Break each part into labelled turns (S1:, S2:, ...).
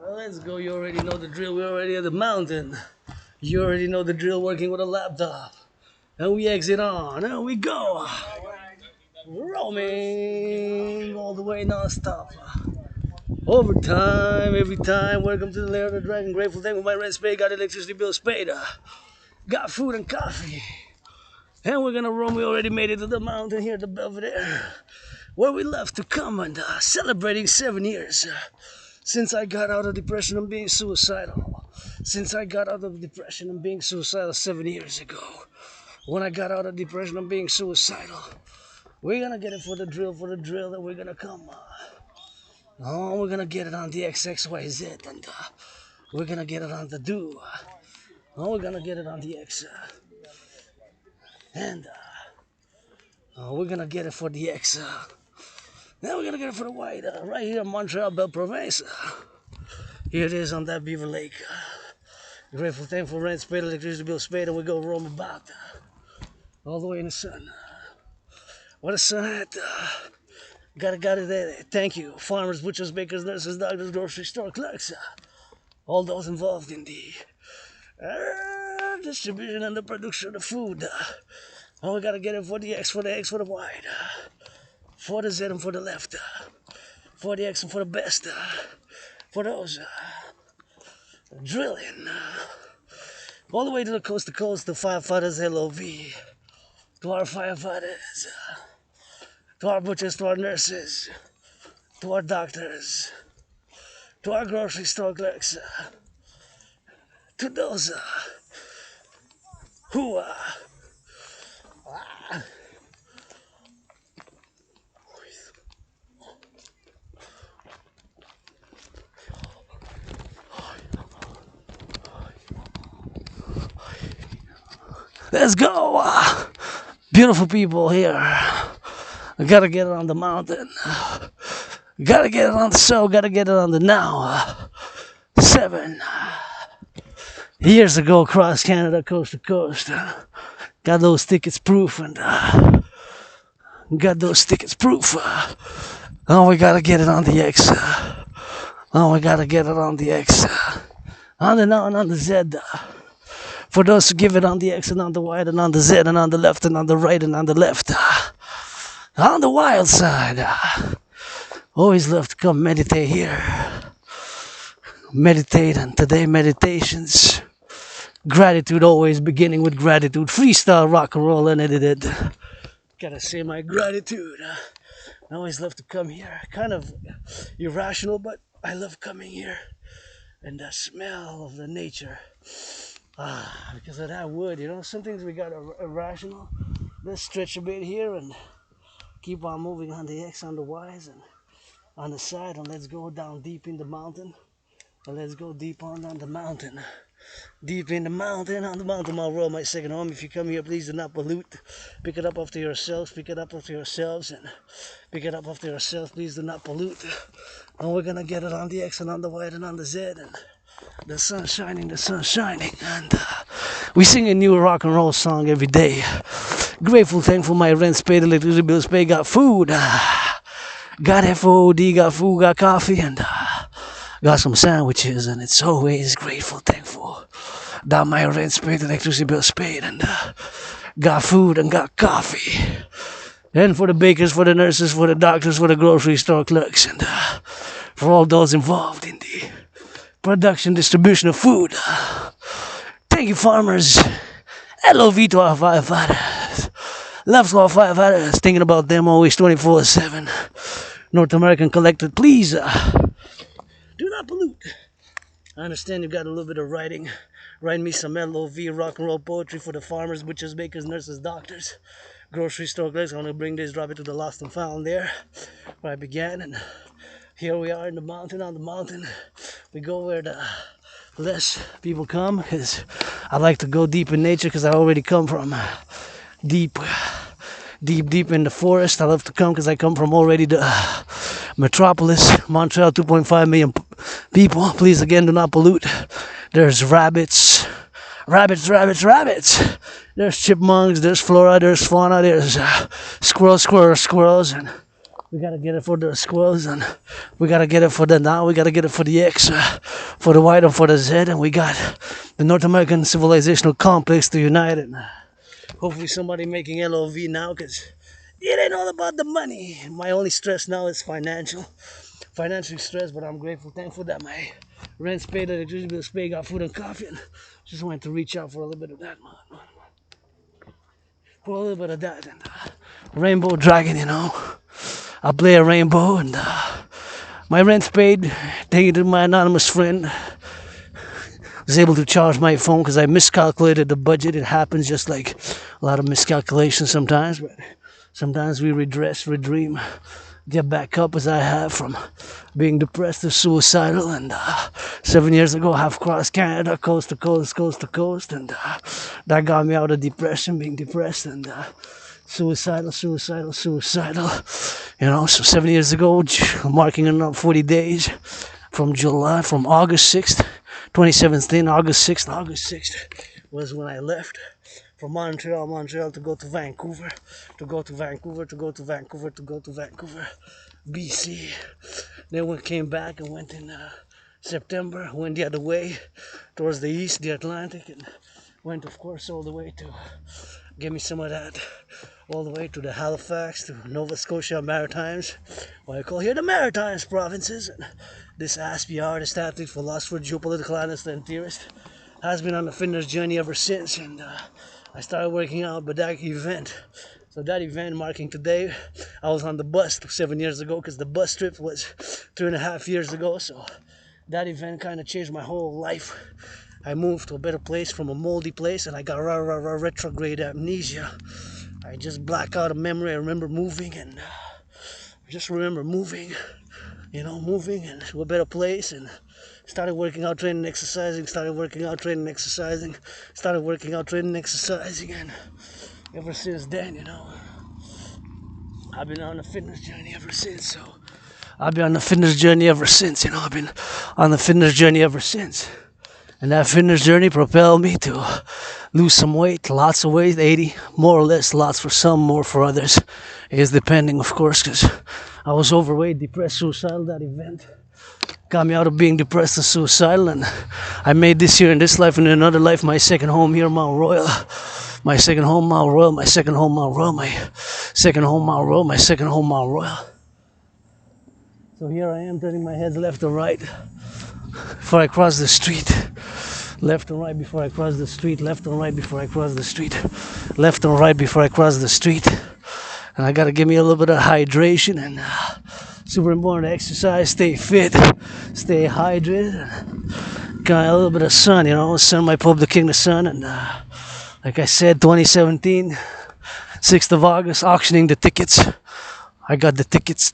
S1: Let's go. You already know the drill. We're already at the mountain. You already know the drill, working with a laptop. And we exit on. And we go. Roaming all the way non-stop. Overtime, every time. Welcome to the lair of the dragon. Grateful thing with my rent paid. Got electricity bills paid. Got food and coffee. And we're gonna roam. We already made it to the mountain here at the Belvedere, where we left to come and celebrating 7 years. Since I got out of depression and being suicidal. Since I got out of depression and being suicidal 7 years ago. When I got out of depression and being suicidal. We're gonna get it for the drill that we're gonna come. Oh, we're gonna get it on the XXYZ and we're gonna get it on the do. Oh, we're gonna get it on the X. And we're gonna get it for the X. Now we're gonna get it for the white, right here in Montreal, Belle Province. Here it is on that Beaver Lake. Grateful, thankful, rent, spade, electricity bill, spade, and we go roam about. All the way in the sun. What a sun hat. Got it there. Thank you. Farmers, butchers, bakers, nurses, doctors, grocery store clerks. All those involved in the distribution and the production of food. Oh, we gotta get it for the X, for the X, for the Y. For the Z and for the left, for the X and for the best, for those drilling, all the way to the coast to coast, the firefighters, LOV, to our firefighters, to our butchers, to our nurses, to our doctors, to our grocery store clerks, to those who let's go! Beautiful people here. I gotta get it on the mountain. Gotta get it on the show. Gotta get it on the now. 7 years ago, across Canada, coast to coast. Got those tickets proof and got those tickets proof. Oh, we gotta get it on the X. Oh, we gotta get it on the X. On the now and on the Z. For those who give it on the X and on the Y and on the Z and on the left and on the right and on the left. On the wild side. Always love to come meditate here. Meditate, and today meditations. Gratitude, always beginning with gratitude. Freestyle rock and roll unedited. Gotta say my gratitude. I always love to come here. Kind of irrational, but I love coming here. And the smell of the nature. Because of that wood, some things we got irrational. Let's stretch a bit here and keep on moving on the X, on the Y's, and on the side, and let's go down deep in the mountain. And let's go deep on the mountain. Deep in the mountain, on the mountain, my world, my second home. If you come here, please do not pollute. Pick it up after yourselves, pick it up after yourselves, and pick it up after yourselves. Please do not pollute. And we're gonna get it on the X and on the Y and on the Z, and the sun's shining, and we sing a new rock and roll song every day. Grateful, thankful, my rent's paid, electricity bills paid, got food, got FOD, got food, got coffee, and got some sandwiches, and it's always grateful, thankful that my rent's paid, electricity bills paid, and got food and got coffee. And for the bakers, for the nurses, for the doctors, for the grocery store clerks, and for all those involved in the production, distribution of food. Thank you, farmers. LOV to our firefighters. Love to our firefighters. Thinking about them always 24/7. North American Collective, please do not pollute. I understand you got a little bit of writing. Write me some LOV rock and roll poetry for the farmers, butchers, bakers, nurses, doctors, grocery store clerks. I'm gonna bring this, drop it to the lost and found there where I began, and here we are in the mountain, on the mountain. We go where the less people come, because I like to go deep in nature, because I already come from deep in the forest. I love to come because I come from already the metropolis, Montreal, 2.5 million people. Please, again, do not pollute. There's rabbits. There's chipmunks, there's flora, there's fauna, there's squirrels, and We gotta get it for the squirrels, and we gotta get it for the now. We gotta get it for the X, for the Y, and for the Z, and we got the North American civilizational complex to unite. And hopefully, somebody making LOV now, cause it ain't all about the money. My only stress now is financially stressed, but I'm grateful, thankful that my rent's paid, electricity bill's paid, got food and coffee, and just wanted to reach out for a little bit of that, man. For a little bit of that, and Rainbow Dragon, you know. I play a rainbow, and my rent's paid. Thank you to my anonymous friend. I was able to charge my phone because I miscalculated the budget. It happens, just like a lot of miscalculations sometimes, but sometimes we redress, redeem, get back up, as I have, from being depressed to suicidal. And 7 years ago, I have crossed Canada, coast to coast, coast to coast, and that got me out of depression, being depressed, and suicidal. You know, so 7 years ago, marking another 40 days from August 6th, 2017, August 6th was when I left from Montreal to go to Vancouver, BC. Then we came back and went in September, went the other way towards the east, the Atlantic, and went, of course, all the way to give me some of that, all the way to the Halifax, to Nova Scotia Maritimes, what I call here the Maritimes provinces. And this Aspie artist, athlete, philosopher, geopolitical analyst, and theorist has been on the fitness journey ever since. And I started working out by that event. So that event marking today, I was on the bus 7 years ago, because the bus trip was 3.5 years ago. So that event kind of changed my whole life. I moved to a better place from a moldy place, and I got retrograde amnesia. I just black out a memory. I remember moving, and I just remember moving and to a better place, and started working out, training, exercising, and ever since then, you know, I've been on a fitness journey ever since. So I've been on the fitness journey ever since, you know, I've been on the fitness journey ever since. And that fitness journey propelled me to lose some weight, lots of weight, 80, more or less, lots for some, more for others. It is depending, of course, because I was overweight, depressed, suicidal. That event got me out of being depressed and suicidal, and I made this here in this life and in another life my second home here, Mount Royal. My second home, Mount Royal, my second home, Mount Royal, my second home, Mount Royal, my second home, Mount Royal. So here I am, turning my head left and right before I cross the street. Left and right before I cross the street. Left and right before I cross the street. Left and right before I cross the street. And I gotta give me a little bit of hydration, and super important to exercise, stay fit, stay hydrated. Got a little bit of sun, you know, sun, my pub, the king of sun. And like I said, 2017, 6th of August, auctioning the tickets. I got the tickets.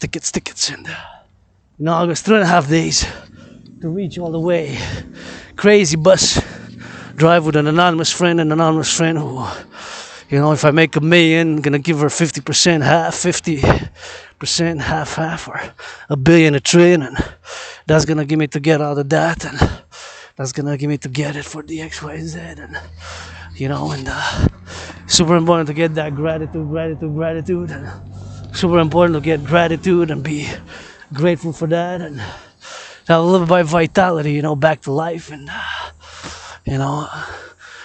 S1: And in August, 3.5 days to reach all the way. Crazy bus drive with an anonymous friend who, you know, if I make $1 million, I'm gonna give her 50% half, 50% half, or $1 billion, $1 trillion, and that's gonna give me to get out of that, and that's gonna give me to get it for the XYZ, and you know, and super important to get that gratitude, and super important to get gratitude and be grateful for that, and have a little bit of vitality, you know, back to life. And you know,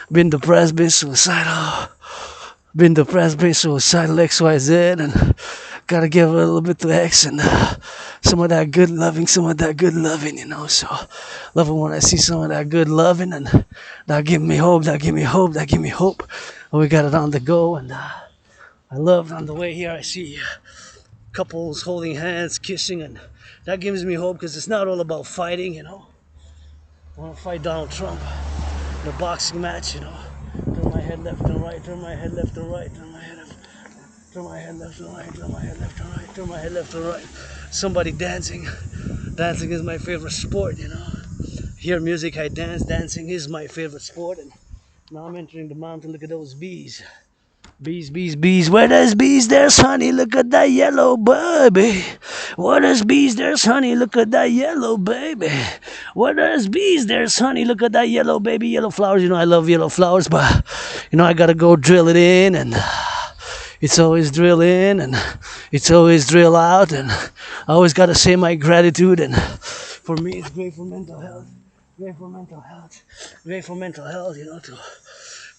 S1: been depressed, been suicidal, XYZ, and gotta give a little bit to X, and some of that good loving, you know. So love it when I see some of that good loving, and that give me hope. And we got it on the go, and I love on the way here. I see couples holding hands, kissing, and that gives me hope, because it's not all about fighting, you know. I want to fight Donald Trump in a boxing match, you know. Turn my head left and right, turn my head left and right, turn my head left and right. Somebody dancing. Dancing is my favorite sport, you know. Hear music, I dance. Dancing is my favorite sport. And now I'm entering the mountain. Look at those bees. Bees. Where there's bees, there's honey. Look at that yellow baby. Where there's bees, there's honey. Look at that yellow baby. Where there's bees, there's honey. Look at that yellow baby. Yellow flowers. You know, I love yellow flowers, but, you know, I gotta go drill it in, and, It's always drill in and it's always drill out, and I always gotta say my gratitude. And for me, it's great for mental health. Great for mental health. Great for mental health,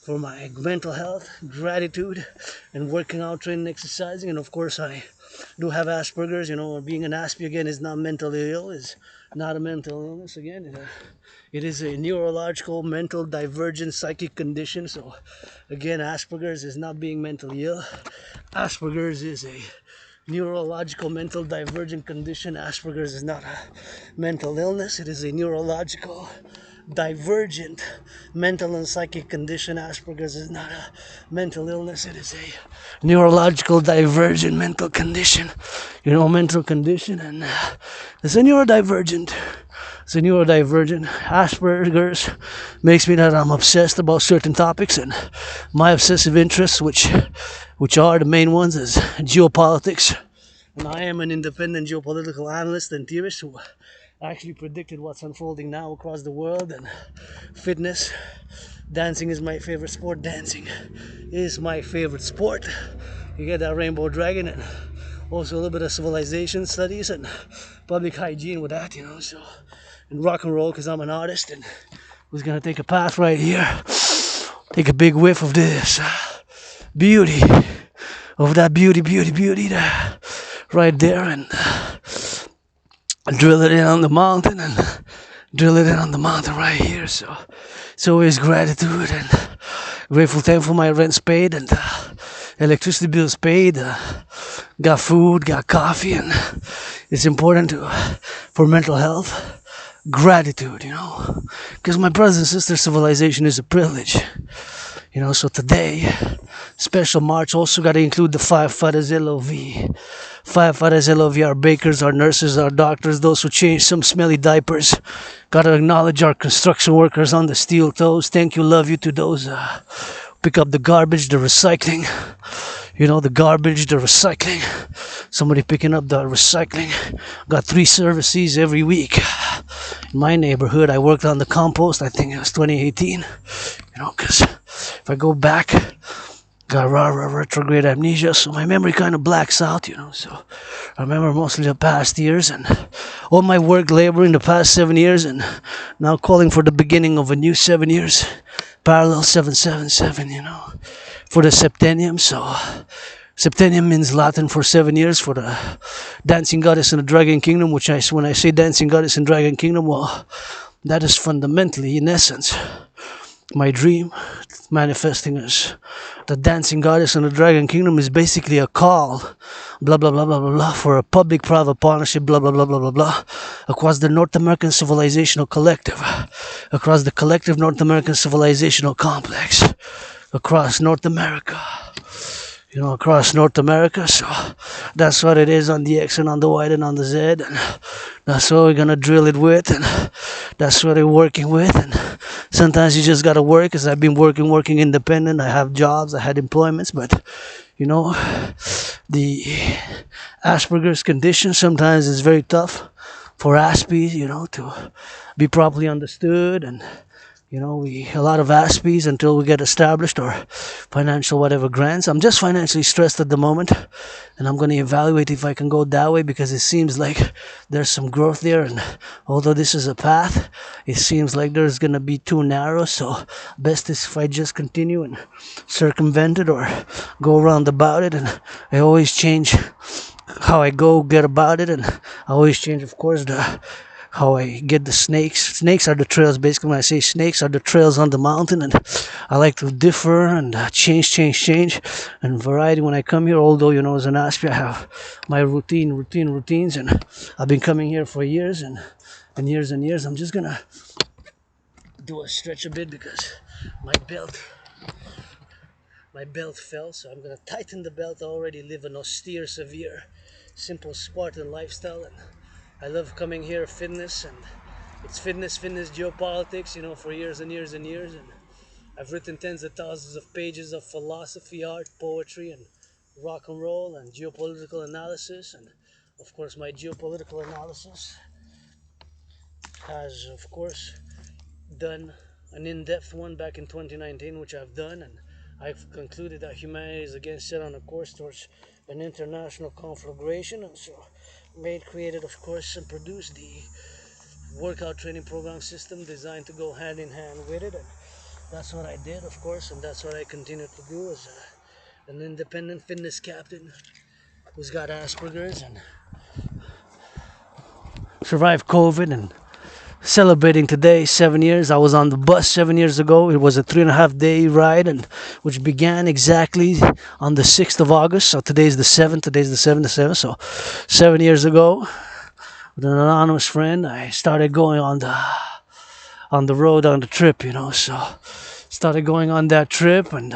S1: for my mental health, gratitude, and working out, training, exercising. And of course, I do have Asperger's, or being an Aspie again is not mentally ill, is not a mental illness again. It is a neurological, mental, divergent psychic condition. So, again, Asperger's is not being mentally ill. Asperger's is a neurological, mental, divergent condition. Asperger's is not a mental illness. It is a neurological, divergent mental and psychic condition. Asperger's is not a mental illness. It is a neurological, divergent mental condition. Mental condition, and it's a neurodivergent. It's a neurodivergent. Asperger's makes me that I'm obsessed about certain topics, and my obsessive interests, which are the main ones, is geopolitics. And I am an independent geopolitical analyst and theorist who actually predicted what's unfolding now across the world. And fitness, dancing is my favorite sport. Dancing is my favorite sport. You get that rainbow dragon, and also a little bit of civilization studies and public hygiene with that, so, and rock and roll, because I'm an artist, and was gonna take a path right here, take a big whiff of this beauty, of that beauty there, right there, and drill it in on the mountain, and drill it in on the mountain right here. So it's always gratitude and grateful, thankful my rent's paid and electricity bills paid, got food, got coffee, and it's important for mental health. Gratitude, because my brothers and sisters, civilization is a privilege. So today, special march also got to include the firefighters LOV. Firefighters LOV, our bakers, our nurses, our doctors, those who change some smelly diapers. Got to acknowledge our construction workers on the steel toes. Thank you, love you to those pick up the garbage, the recycling. The garbage, the recycling. Somebody picking up the recycling. Got 3 services every week. In my neighborhood, I worked on the compost. I think it was 2018. Because if I go back, got retrograde amnesia, so my memory kind of blacks out, So I remember mostly the past years and all my work, labor in the past 7 years, and now calling for the beginning of a new 7 years. Parallel 777, for the septennium. So septennium means Latin for 7 years for the dancing goddess in the dragon kingdom, when I say dancing goddess in dragon kingdom, well, that is fundamentally, in essence, my dream manifesting as the dancing goddess in the dragon kingdom is basically a call, blah blah blah blah blah blah, for a public-private partnership, blah blah blah blah blah blah, across the North American civilizational collective, across the collective North American civilizational complex, across North America. Across North America. So that's what it is on the X and on the Y and on the Z, and that's what we're gonna drill it with, and that's what we're working with. And sometimes you just gotta work, because I've been working independent. I have jobs, I had employments, but the Asperger's condition sometimes is very tough for Aspies, to be properly understood. And a lot of Aspies, until we get established, or financial whatever grants. I'm just financially stressed at the moment, and I'm going to evaluate if I can go that way, because it seems like there's some growth there, and although this is a path, it seems like there's going to be too narrow. So best is if I just continue and circumvent it or go around about it. And I always change how I get about it, and I always change, of course, how I get the snakes. Snakes are the trails, basically. When I say snakes are the trails on the mountain, and I like to differ and change, and variety when I come here. Although, as an Aspie, I have my routines, and I've been coming here for years and years. I'm just gonna do a stretch a bit, because my belt fell, so I'm gonna tighten the belt. I already live an austere, severe, simple Spartan lifestyle, and I love coming here, fitness, and it's fitness, geopolitics, for years and years. And I've written tens of thousands of pages of philosophy, art, poetry, and rock and roll, and geopolitical analysis. And of course, my geopolitical analysis has, of course, done an in-depth one back in 2019, which I've done, and I've concluded that humanity is again set on a course towards an international conflagration, and so created, of course, and produced the workout training program system designed to go hand in hand with it. And that's what I did, of course, and that's what I continue to do as an independent fitness captain who's got Asperger's and survived COVID and celebrating today 7 years. I was on the bus 7 years ago. It was a 3.5 day ride, and which began exactly on the 6th of August. So today's the 7th. Today's the 7th. So 7 years ago, with an anonymous friend, I started going on the road on the trip. So started going on that trip, and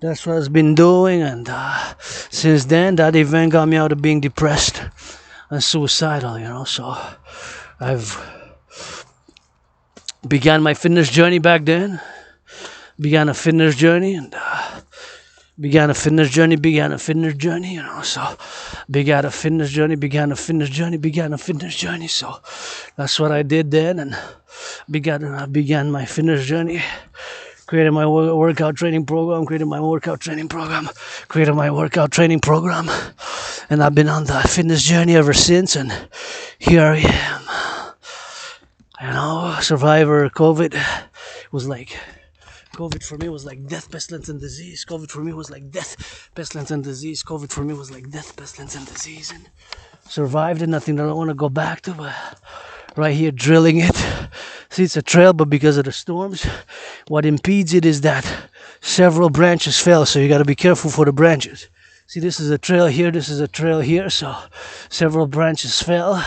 S1: that's what I've been doing. And since then, that event got me out of being depressed and suicidal. So I've began my fitness journey back then. Began a fitness journey. So began a fitness journey, began a fitness journey. So that's what I did then, and began my fitness journey. Created my workout training program, and I've been on the fitness journey ever since, and here I am. Survivor COVID was like, COVID for me was like death, pestilence, and disease. COVID for me was like death, pestilence, and disease. And survived it. Nothing that I don't want to go back to, but right here drilling it. See, it's a trail, but because of the storms, what impedes it is that several branches fell, so you got to be careful for the branches. See, this is a trail here, so several branches fell,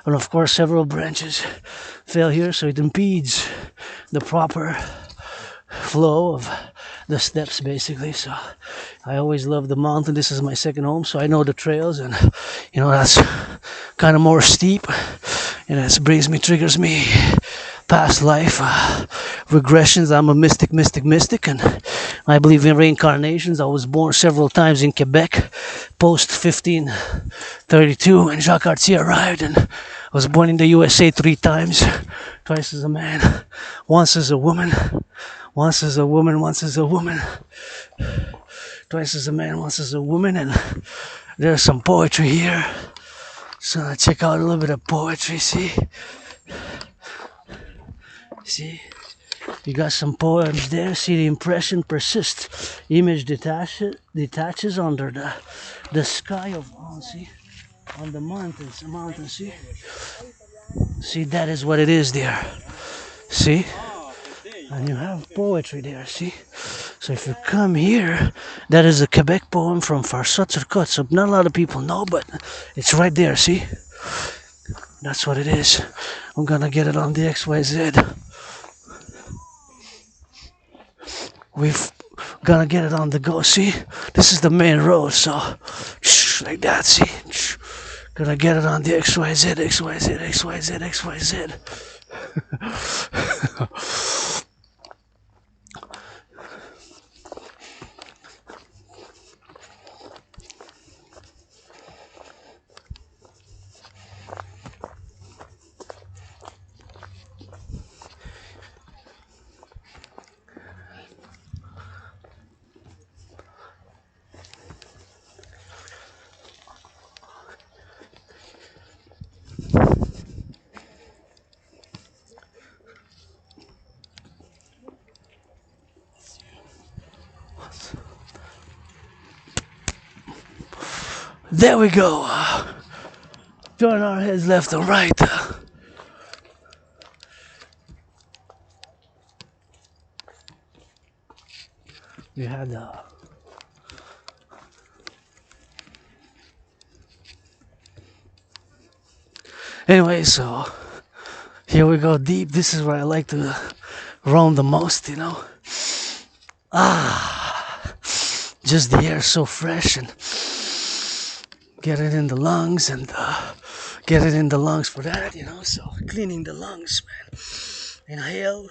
S1: and of course several branches fell here, so it impedes the proper flow of the steps, basically. So I always love the mountain. This is my second home, so I know the trails, and that's kind of more steep, and it triggers me past life regressions. I'm a mystic, and I believe in reincarnations. I was born several times in Quebec post 1532 when Jacques Cartier arrived, and I was born in the USA 3 times, twice as a man, once as a woman, twice as a man, once as a woman. And there's some poetry here, so check out a little bit of poetry. See, you got some poems there. See, the impression persists. Image detaches under the sky of, on the mountains. See, that is what it is there. See, and you have poetry there. See, so if you come here, that is a Quebec poem from Farsotserkot. So not a lot of people know, but it's right there. See, that's what it is. I'm gonna get it on the XYZ. We've gonna get it on the go. See, this is the main road, so like that. See, gonna get it on the XYZ. There we go. Turn our heads left and right. We had anyway, so here we go deep. This is where I like to roam the most, just the air so fresh, and get it in the lungs, and get it in the lungs for that, so cleaning the lungs, man. Inhale,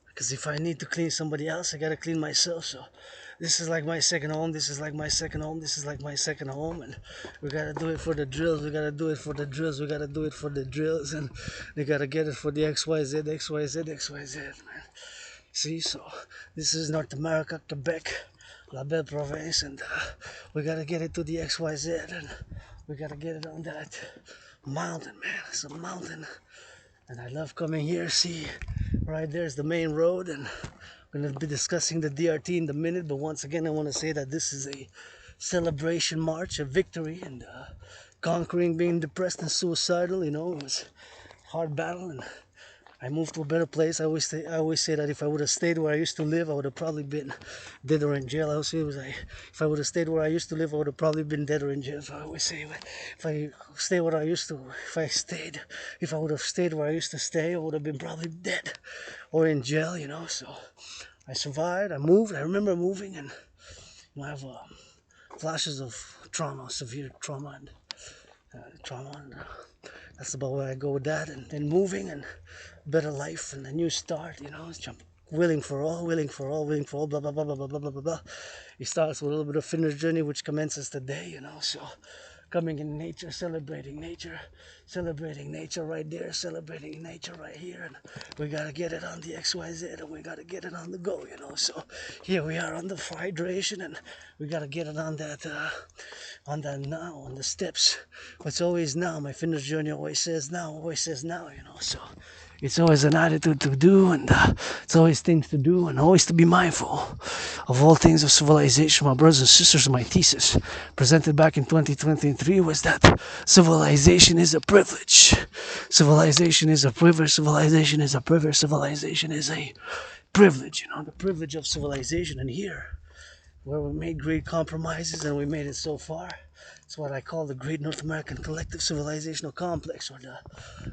S1: because if I need to clean somebody else, I gotta clean myself. So this is like my second home, and we gotta do it for the drills, and we gotta get it for the XYZ, man. See, so this is North America, Quebec, La Belle Province, and we gotta get it to the XYZ, and we gotta get it on that mountain, man. It's a mountain, and I love coming here. See, right there's the main road, and we're gonna be discussing the DRT in a minute. But once again, I want to say that this is a celebration march, a victory, and conquering being depressed and suicidal. You know, it was a hard battle, and I moved to a better place. I always say that if I would have stayed where I used to live, I would have probably been dead or in jail. I always say it was like, if I would have stayed where I used to live, I would have probably been dead or in jail. So I always say, if I stay where I used to, if I would have stayed where I used to stay, I would have been probably dead or in jail. You know, so I survived. I moved. I remember moving, and I have flashes of trauma, severe trauma, and that's about where I go with that, and then moving and better life and a new start, willing for all, blah blah blah blah blah blah blah blah. It starts with a little bit of fitness journey, which commences today, so coming in nature, celebrating nature right there, celebrating nature right here, and we gotta get it on the XYZ, and we gotta get it on the go, so here we are on the hydration, and we gotta get it on that now, on the steps. It's always now. My fitness journey always says now, so it's always an attitude to do, and it's always things to do, and always to be mindful of all things of civilization. My brothers and sisters, my thesis presented back in 2023 was that civilization is a privilege. Civilization is a privilege. Civilization is a privilege. Civilization is a privilege. The privilege of civilization. And here, where we made great compromises and we made it so far, it's what I call the Great North American Collective Civilizational Complex, or the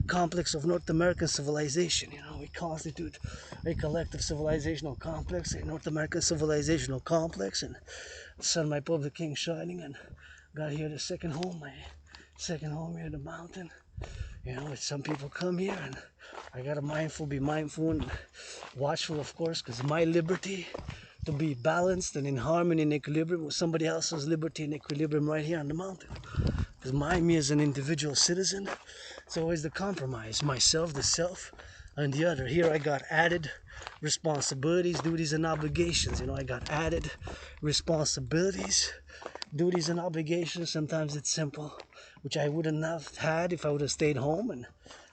S1: complex of North American civilization. We constitute a collective civilizational complex, a North American civilizational complex, and sun, my public king shining, and got here the second home, my second home here, the mountain. Some people come here, and I gotta be mindful and watchful, of course, because my liberty to be balanced and in harmony and equilibrium with somebody else's liberty and equilibrium right here on the mountain. Because me as an individual citizen, it's always the compromise. Myself, the self, and the other. Here I got added responsibilities, duties, and obligations. I got added responsibilities, duties, and obligations. Sometimes it's simple, which I wouldn't have had if I would have stayed home, and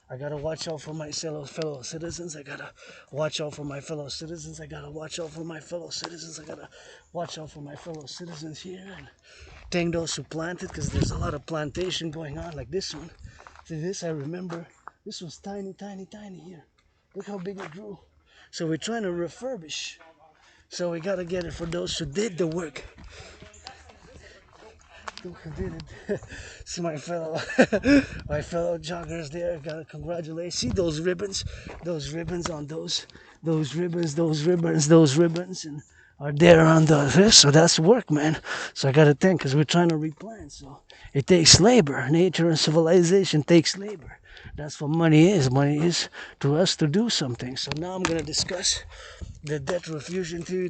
S1: I gotta watch out for my fellow citizens. I gotta watch out for my fellow citizens. I gotta watch out for my fellow citizens. I gotta watch out for my fellow citizens here, and thank those who planted, because there's a lot of plantation going on, like this one. See this, I remember, this was tiny here. Look how big it grew. So we're trying to refurbish. So we gotta get it for those who did the work. See my fellow joggers there. Gotta congratulate. See those ribbons on those ribbons, and are there on the so that's work, man. So I gotta think, because we're trying to replant. So it takes labor. Nature and civilization takes labor. That's what money is. Money is to us to do something. So now I'm gonna discuss the debt refusion theory,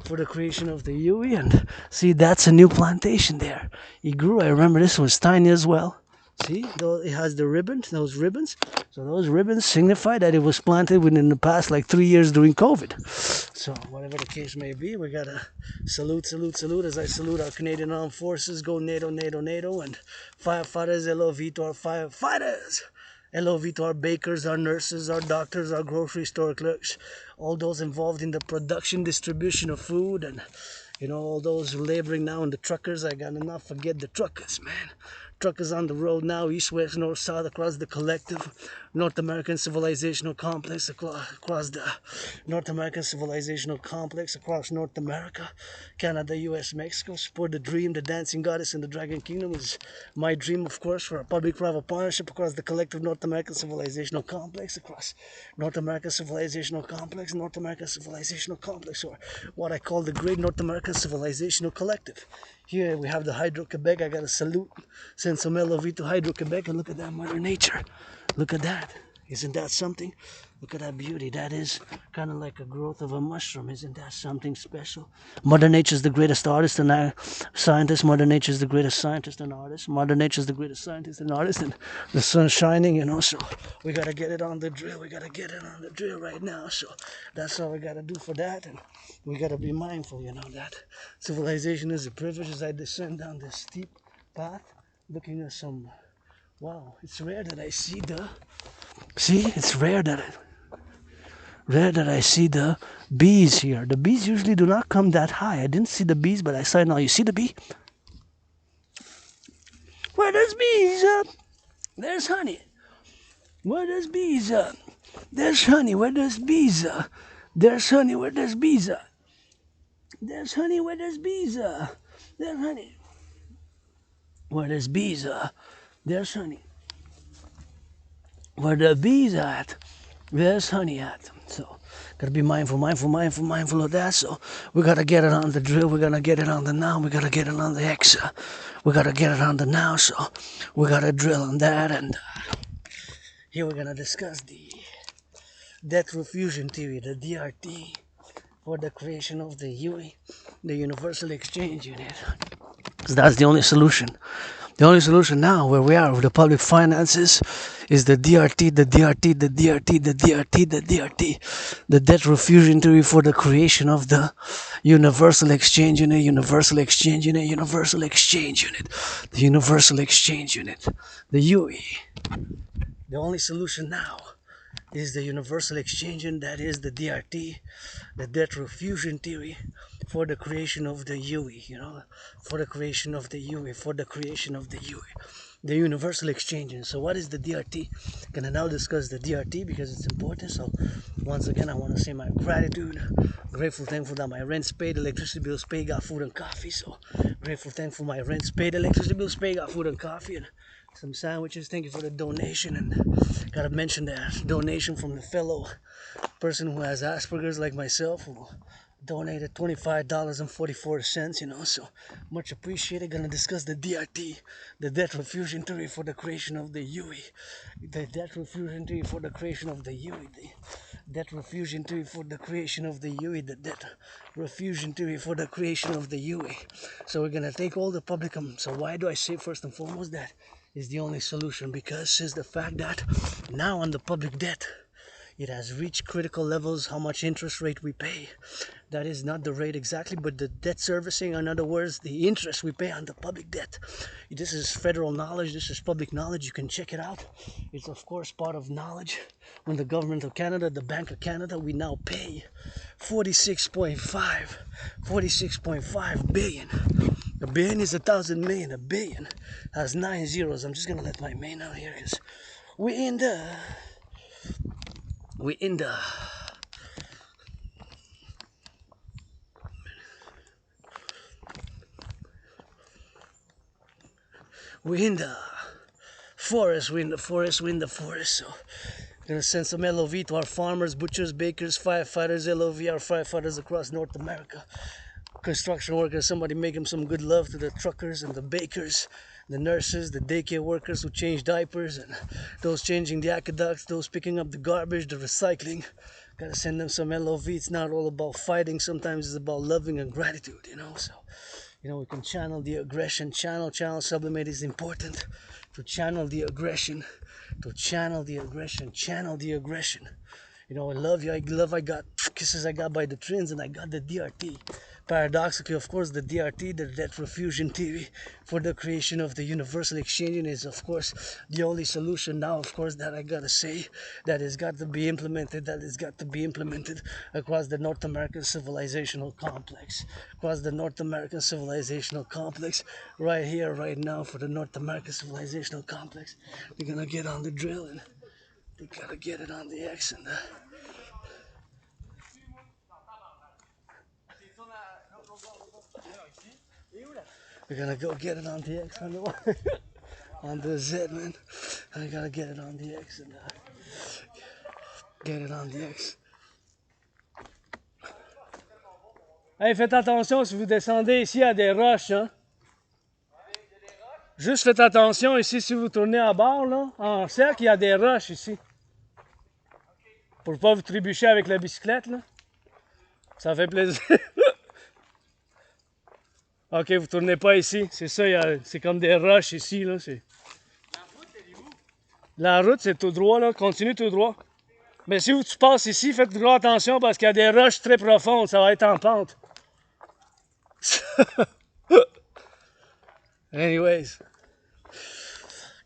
S1: for the creation of the UE. And see, that's a new plantation there. It grew. I remember this was tiny as well. See, it has the ribbons, those ribbons. So those ribbons signify that it was planted within the past 3 years during COVID. So whatever the case may be, we gotta salute as I salute our Canadian Armed Forces. Go NATO, and firefighters. LOV to our firefighters. LOV to our bakers, our nurses, our doctors, our grocery store clerks, all those involved in the production, distribution of food, and all those laboring now, and the truckers. I gotta not forget the truckers, man. Truckers on the road now, east, west, north, south, across the collective North American civilizational complex, across the North American civilizational complex, across North America, Canada, US, Mexico. Support the dream, the dancing goddess in the Dragon Kingdom is my dream, of course, for a public-private partnership across the collective North American civilizational complex, across North American civilizational complex, or what I call the Great North American Civilizational Collective. Here we have the Hydro-Quebec. I gotta salute, send some LOV to Hydro-Quebec, and look at that, Mother Nature. Look at that. Isn't that something? Look at that beauty. That is kind of like a growth of a mushroom. Isn't that something special? Mother Nature is the greatest artist and scientist. Mother Nature is the greatest scientist and artist. Mother Nature is the greatest scientist and artist. And the sun's shining, you know. So we got to get it on the drill. We got to get it on the drill right now. So that's all we got to do for that. And we got to be mindful, you know, that civilization is a privilege as I descend down this steep path looking at some... Wow, it's rare that I see the... See, it's rare that I see the bees here. The bees usually do not come that high. I didn't see the bees, but I saw it now. You see the bee? Where there's bees, there's honey. Where there's bees, there's honey. Where there's bees, there's honey. Where there's bees, there's honey. Where there's bees, there's honey. Where there's bees, there's honey. Where the bees at, there's honey at. So, gotta be mindful of that. So, we gotta get it on the drill. We gotta get it on the now. We gotta get it on the X. We gotta get it on the now. So, we gotta drill on that. And here we're gonna discuss the debt refusion theory, the DRT, for the creation of the UE, the Universal Exchange Unit. Because that's the only solution. The only solution now, where we are with the public finances, is the DRT, the DRT, the DRT, the DRT, the DRT, the debt refusion theory for the creation of the Universal Exchange Unit, Universal Exchange Unit, Universal Exchange Unit, the Universal Exchange Unit, the UE. The only solution now is the Universal Exchange Unit, that is the DRT, the debt refusion theory, for the creation of the UE, you know, for the creation of the UE, for the creation of the UE, the Universal Exchange. So what is the DRT? Gonna now discuss the DRT because it's important. So once again, I want to say my gratitude, grateful, thankful that my rent's paid, electricity bills paid, got food and coffee. So grateful, thankful my rent's paid, electricity bills paid, got food and coffee, and some sandwiches. Thank you for the donation. And gotta mention that donation from the fellow person who has Asperger's like myself, who donated $25.44, you know, so much appreciated. Gonna discuss the DRT, the debt refusion theory for the creation of the UE, the debt refusion theory for the creation of the UE, the debt refusion theory for the creation of the UE, the debt refusion theory for the creation of the UE. So we're gonna take all the public, so why do I say first and foremost that is the only solution? Because it's the fact that now on the public debt, it has reached critical levels, how much interest rate we pay. That is not the rate exactly, but the debt servicing, in other words, the interest we pay on the public debt. This is federal knowledge, this is public knowledge, you can check it out. It's of course part of knowledge. When the government of Canada, the Bank of Canada, we now pay 46.5 billion. A billion is 1,000 million, a billion has 9 zeros. I'm just gonna let my main out here because we're in the we're in the forest, we're in the forest. So we're gonna send some LOV to our farmers, butchers, bakers, firefighters, LOV, our firefighters across North America, construction workers. Somebody make them some good love to the truckers and the bakers, the nurses, the daycare workers who change diapers, and those changing the aqueducts, those picking up the garbage, the recycling. Gotta send them some LOV. It's not all about fighting. Sometimes it's about loving and gratitude, you know. So, you know, we can channel the aggression. Channel, sublimate is important. To channel the aggression. Channel the aggression. You know, I love you. I got kisses I got by the twins, and I got the DRT. Paradoxically, of course, the DRT, the debt refusion theory for the creation of the Universal Exchange Unit is, of course, the only solution now, of course, that I gotta say, that has got to be implemented, across the North American civilizational complex. Right here, right now, for the North American civilizational complex. We're gonna get on the drill, and we gotta get it on the X and we're gonna go get it on the X on the Y, on the Z, man. I gotta get it on the X and get it on the X. Hey, faites attention si vous descendez ici à des roches, hein. Juste faites attention ici si vous tournez à bord, là, en cercle, il y a des roches ici. Pour pas vous trébucher avec la bicyclette, là. Ça fait plaisir. Ok, vous tournez pas ici. C'est ça, c'est comme des roches ici, là.
S2: La route, elle est où?
S1: La route, c'est tout droit, là. Continue tout droit. Mais si tu passes ici, faites toujours attention parce qu'il y a des roches très profondes. Ça va être en pente. Anyways.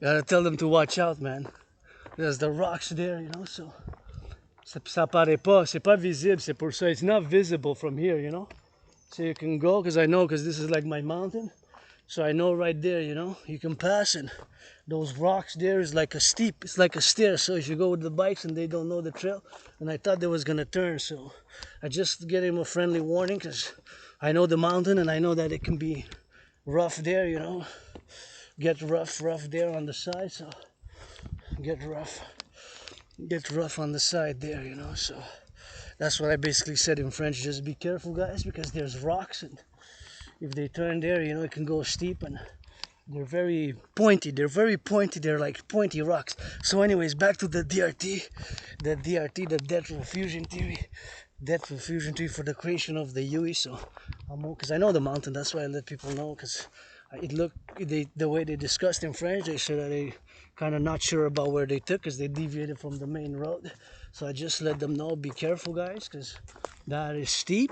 S1: Gotta tell them to watch out, man. There's the rocks there, you know, so... Ça apparaît pas, c'est pas visible, c'est pour ça. It's not visible from here, you know. So you can go, because I know, because this is like my mountain. So I know right there, you know, you can pass, and those rocks there is like a steep, it's like a stair. So if you go with the bikes and they don't know the trail, and I thought they was gonna turn, so I just get him a friendly warning, because I know the mountain and I know that it can be rough there, you know. Get rough there on the side, so get rough on the side there, you know. So that's what I basically said in French. Just be careful, guys, because there's rocks, and if they turn there, you know, it can go steep, and they're very pointy. They're like pointy rocks. So anyways, back to the DRT, the debt refusion theory. Debt refusion theory for the creation of the UE. So because I know the mountain, that's why I let people know, because the way they discussed in French, they said that they kind of not sure about where they took, because they deviated from the main road. So I just let them know, be careful, guys, because that is steep.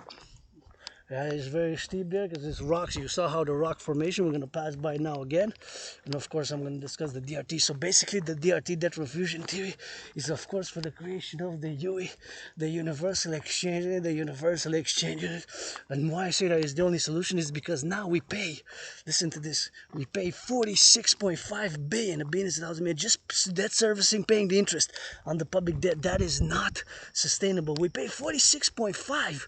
S1: That is very steep there, because it's rocks. You saw how the rock formation, we're going to pass by now again. And of course, I'm going to discuss the DRT. So basically, the DRT, debt refusion theory, is of course for the creation of the UE, the universal exchange unit. And why I say that is the only solution is because now we pay, listen to this, we pay 46.5 billion. A billion is 1,000 just debt servicing, paying the interest on the public debt. That is not sustainable. We pay 46.5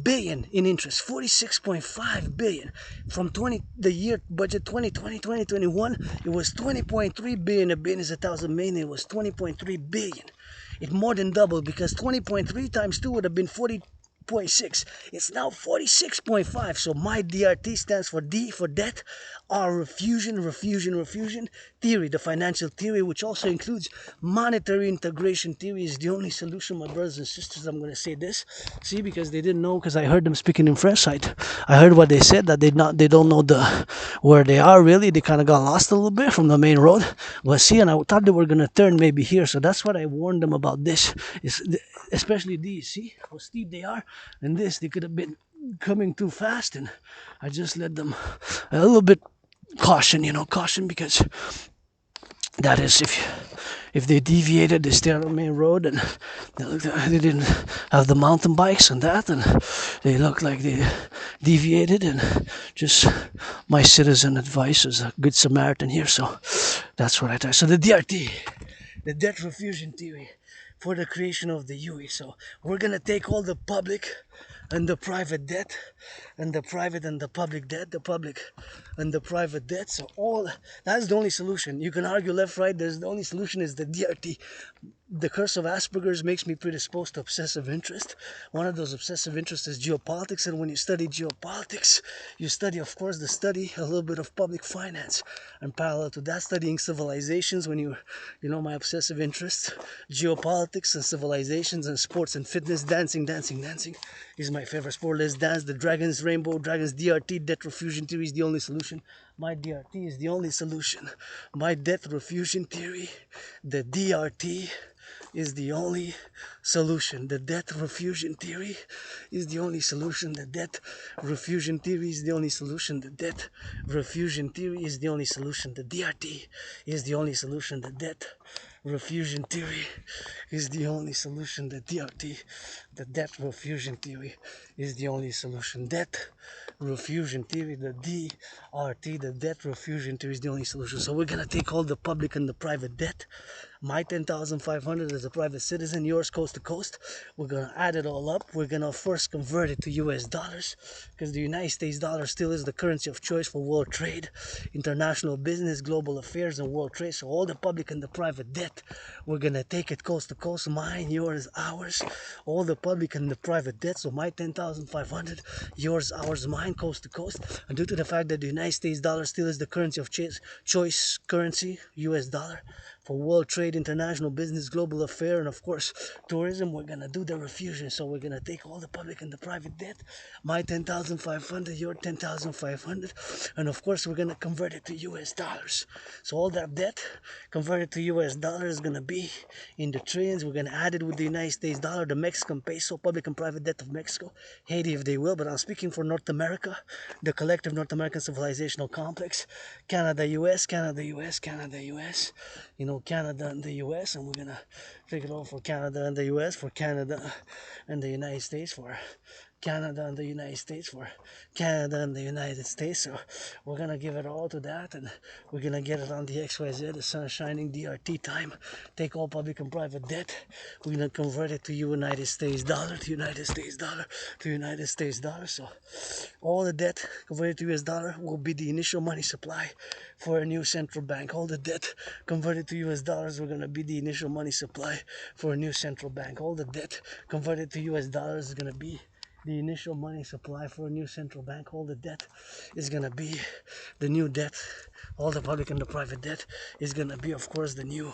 S1: billion in interest. 46.5 billion from the year budget 2020-2021. It was 20.3 billion. A billion is 1,000 million. It was 20.3 billion. It more than doubled, because 20.3 times 2 would have been 40.6. It's now 46.5. So my DRT stands for D for debt, R refusion theory, the financial theory, which also includes monetary integration theory, is the only solution, my brothers and sisters. I'm going to say this, see, because they didn't know, because I heard them speaking in French side. I heard what they said, that they don't know where they are really. They kind of got lost a little bit from the main road. But see, and I thought they were going to turn maybe here. So that's what I warned them about this, especially these. See how steep they are, and this, they could have been coming too fast, and I just let them a little bit caution, because that is, if they deviated, they stayed on the main road, and they didn't have the mountain bikes and that, and they looked like they deviated. And just my citizen advice as a good Samaritan here, so that's what I tell. So the DRT, the debt refusion theory for the creation of the UE. So we're gonna take all the public and the private debt, and the private and the public debt, the public and the private debt. So all that's the only solution. You can argue left, right. The only solution is the DRT. The curse of Asperger's makes me predisposed to obsessive interest. One of those obsessive interests is geopolitics, and when you study geopolitics, you study, of course, a little bit of public finance, and parallel to that, studying civilizations. When you my obsessive interests, geopolitics and civilizations and sports and fitness, dancing is my favorite sport. Let's dance. The dragons, rainbow dragons, DRT, debt refusion theory is the only solution. My DRT is the only solution. My debt refusion theory, the DRT, is the only solution. The debt refusion theory is the only solution. The debt refusion theory is the only solution. The debt refusion theory is the only solution. The DRT is the only solution. The debt refusion theory is the only solution. The DRT, the debt refusion theory is the only solution. Debt refusion theory, the DRT, the debt refusion theory is the only solution. So we're gonna take all the public and the private debt. My 10,500 as a private citizen, yours coast to coast. We're gonna add it all up. We're gonna first convert it to US dollars, because the United States dollar still is the currency of choice for world trade, international business, global affairs, and world trade. So all the public and the private debt, we're gonna take it coast to coast. Mine, yours, ours. All the public and the private debt. So my 10,500, yours, ours, mine, coast to coast. And due to the fact that the United States dollar still is the currency of choice currency, US dollar, for world trade, international business, global affair, and of course tourism. We're gonna do the refusion, so we're gonna take all the public and the private debt, my 10,500, your 10,500, and of course we're gonna convert it to US dollars. So all that debt converted to US dollars is gonna be in the trillions. We're gonna add it with the United States dollar, the Mexican peso, public and private debt of Mexico, Haiti if they will, but I'm speaking for North America, the collective North American civilizational complex, Canada, US, Canada, US, Canada, US, you know, Canada and the US, and we're gonna take it all for Canada and the US, for Canada and the United States, for Canada and the United States, for Canada and the United States. So we're gonna give it all to that, and we're gonna get it on the XYZ, the sun shining DRT time. Take all public and private debt. We're gonna convert it to United States dollar, to United States dollar, to United States dollar. So all the debt converted to US dollar will be the initial money supply for a new central bank. All the debt converted to US dollars are gonna be the initial money supply for a new central bank. All the debt converted to US dollars is gonna be the initial money supply for a new central bank. All the debt is going to be the new debt. All the public and the private debt is going to be, of course, the new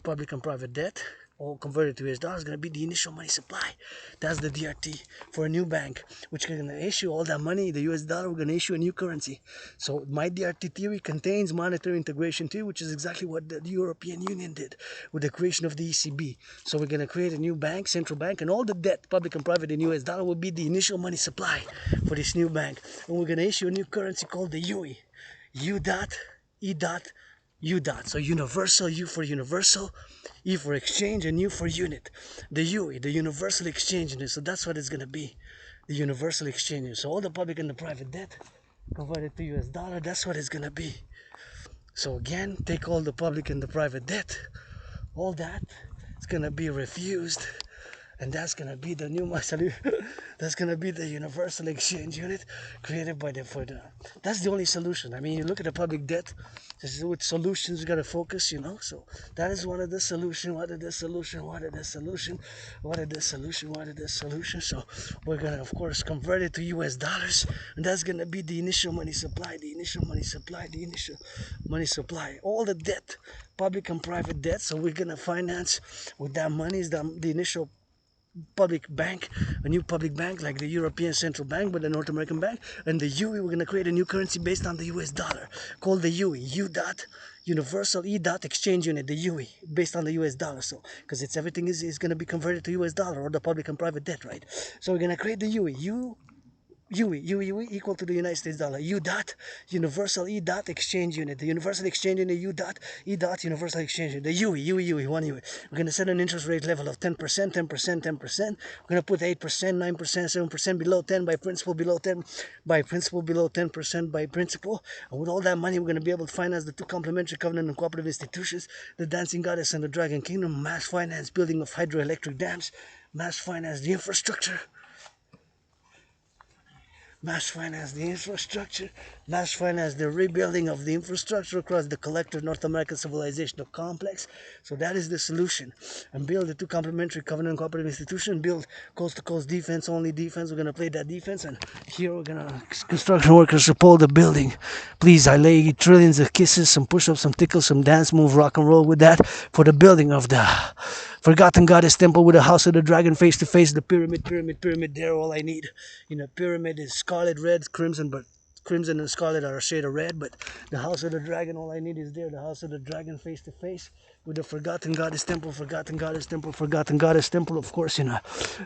S1: public and private debt. All converted to US dollars is going to be the initial money supply. That's the DRT for a new bank, which is going to issue all that money, the US dollar. We're going to issue a new currency. So my DRT theory contains monetary integration theory, which is exactly what the European Union did with the creation of the ECB. So we're going to create a new bank, central bank, and all the debt, public and private in US dollar, will be the initial money supply for this new bank. And we're going to issue a new currency called the UE. U dot, E dot, U dot. So universal, U for universal, E for exchange, and U for unit. The UE, the universal exchange unit. So that's what it's going to be, the universal exchange unit. So all the public and the private debt converted to US dollar, that's what it's going to be. So again, take all the public and the private debt, all that, it's going to be refused. And that's gonna be the new Masalu. That's gonna be the universal exchange unit created by that's the only solution. I mean, you look at the public debt, this is with solutions, you gotta focus, you know. So that is one of the solution. What is the solution? What is the solution? What is the solution? What is the solution? So we're gonna, of course, convert it to US dollars, and that's gonna be the initial money supply, the initial money supply, the initial money supply. All the debt, public and private debt. So we're gonna finance with that money is the initial public bank, a new public bank like the European Central Bank, but the North American Bank, and the UE. We're going to create a new currency based on the US dollar called the UE, U dot, universal E dot exchange unit, the UE, based on the US dollar. So because it's everything is going to be converted to US dollar, or the public and private debt, right? So we're going to create the UE, UE equal to the United States dollar. U dot, universal E dot exchange unit. The universal exchange unit, U dot, E dot, universal exchange unit. The UE, one UE. We're going to set an interest rate level of 10%, 10%, 10%. We're going to put 8%, 9%, 7% below 10 by principal, below 10 by principal, below 10% by principal. And with all that money, we're going to be able to finance the two complementary covenant and cooperative institutions, the Dancing Goddess and the Dragon Kingdom, mass finance building of hydroelectric dams, mass finance the infrastructure, mass finance the infrastructure, mass finance the rebuilding of the infrastructure across the collective North American civilizational complex. So that is the solution. And build the two complementary covenant cooperative institution, build coast to coast defense, only defense. We're going to play that defense, and here we're going to construction workers support the building. Please, I lay trillions of kisses, some push-ups, some tickles, some dance move, rock and roll with that for the building of the Forgotten Goddess Temple with a house of the dragon face to face, the pyramid, there all I need. You know, pyramid is scarlet, red, crimson, but crimson and scarlet are a shade of red, but the house of the dragon, all I need is there, the house of the dragon face to face with the Forgotten Goddess Temple, Forgotten Goddess Temple, Forgotten Goddess Temple, of course, in a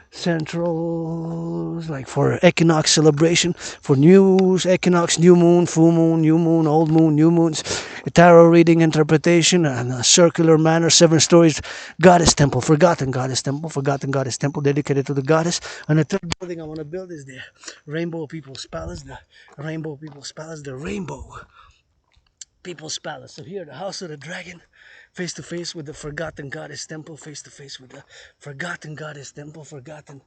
S1: central, like for equinox celebration, for new equinox, new moon, full moon, new moon, old moon, new moons, a tarot reading interpretation, and a circular manner, 7 stories, Goddess Temple, Forgotten Goddess Temple, dedicated to the goddess. And the third building I want to build is the Rainbow People's Palace, the Rainbow People's Palace, the Rainbow People's Palace. So here, the House of the Dragon, face to face with the Forgotten Goddess Temple, face to face with the Forgotten Goddess Temple, Forgotten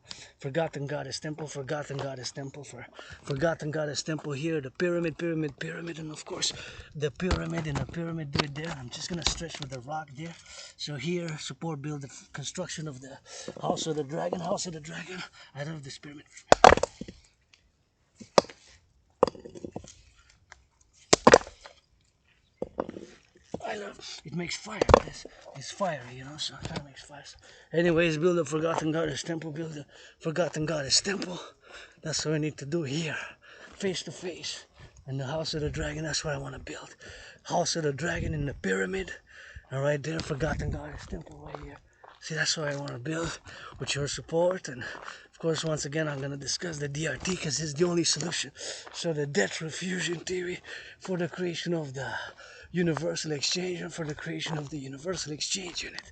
S1: Goddess Temple, Forgotten Goddess Temple, Forgotten Goddess Temple here, the pyramid, and of course the pyramid and the pyramid do it there. I'm just gonna stretch with the rock there. So here, support build the construction of the House of the Dragon, I love this pyramid. I love it. Makes fire. It's fiery, you know. So it kind of makes fire. Anyways, build a forgotten goddess temple. Build a forgotten goddess temple. That's what we need to do here, face to face. And the house of the dragon. That's what I want to build. House of the dragon in the pyramid. And right there, forgotten goddess temple right here. See, that's what I want to build with your support. And of course, once again, I'm going to discuss the DRT because it's the only solution. So the debt refusion theory for the creation of the universal exchange and for the creation of the universal exchange unit.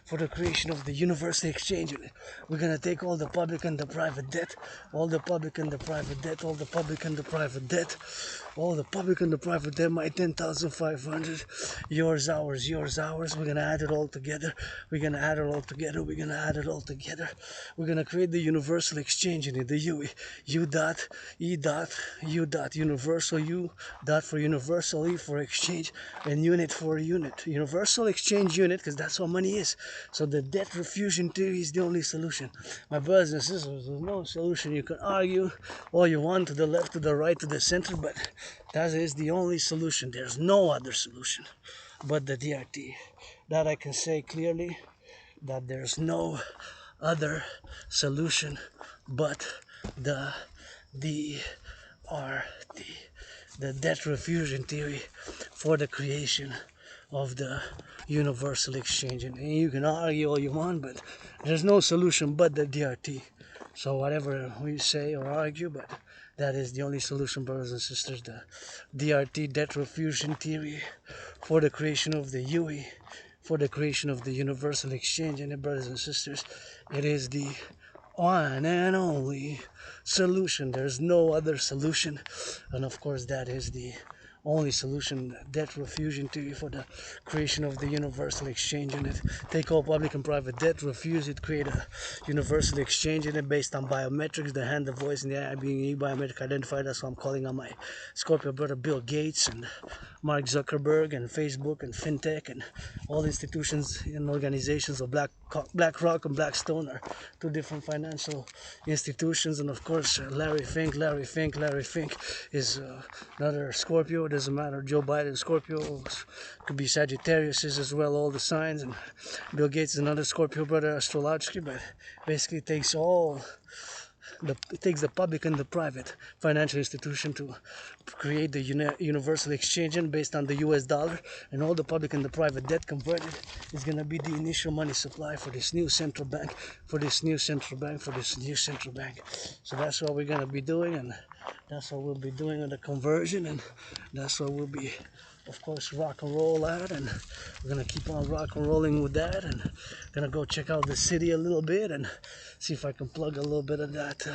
S1: For the creation of the universal exchange unit. We're going to take all the public and the private debt, all the public and the private debt, all the public and the private debt, all the public and the private debt, my 10,500, yours, ours, yours, ours. We're going to add it all together. We're going to add it all together. We're going to add it all together. We're going to create the universal exchange unit, the UE, U dot, E dot, U dot, universal, U dot for universal, E for exchange, and unit for unit. Universal exchange unit, because that's what money is. So the debt refusion theory is the only solution. My brothers and sisters, there's no solution. You can argue all you want to the left, to the right, to the center, but that is the only solution. There's no other solution but the DRT. That I can say clearly, that there's no other solution but the DRT, the debt refusion theory for the creation of the universal exchange. And you can argue all you want, but there's no solution but the DRT. So whatever we say or argue, but that is the only solution, brothers and sisters. The DRT, debt refusion theory for the creation of the UE, for the creation of the universal exchange. And brothers and sisters, it is the one and only solution. There's no other solution. And of course, that is the only solution, debt refusion theory for the creation of the universal exchange unit. Take all public and private debt, refuse it, create a universal exchange unit based on biometrics, the hand, the voice, and the eye being biometric identified. That's what I'm calling on my Scorpio brother Bill Gates and Mark Zuckerberg and Facebook and FinTech and all institutions and organizations of BlackRock and Blackstone are two different financial institutions. And of course, Larry Fink is another Scorpio. It doesn't matter. Joe Biden, Scorpio, could be Sagittarius as well, all the signs. And Bill Gates is another Scorpio brother astrologically, but basically takes the public and the private financial institution to create the universal exchange and based on the US dollar, and all the public and the private debt converted is going to be the initial money supply for this new central bank, for this new central bank. So that's what we're going to be doing, and that's what we'll be doing on the conversion, and that's what we'll be, of course, rock and roll at, and we're gonna keep on rock and rolling with that, and gonna go check out the city a little bit and see if I can plug a little bit of that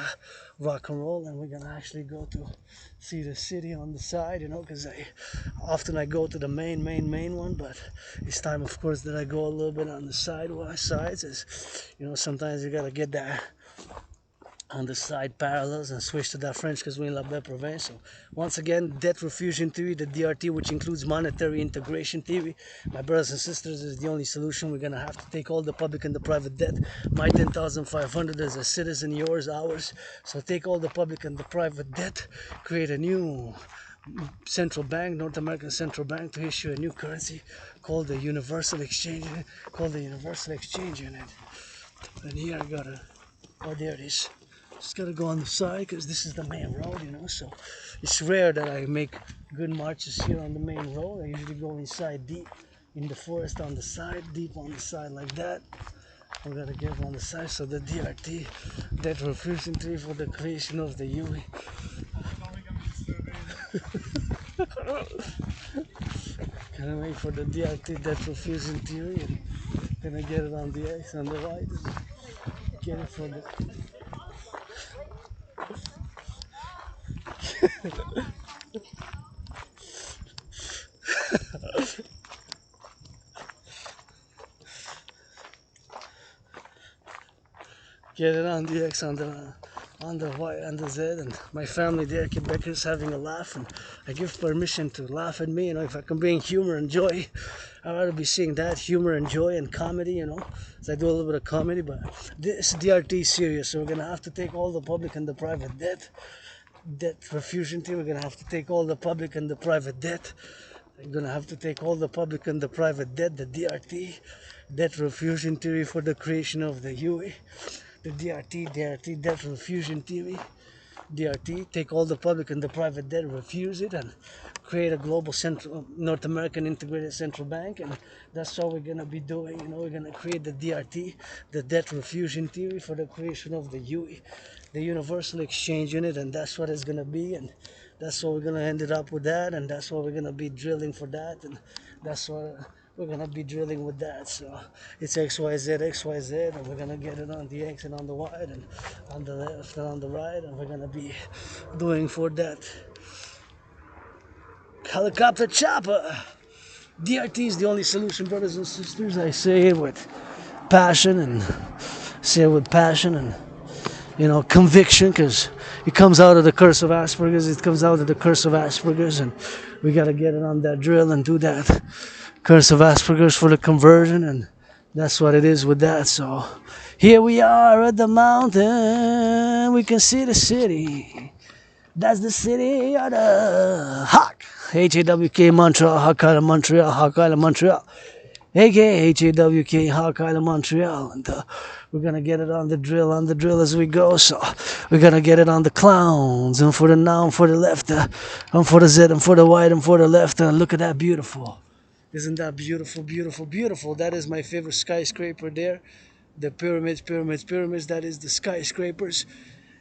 S1: rock and roll. And we're gonna actually go to see the city on the side, you know, because I often go to the main one, but it's time, of course, that I go a little bit on the sides, as you know, sometimes you gotta get that on the side parallels and switch to that French because we in La Belle Province. So once again, debt refusion theory, the DRT, which includes monetary integration theory, my brothers and sisters, is the only solution. We're gonna have to take all the public and the private debt. My 10,500 as a citizen, yours, ours. So take all the public and the private debt, create a new central bank, North American central bank, to issue a new currency called the universal exchange unit. And here I got there it is. Just gotta go on the side because this is the main road, you know, so it's rare that I make good marches here on the main road. I usually go inside deep in the forest on the side, deep on the side like that. We gotta get on the side. So the DRT, debt refusion theory for the creation of the UE. Gonna wait for the DRT, debt refusion theory, and gonna get it on the X on the right. Get it for the get it on the X on the Y and the Z, and my family there, Quebecers, having a laugh, and I give permission to laugh at me, you know, if I can bring humor and joy. I'd rather be seeing that, humor and joy and comedy, you know, as I do a little bit of comedy, but this DRT is serious, so we're gonna have to take all the public and the private debt refusion team. We're gonna have to take all the public and the private debt I'm gonna have to take all the public and the private debt, the DRT, debt refusion theory for the creation of the UE, the DRT, debt refusion theory, DRT, take all the public and the private debt, refuse it, and create a global central North American integrated central bank. And that's what we're gonna be doing. We're gonna create the DRT, the debt refusion theory for the creation of the UE, the universal exchange unit, and that's what it's gonna be. And that's what we're gonna end it up with that, and that's what we're gonna be drilling for that, and that's what we're gonna be drilling with that. So it's XYZ, and we're gonna get it on the X and on the Y and on the left and on the right, and we're gonna be doing for that. Helicopter chopper. DRT is the only solution, brothers and sisters. I say it with passion and conviction, because it comes out of the curse of Asperger's. And we got to get it on that drill and do that curse of Asperger's for the conversion, and that's what it is with that. So here we are at the mountain. We can see the city. That's the city of the Hawk. H-A-W-K Montreal, Hawk Island, Montreal, Hawk Island, Montreal. A.K.A. H-A-W-K, Hawk Island, Montreal. And we're going to get it on the drill as we go. So we're going to get it on the clowns. And for the now, and for the left, and for the Z, and for the right, and for the left. And look at that beautiful. Isn't that beautiful, beautiful, beautiful? That is my favorite skyscraper there. The pyramids. That is the skyscrapers.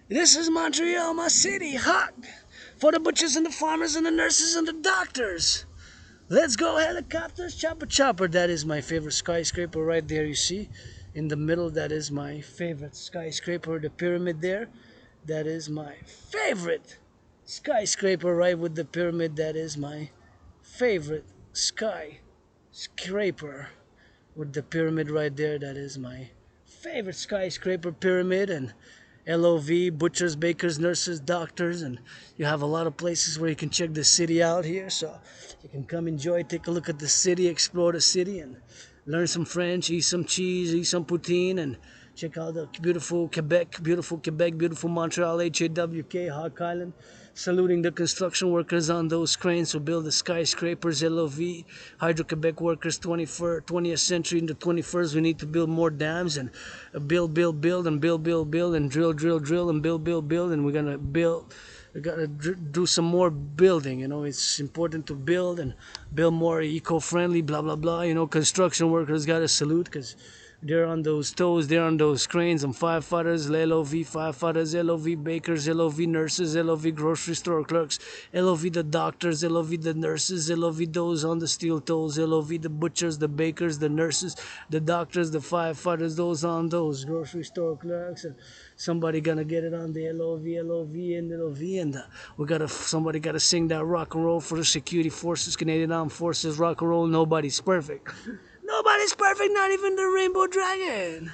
S1: This is Montreal, my city, hot for the butchers and the farmers and the nurses and the doctors. Let's go, helicopters, chopper. That is my favorite skyscraper right there, you see. In the middle, that is my favorite skyscraper, the pyramid there. That is my favorite skyscraper right with the pyramid. That is my favorite skyscraper with the pyramid right there. That is my favorite skyscraper pyramid. And LOV, butchers, bakers, nurses, doctors, and you have a lot of places where you can check the city out here. So you can come enjoy, take a look at the city, explore the city, and learn some French, eat some cheese, eat some poutine, and check out the beautiful Quebec, beautiful Montreal, H-A-W-K, Hawk Island. Saluting the construction workers on those cranes who build the skyscrapers, LOV, Hydro-Quebec workers, 20th century. In the 21st, we need to build more dams and build, and build, and drill, and build, and we're going to build. We got to do some more building. It's important to build and build more eco-friendly, blah, blah, blah. Construction workers got to salute, because they're on those toes, they're on those cranes, and firefighters, LOV bakers, LOV nurses, LOV grocery store clerks, LOV the doctors, LOV the nurses, LOV those on the steel toes, LOV the butchers, the bakers, the nurses, the doctors, the firefighters, those on those grocery store clerks. And somebody gonna get it on the LOV, and somebody gotta sing that rock and roll for the security forces, Canadian Armed Forces, rock and roll. Nobody's perfect. Nobody's perfect, not even the Rainbow Dragon.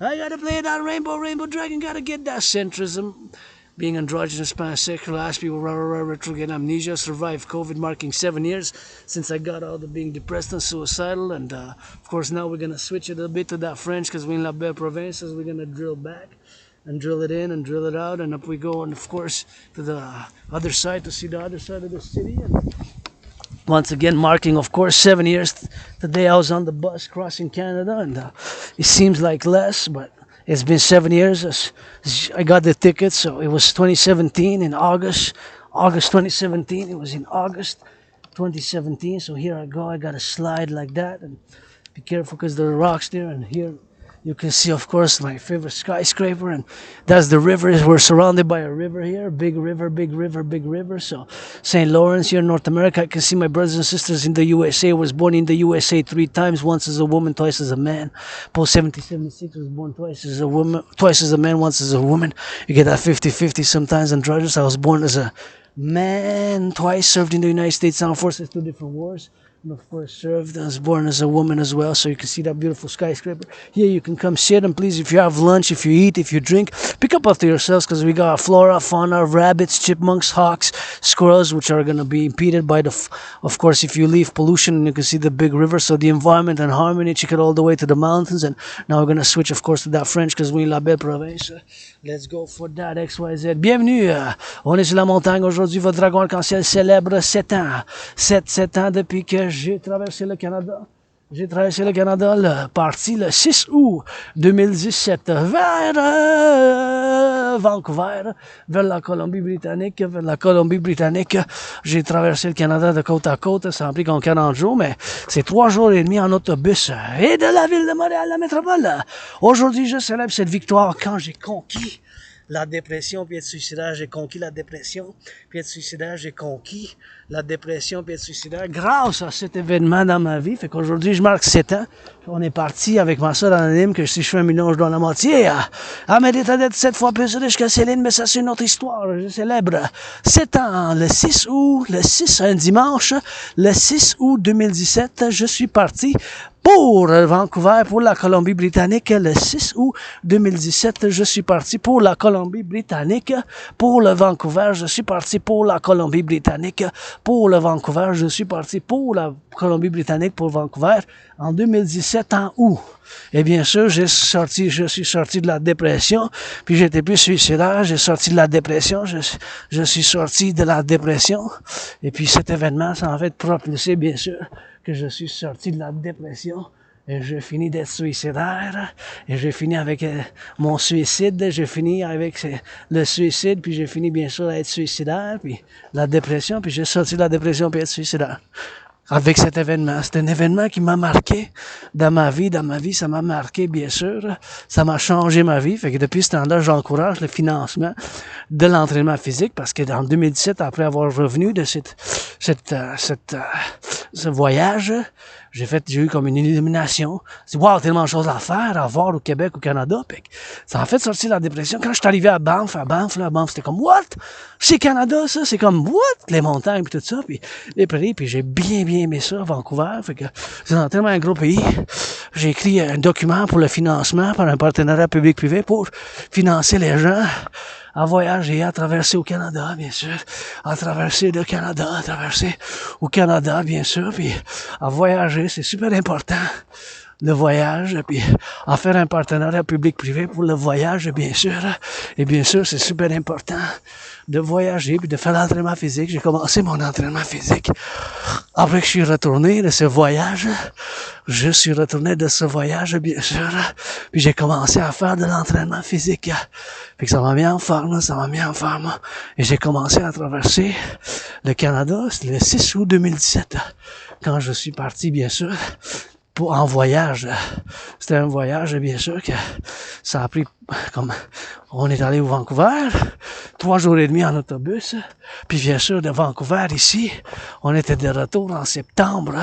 S1: I gotta play that Rainbow Dragon, gotta get that centrism. Being androgynous, pansexual, ask people, retrograde amnesia, survived COVID, marking 7 years since I got out of being depressed and suicidal. And of course, now we're gonna switch it a bit to that French, because we're in La Belle Province, we're gonna drill back and drill it in and drill it out. And up we go, and of course, to the other side to see the other side of the city. And once again, marking, of course, 7 years. The day I was on the bus crossing Canada, and it seems like less, but it's been 7 years. I got the ticket, so it was 2017 in August 2017. It was in August 2017. So here I go. I got to slide like that, and be careful because there are rocks there. And here you can see, of course, my favorite skyscraper, and that's the river. We're surrounded by a river here, big river. So St. Lawrence here in North America. I can see my brothers and sisters in the USA. I was born in the USA 3 times, once as a woman, twice as a man. Post 1776 was born twice as a woman, twice as a man, once as a woman. You get that 50-50 sometimes on drudges. I was born as a man twice, served in the United States Armed Forces, 2 different wars. And of course, served as born as a woman as well, so you can see that beautiful skyscraper. Here you can come sit and please, if you have lunch, if you eat, if you drink, pick up after yourselves because we got flora, fauna, rabbits, chipmunks, hawks, squirrels, which are going to be impeded by of course, if you leave pollution, and you can see the big river, so the environment and harmony, check it all the way to the mountains. And now we're going to switch, of course, to that French because we're in la belle province. Let's go for that XYZ. Bienvenue, on est sur la montagne aujourd'hui. Votre dragon arc-en-ciel célèbre 7 ans. 7 ans depuis que j'ai traversé le Canada. J'ai traversé le Canada, parti le 6 août 2017 vers Vancouver, vers la Colombie-Britannique. J'ai traversé le Canada de côte à côte. Ça a pris comme 40 jours, mais c'est 3 jours et demi en autobus. Et de la ville de Montréal, la métropole. Aujourd'hui, je célèbre cette victoire quand j'ai conquis la dépression puis être suicidaire, j'ai conquis la dépression puis être suicidaire, j'ai conquis la dépression puis être suicidaire grâce à cet événement dans ma vie. Fait qu'aujourd'hui, je marque 7 ans. On est parti avec ma soeur anonyme que si je fais un million, je donne la moitié. À mériter d'être 7 fois plus riche que Céline, mais ça c'est une autre histoire. Je célèbre 7 ans, le 6 août, un dimanche, le 6 août 2017, je suis parti pour Vancouver, pour la Colombie-Britannique, le 6 août 2017, je suis parti pour la Colombie-Britannique, pour le Vancouver, je suis parti pour la Colombie-Britannique, pour le Vancouver, je suis parti pour la Colombie-Britannique, pour Vancouver, en 2017, en août. Et bien sûr, je suis sorti de la dépression, puis j'étais plus suicidaire, j'ai sorti de la dépression, je suis sorti de la dépression, et puis cet événement, ça en fait propulsé, bien sûr, que je suis sorti de la dépression et j'ai fini d'être suicidaire et j'ai fini avec mon suicide, j'ai fini avec le suicide, puis j'ai fini bien sûr à être suicidaire, puis la dépression, puis j'ai sorti de la dépression puis être suicidaire. Avec cet événement. C'est un événement qui m'a marqué dans ma vie. Dans ma vie, ça m'a marqué, bien sûr. Ça m'a changé ma vie. Fait que depuis ce temps-là, j'encourage le financement de l'entraînement physique parce que en 2017, après avoir revenu de ce voyage, j'ai eu comme une illumination. C'est wow, tellement de choses à faire, à voir au Québec, au Canada. Puis ça a fait sortir la dépression. Quand je suis arrivé à Banff, c'était comme what? C'est Canada, ça? C'est comme what? Les montagnes puis tout ça. Puis les prairies, puis j'ai bien aimé ça, Vancouver. Fait que c'est tellement un gros pays. J'ai écrit un document pour le financement par un partenariat public-privé pour financer les gens à voyager, à traverser au Canada, bien sûr, à traverser le Canada, à traverser au Canada, bien sûr, puis à voyager, c'est super important, le voyage, puis à faire un partenariat public-privé pour le voyage, bien sûr, et bien sûr, c'est super important de voyager, puis de faire l'entraînement physique. J'ai commencé mon entraînement physique après que je suis retourné de ce voyage. Je suis retourné de ce voyage, bien sûr, puis j'ai commencé à faire de l'entraînement physique. Fait que ça m'a mis en forme, Et j'ai commencé à traverser le Canada, le 6 août 2017, quand je suis parti, bien sûr, en voyage. C'était un voyage, bien sûr, que ça a pris comme on est allé au Vancouver, 3 jours et demi en autobus, puis bien sûr de Vancouver ici, on était de retour en septembre,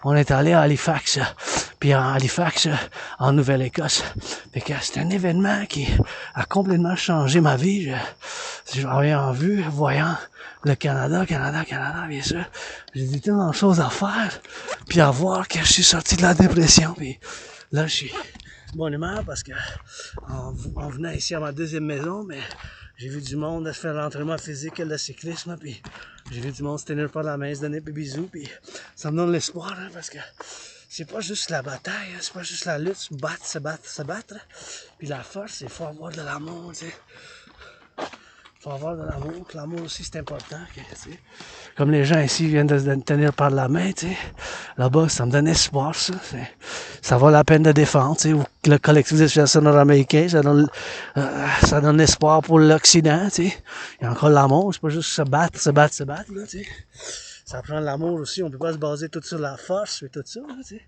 S1: on est allé à Halifax, puis en Halifax, en Nouvelle-Écosse. Fait que c'est un événement qui a complètement changé ma vie. J'avais en vue, voyant le Canada, bien sûr. J'ai dit tellement de choses à faire, puis à voir que je suis sorti de la dépression, puis là, je suis bonne humeur parce que en venant ici à ma deuxième maison, mais j'ai vu du monde se faire l'entraînement physique, le cyclisme, puis j'ai vu du monde se tenir par la main, se donner des bisous, puis ça me donne l'espoir, hein, parce que c'est pas juste la bataille, hein, c'est pas juste la lutte, se battre, puis la force, il faut avoir de l'amour, tu sais. Faut avoir de l'amour. L'amour aussi, c'est important. Tu sais. Comme les gens ici viennent de se tenir par la main, tu sais. Là-bas, ça me donne espoir, ça. Ça vaut la peine de défendre, tu sais. Le collectif de Civilisation Americain, ça donne espoir pour l'Occident, tu sais. Il y a encore l'amour, c'est pas juste se battre, là, tu sais. Ça prend de l'amour aussi, on peut pas se baser tout sur la force et tout ça, là, tu sais.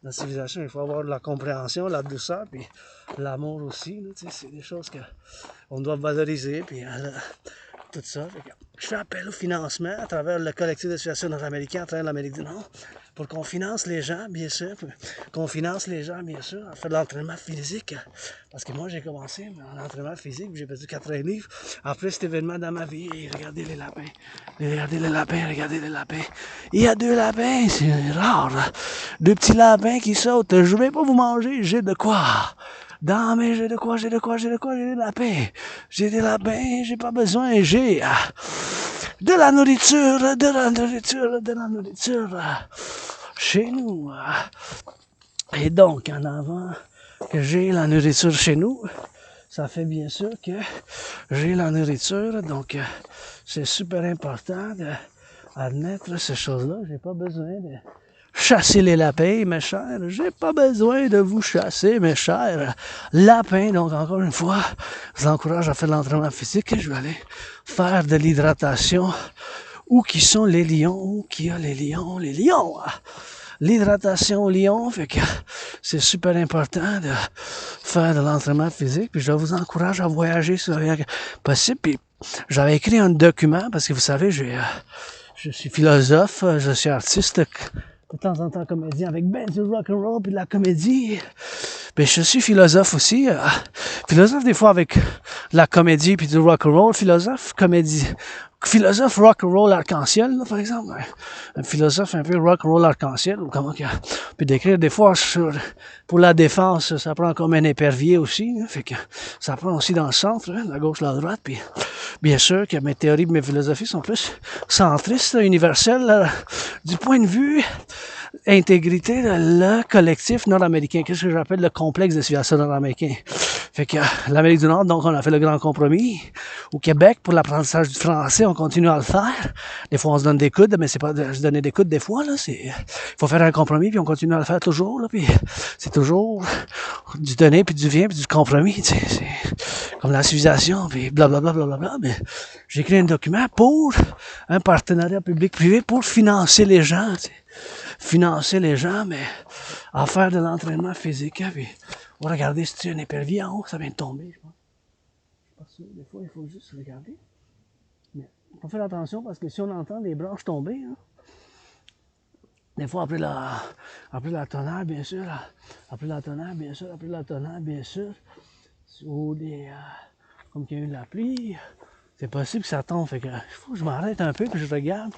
S1: Dans la civilisation, il faut avoir de la compréhension, la douceur, puis l'amour aussi, là, tu sais. C'est des choses que on doit valoriser, puis tout ça. Je fais appel au financement à travers le Collectif de Civilisation nord-américain à travers l'Amérique du Nord pour qu'on finance les gens, bien sûr, à faire de l'entraînement physique. Parce que moi, j'ai commencé en entraînement physique, j'ai perdu 80 livres. Après cet événement dans ma vie, et regardez les lapins. Regardez les lapins, regardez les lapins. Il y a 2 lapins, c'est rare. 2 petits lapins qui sautent. Je vais pas vous manger, j'ai de quoi. Non, mais j'ai des lapins. J'ai des lapins, j'ai pas besoin, j'ai de la nourriture chez nous. Et donc, en avant que j'ai la nourriture chez nous, ça fait bien sûr que j'ai la nourriture, donc c'est super important d'admettre ces choses-là. J'ai pas besoin de chasser les lapins, mes chers. J'ai pas besoin de vous chasser, mes chers lapins. Donc, encore une fois, je vous encourage à faire de l'entraînement physique et je vais aller faire de l'hydratation. Où qui sont les lions? Où qui a les lions? Les lions! L'hydratation au lion, fait que c'est super important de faire de l'entraînement physique. Puis je vous encourage à voyager si vous avez possible. Puis j'avais écrit un document parce que vous savez, je suis philosophe, je suis artiste, de temps en temps comédien avec du rock'n'roll puis de la comédie. Mais je suis philosophe aussi. Philosophe des fois avec la comédie puis du rock'n'roll. Philosophe rock'n'roll arc-en-ciel, là, par exemple. Un philosophe un peu rock'n'roll arc-en-ciel, ou comment on peut décrire des fois pour la défense, ça prend comme un épervier aussi, fait que ça prend aussi dans le centre, la gauche, la droite, puis bien sûr que mes théories et mes philosophies sont plus centristes, universelles, du point de vue intégrité de le collectif nord-américain, qu'est-ce que j'appelle le complexe de civilisation nord-américain. Fait que l'Amérique du Nord, donc on a fait le grand compromis. Au Québec, pour l'apprentissage du français, on continue à le faire. Des fois, on se donne des coudes, mais c'est pas de se donner des coudes des fois, là. Il faut faire un compromis, puis on continue à le faire toujours, là. Puis c'est toujours du donner, puis du vient, puis du compromis, tu sais. C'est comme la civilisation, puis blablabla, blablabla. Mais j'ai écrit un document pour un partenariat public-privé pour financer les gens, tu sais. Financer les gens, mais à faire de l'entraînement physique, hein, puis on va regarder si tu as un épervier en haut, ça vient de tomber, je pense. Je suis pas sûr, des fois, il faut juste regarder. Mais il faut faire attention parce que si on entend des branches tomber, hein, des fois, après la tonnerre, bien sûr, ou comme qu'il y a eu de la pluie, c'est possible que ça tombe, fait que il faut que je m'arrête un peu, que je regarde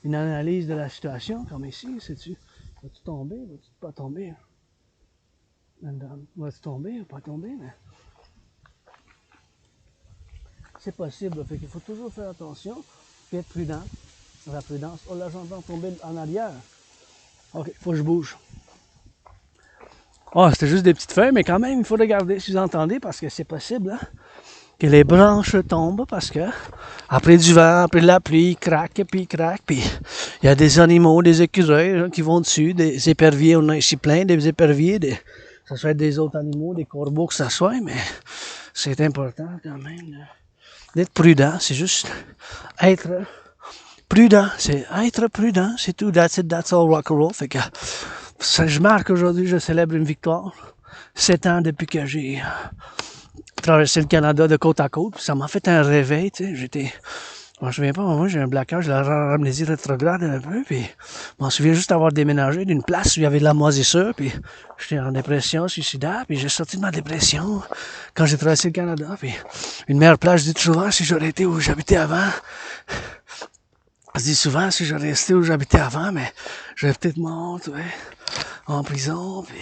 S1: une analyse de la situation, comme ici, sais-tu, vas-tu tomber, vas-tu pas tomber? Va-tu tomber ou pas tomber? Mais c'est possible, fait qu'il faut toujours faire attention, puis être prudent. La prudence. Oh là, j'entends tomber en arrière. Ok, faut que je bouge. Oh, c'était juste des petites feuilles, mais quand même, il faut regarder si vous entendez, parce que c'est possible, hein, que les branches tombent, parce que après du vent, après de la pluie, craque, puis il y a des animaux, des écureuils hein, qui vont dessus, des éperviers, on a ici plein des éperviers, ça soit des autres animaux, des corbeaux, que ça soit, mais c'est important quand même d'être prudent, c'est juste être prudent, c'est tout, that's all rock and roll, fait que je marque aujourd'hui, je célèbre une victoire, 7 ans depuis que j'ai traversé le Canada de côte à côte, ça m'a fait un réveil, tu sais, je m'en souviens pas, moi j'ai un blocage de la amnésie rétrograde un peu, puis je m'en souviens juste d'avoir déménagé d'une place où il y avait de la moisissure, puis j'étais en dépression suicidaire, puis j'ai sorti de ma dépression quand j'ai traversé le Canada, puis une meilleure place, je dis souvent, si j'aurais été où j'habitais avant, je dis souvent, si j'aurais resté où j'habitais avant, mais j'aurais peut-être mort, tu vois, en prison, puis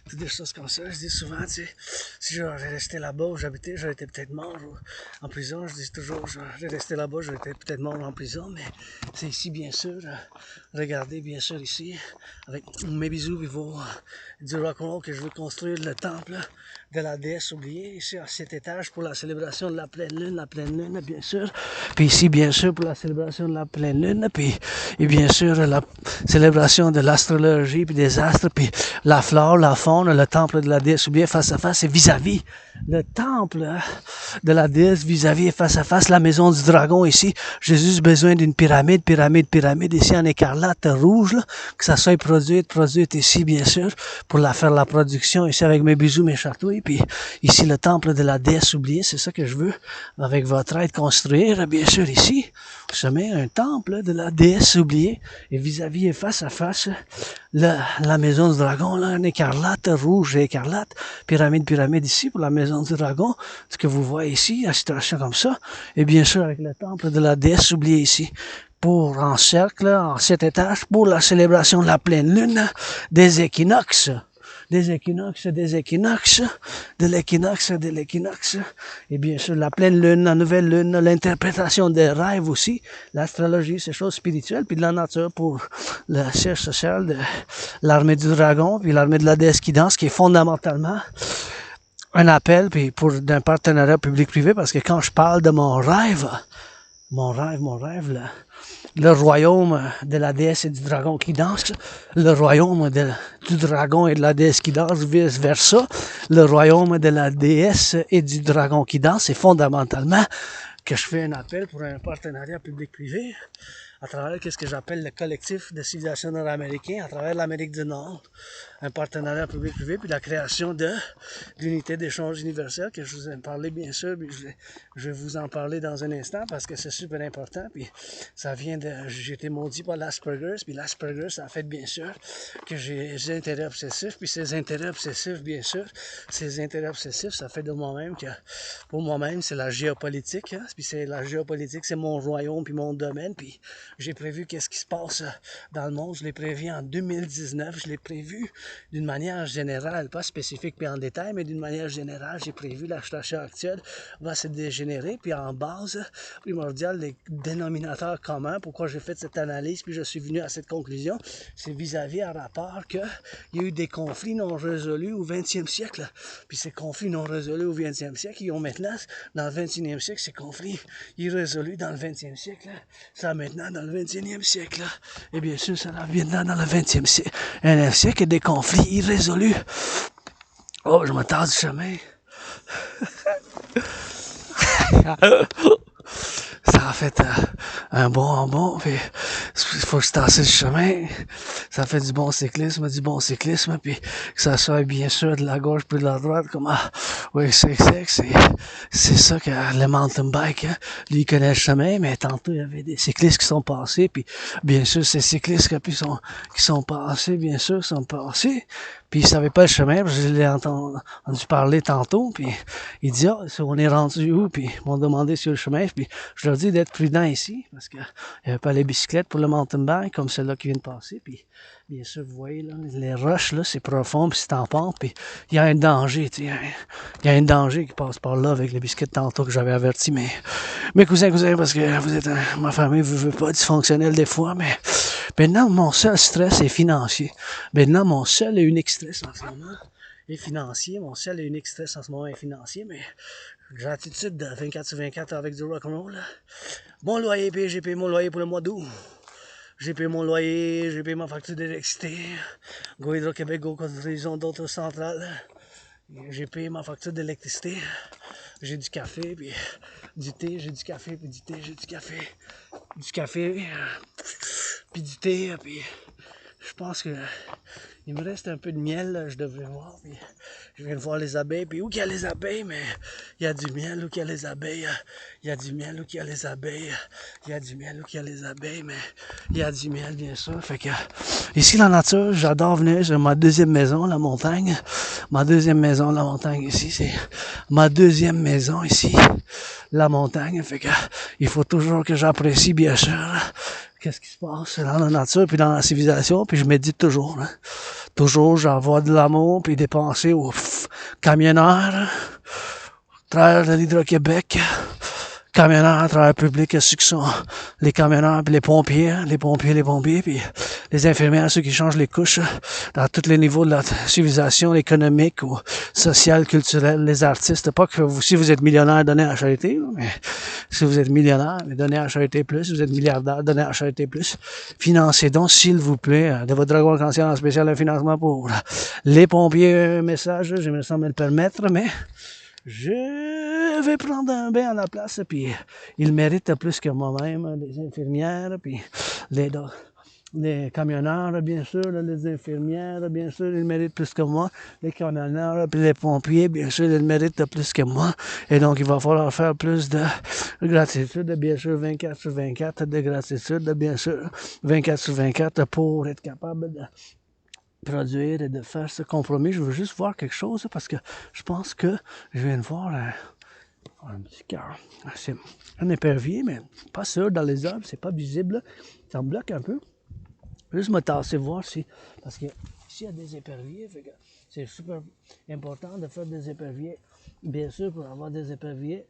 S1: toutes des choses comme ça. Je dis souvent, tu sais, si j'aurais resté là-bas où j'habitais, j'aurais été peut-être mort en prison. Je dis toujours, j'aurais resté là-bas, j'aurais été peut-être mort en prison, mais c'est ici, bien sûr. Regardez, bien sûr, ici, avec mes bisous vivants du rock'n'roll que je veux construire le temple de la déesse oubliée, ici à 7 étages pour la célébration de la pleine lune, bien sûr. Puis ici, bien sûr, pour la célébration de la pleine lune, puis et bien sûr, la célébration de l'astrologie, puis des astres, puis la flore, la faune, le temple de la déesse oubliée face à face et vis-à-vis vis-à-vis le temple de la déesse, vis-à-vis et face à face la maison du dragon ici. J'ai juste besoin d'une pyramide ici en écarlate rouge, là, que ça soit produite ici bien sûr, pour la faire la production ici avec mes bijoux, mes chatouilles, puis ici le temple de la déesse oubliée, c'est ça que je veux avec votre aide construire, bien sûr ici. Se met un temple de la déesse oubliée et vis-à-vis et face à face la maison du dragon, là, en écarlate, rouge et écarlate, pyramide ici pour la maison du dragon, ce que vous voyez ici, la situation comme ça, et bien sûr avec le temple de la déesse oubliée ici, pour en cercle, en 7 étages, pour la célébration de la pleine lune, des équinoxes, de l'équinoxe, et bien sûr la pleine lune, la nouvelle lune, l'interprétation des rêves aussi, l'astrologie, ces choses spirituelles, puis de la nature pour le siège social de l'armée du dragon, puis l'armée de la déesse qui danse, qui est fondamentalement un appel puis pour d'un partenariat public-privé, parce que quand je parle de mon rêve, le royaume de la déesse et du dragon qui danse, le royaume du dragon et de la déesse qui danse, vice versa, le royaume de la déesse et du dragon qui danse, c'est fondamentalement que je fais un appel pour un partenariat public-privé à travers ce que j'appelle le collectif de civilisation nord-américain à travers l'Amérique du Nord, un partenariat public-privé, puis la création de l'unité d'échange universel que je vous ai parlé bien sûr, puis je vais vous en parler dans un instant parce que c'est super important, puis ça vient de, j'ai été maudit par l'Asperger's, puis l'Asperger's ça fait bien sûr que j'ai des intérêts obsessifs, puis ces intérêts obsessifs bien sûr, ça fait de moi-même que pour moi-même c'est la géopolitique, hein, puis c'est la géopolitique, c'est mon royaume puis mon domaine, puis j'ai prévu qu'est-ce qui se passe dans le monde. Je l'ai prévu en 2019. Je l'ai prévu d'une manière générale, pas spécifique puis en détail, mais d'une manière générale. J'ai prévu la situation actuelle va se dégénérer. Puis en base primordiale, les dénominateurs communs, pourquoi j'ai fait cette analyse, puis je suis venu à cette conclusion, c'est vis-à-vis un rapport qu'il y a eu des conflits non résolus au 20e siècle. Puis ces conflits non résolus au 20e siècle, ils ont maintenant, dans le 21e siècle, ces conflits irrésolus dans le 20e siècle, ça maintenant dans le 21e siècle. Et bien sûr, ça vient dans le 20e siècle. Un siècle des conflits irrésolus. Oh, je m'attends du chemin. Ça a fait un bon, puis il faut que je tasse le chemin. Ça fait du bon cyclisme, puis que ça soit bien sûr de la gauche puis de la droite, comme oui, c'est ça que le mountain bike, hein. Lui, il connaît le chemin, mais tantôt, il y avait des cyclistes qui sont passés, puis bien sûr, ces cyclistes qui sont passés, puis ils savaient pas le chemin, parce que je l'ai entendu parler tantôt, puis il dit, on est rendu où, puis ils m'ont demandé sur le chemin, puis je leur dis d'être prudent ici, parce qu'il n'y avait pas les bicyclettes pour le mountain bike, comme celle-là qui vient de passer, puis bien sûr, vous voyez, là, les roches, là, c'est profond, puis c'est en pente, puis il y a un danger, tu sais, il y a un danger qui passe par là avec les bicyclettes tantôt que j'avais averti, mais mes cousins, parce que vous êtes, ma famille, vous veut pas dysfonctionnelle des fois, mais maintenant, mon seul stress est financier. Maintenant, mon seul et unique stress en ce moment est financier. Mon seul et unique stress en ce moment est financier, mais gratitude de 24/24 avec du rock'n'roll. Bon loyer payé, j'ai payé mon loyer pour le mois d'août. J'ai payé mon loyer, j'ai payé ma facture d'électricité. Go Hydro-Québec, go construction d'autres centrales. J'ai payé ma facture d'électricité. J'ai du café, puis du thé, j'ai du café, puis du thé, j'ai du café. Du café, puis du thé, puis je pense que il me reste un peu de miel, là, je devrais voir, puis je viens de voir les abeilles, puis où qu'il y a les abeilles, mais il y a du miel, où qu'il y a les abeilles, il y a du miel, où qu'il y a les abeilles, il y a du miel, où qu'il y a les abeilles, mais il y a du miel, bien sûr, fait que ici, la nature, j'adore venir, c'est ma deuxième maison, la montagne, ici, c'est ma deuxième maison, ici, la montagne, fait que il faut toujours que j'apprécie, bien sûr, qu'est-ce qui se passe dans la nature puis dans la civilisation, puis je médite toujours. Hein. Toujours, j'envoie de l'amour puis des pensées aux camionneurs, travailleurs de l'Hydro-Québec, camionneurs, travailleurs publics, ceux qui sont les camionneurs, puis les pompiers, puis les infirmières, ceux qui changent les couches dans tous les niveaux de la civilisation économique ou sociale, culturelle, les artistes. Pas que vous, si vous êtes millionnaire, donnez à la charité, mais si vous êtes millionnaire, donnez à la charité plus. Si vous êtes milliardaire, donnez à la charité plus. Financez donc, s'il vous plaît, de votre dragon conscient en spécial un financement pour les pompiers. Un message, j'aimerais ça me le permettre, mais je vais prendre un bain à la place, puis ils méritent plus que moi-même, les infirmières, puis les camionneurs, bien sûr, les infirmières, bien sûr, ils méritent plus que moi, les camionneurs, puis les pompiers, bien sûr, ils méritent plus que moi, et donc il va falloir faire plus de gratitude, bien sûr, 24 sur 24, de gratitude, bien sûr, 24 sur 24, pour être capable de produire et de faire ce compromis. Je veux juste voir quelque chose parce que je pense que je viens de voir un petit cœur. C'est un épervier, mais pas sûr dans les arbres, c'est pas visible. Ça me bloque un peu. Je vais juste me tasser voir si. Parce que ici il y a des éperviers, fait que c'est super important de faire des éperviers. Bien sûr, pour avoir des éperviers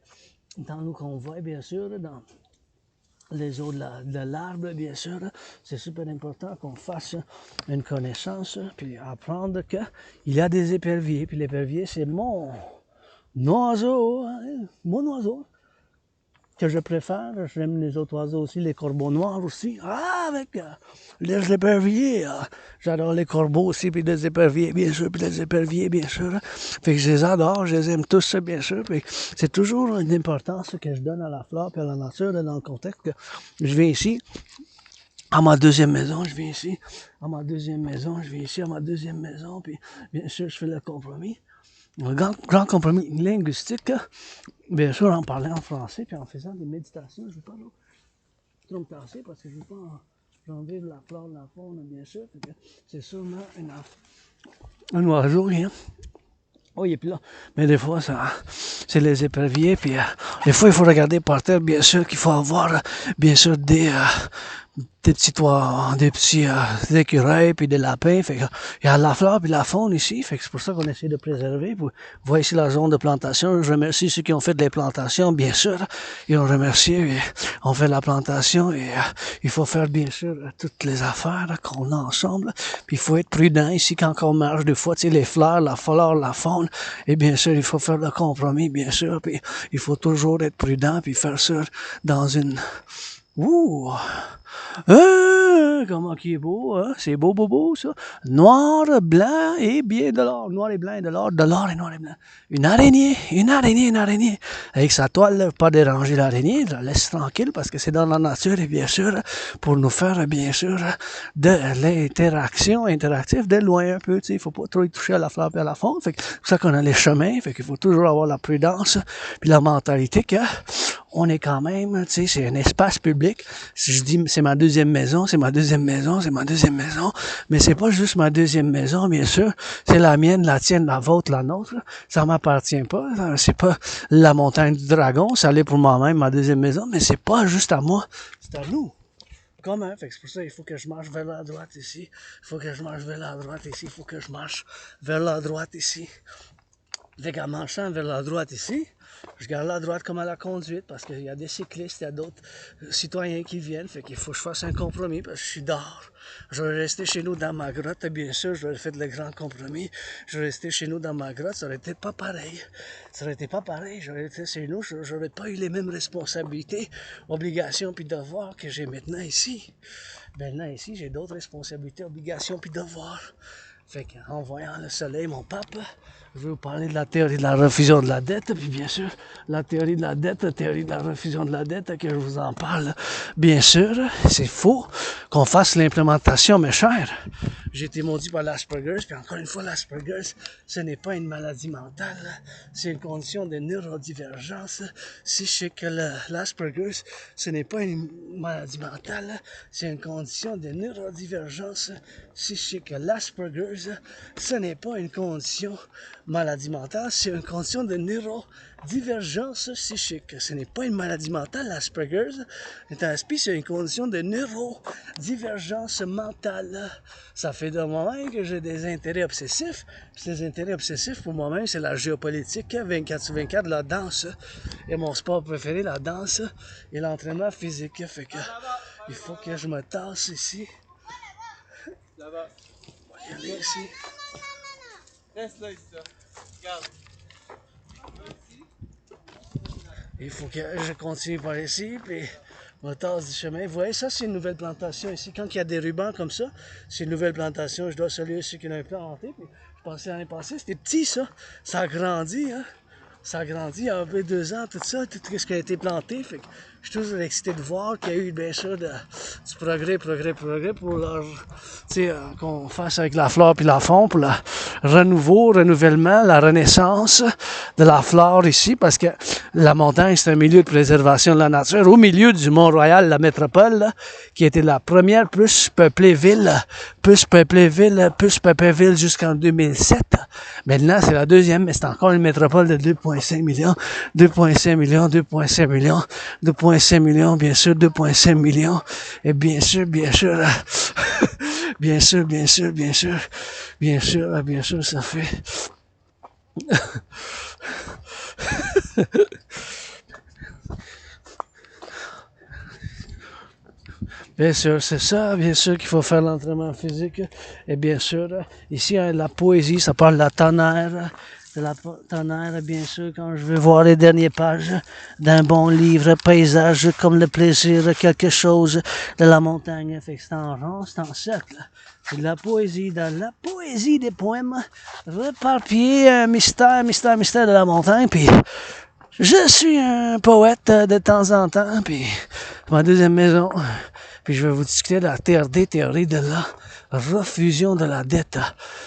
S1: dans nos convois, bien sûr, dans les eaux de l'arbre, bien sûr, c'est super important qu'on fasse une connaissance, puis apprendre qu'il y a des éperviers, puis l'épervier, c'est mon oiseau, hein, mon oiseau que je préfère. J'aime les autres oiseaux aussi, les corbeaux noirs aussi. Ah, avec les éperviers, j'adore les corbeaux aussi, puis les éperviers, bien sûr, puis les éperviers, bien sûr. Fait que je les adore, je les aime tous, bien sûr. Puis c'est toujours une importance que je donne à la flore et à la nature, dans le contexte que je viens ici, à ma deuxième maison, je viens ici, à ma deuxième maison, je viens ici, à ma deuxième maison, puis bien sûr, je fais le compromis. Un grand compromis linguistique, bien sûr, en parlant en français, puis en faisant des méditations. Je ne veux pas trop me tasser parce que je ne veux pas enlever la flore de la faune, bien sûr. C'est sûrement un oiseau, hein. Oh, il est plus là. Mais des fois, c'est les éperviers. Puis des fois, il faut regarder par terre, bien sûr, qu'il faut avoir, bien sûr, des petits écureuils, puis des lapins. Fait que, il y a la flore puis la faune ici. Fait que c'est pour ça qu'on essaie de préserver. Vous voyez ici la zone de plantation. Je remercie ceux qui ont fait des plantations, bien sûr. Ils ont remercié. On fait la plantation et il faut faire, bien sûr, toutes les affaires qu'on a ensemble. Puis il faut être prudent ici quand on marche. Des fois, tu sais, les fleurs, la flore, la faune. Et bien sûr, il faut faire le compromis, bien sûr. Puis il faut toujours être prudent puis faire ça dans une... Ouh! Comment qui est beau, hein? C'est beau, beau, beau, ça. Noir, blanc et bien de l'or. Noir et blanc et de l'or et noir et blanc. Une araignée. Avec sa toile, pas déranger l'araignée, je la laisse tranquille parce que c'est dans la nature et bien sûr, pour nous faire, bien sûr, de l'interaction interactive de loin un peu, tu sais. Il faut pas trop y toucher à la fleur et à la faune. Fait que c'est pour ça qu'on a les chemins. Fait qu'il faut toujours avoir la prudence puis la mentalité que on est quand même, tu sais, c'est un espace public. Si je dis c'est ma deuxième maison, mais c'est pas juste ma deuxième maison, bien sûr, c'est la mienne, la tienne, la vôtre, la nôtre. Ça m'appartient pas, c'est pas la montagne du dragon, ça l'est pour moi-même, ma deuxième maison, mais c'est pas juste à moi, c'est à nous. Comment? Fait que c'est pour ça qu'il faut que je marche vers la droite ici, il faut que je marche vers la droite ici, il faut que je marche vers la droite ici. Fait qu'en marchant vers la droite ici, je garde la droite comme à la conduite parce qu'il y a des cyclistes, il y a d'autres citoyens qui viennent. Fait qu'il faut que je fasse un compromis parce que je suis dehors. Je vais rester chez nous dans ma grotte, bien sûr, je vais faire le grand compromis. Je vais rester chez nous dans ma grotte, ça aurait été pas pareil. J'aurais été chez nous, j'aurais pas eu les mêmes responsabilités, obligations puis devoirs que j'ai maintenant ici. Maintenant ici, j'ai d'autres responsabilités, obligations puis devoirs. Fait qu'en voyant le soleil, mon pape, je vais vous parler de la théorie de la refusion de la dette, puis bien sûr, la théorie de la refusion de la dette, que je vous en parle. Bien sûr, c'est faux qu'on fasse l'implémentation, mes chers. J'ai été maudit par l'Asperger's, puis encore une fois, l'Asperger's, ce n'est pas une maladie mentale, c'est une condition de neurodivergence. Si je sais que l'Asperger's, ce n'est pas une maladie mentale, c'est une condition de neurodivergence. Si je sais que l'Asperger's, ce n'est pas une condition maladie mentale, c'est une condition de neurodivergence psychique. Ce n'est pas une maladie mentale, l'Asperger's. C'est une condition de neurodivergence mentale. Ça fait de moi-même que j'ai des intérêts obsessifs. Ces intérêts obsessifs, pour moi-même, c'est la géopolitique, 24/24, la danse. Et mon sport préféré, la danse et l'entraînement physique. Fait que il faut que je me tasse ici.
S2: Là-bas.
S1: On va y aller ici.
S2: Reste là, ici. Regarde.
S1: Il faut que je continue par ici, puis je me tasse du chemin. Vous voyez, ça, c'est une nouvelle plantation ici. Quand il y a des rubans comme ça, c'est une nouvelle plantation. Je dois saluer ceux qui l'ont implanté. Puis je pensais l'année passée, c'était petit, ça. Ça a grandi, hein. Ça a grandi il y a un peu 2 ans, tout ça, tout ce qui a été planté. Fait que je suis toujours excité de voir qu'il y a eu, bien sûr, du progrès pour leur, qu'on fasse avec la flore puis la faune, pour le renouvellement, la renaissance de la flore ici, parce que la montagne, c'est un milieu de préservation de la nature, au milieu du Mont-Royal, la métropole, là, qui était la première plus peuplée ville jusqu'en 2007. Maintenant, c'est la deuxième, mais c'est encore une métropole de 2,5 millions, 2,5 millions, 2,5 millions, 2,5 millions, bien sûr, 2,5 millions, et bien sûr, bien sûr, ça fait... Bien sûr, c'est ça. Bien sûr qu'il faut faire l'entraînement physique. Et bien sûr, ici, la poésie, ça parle de la tonnerre. De la tonnerre, bien sûr, quand je veux voir les dernières pages d'un bon livre, paysage comme le plaisir, quelque chose de la montagne. Fait que c'est en rond, c'est en cercle. C'est de la poésie, dans la poésie des poèmes, reparpillés, mystère de la montagne. Puis je suis un poète de temps en temps, puis ma deuxième maison. Puis je vais vous discuter de la TRD, théorie de la refusion de la dette.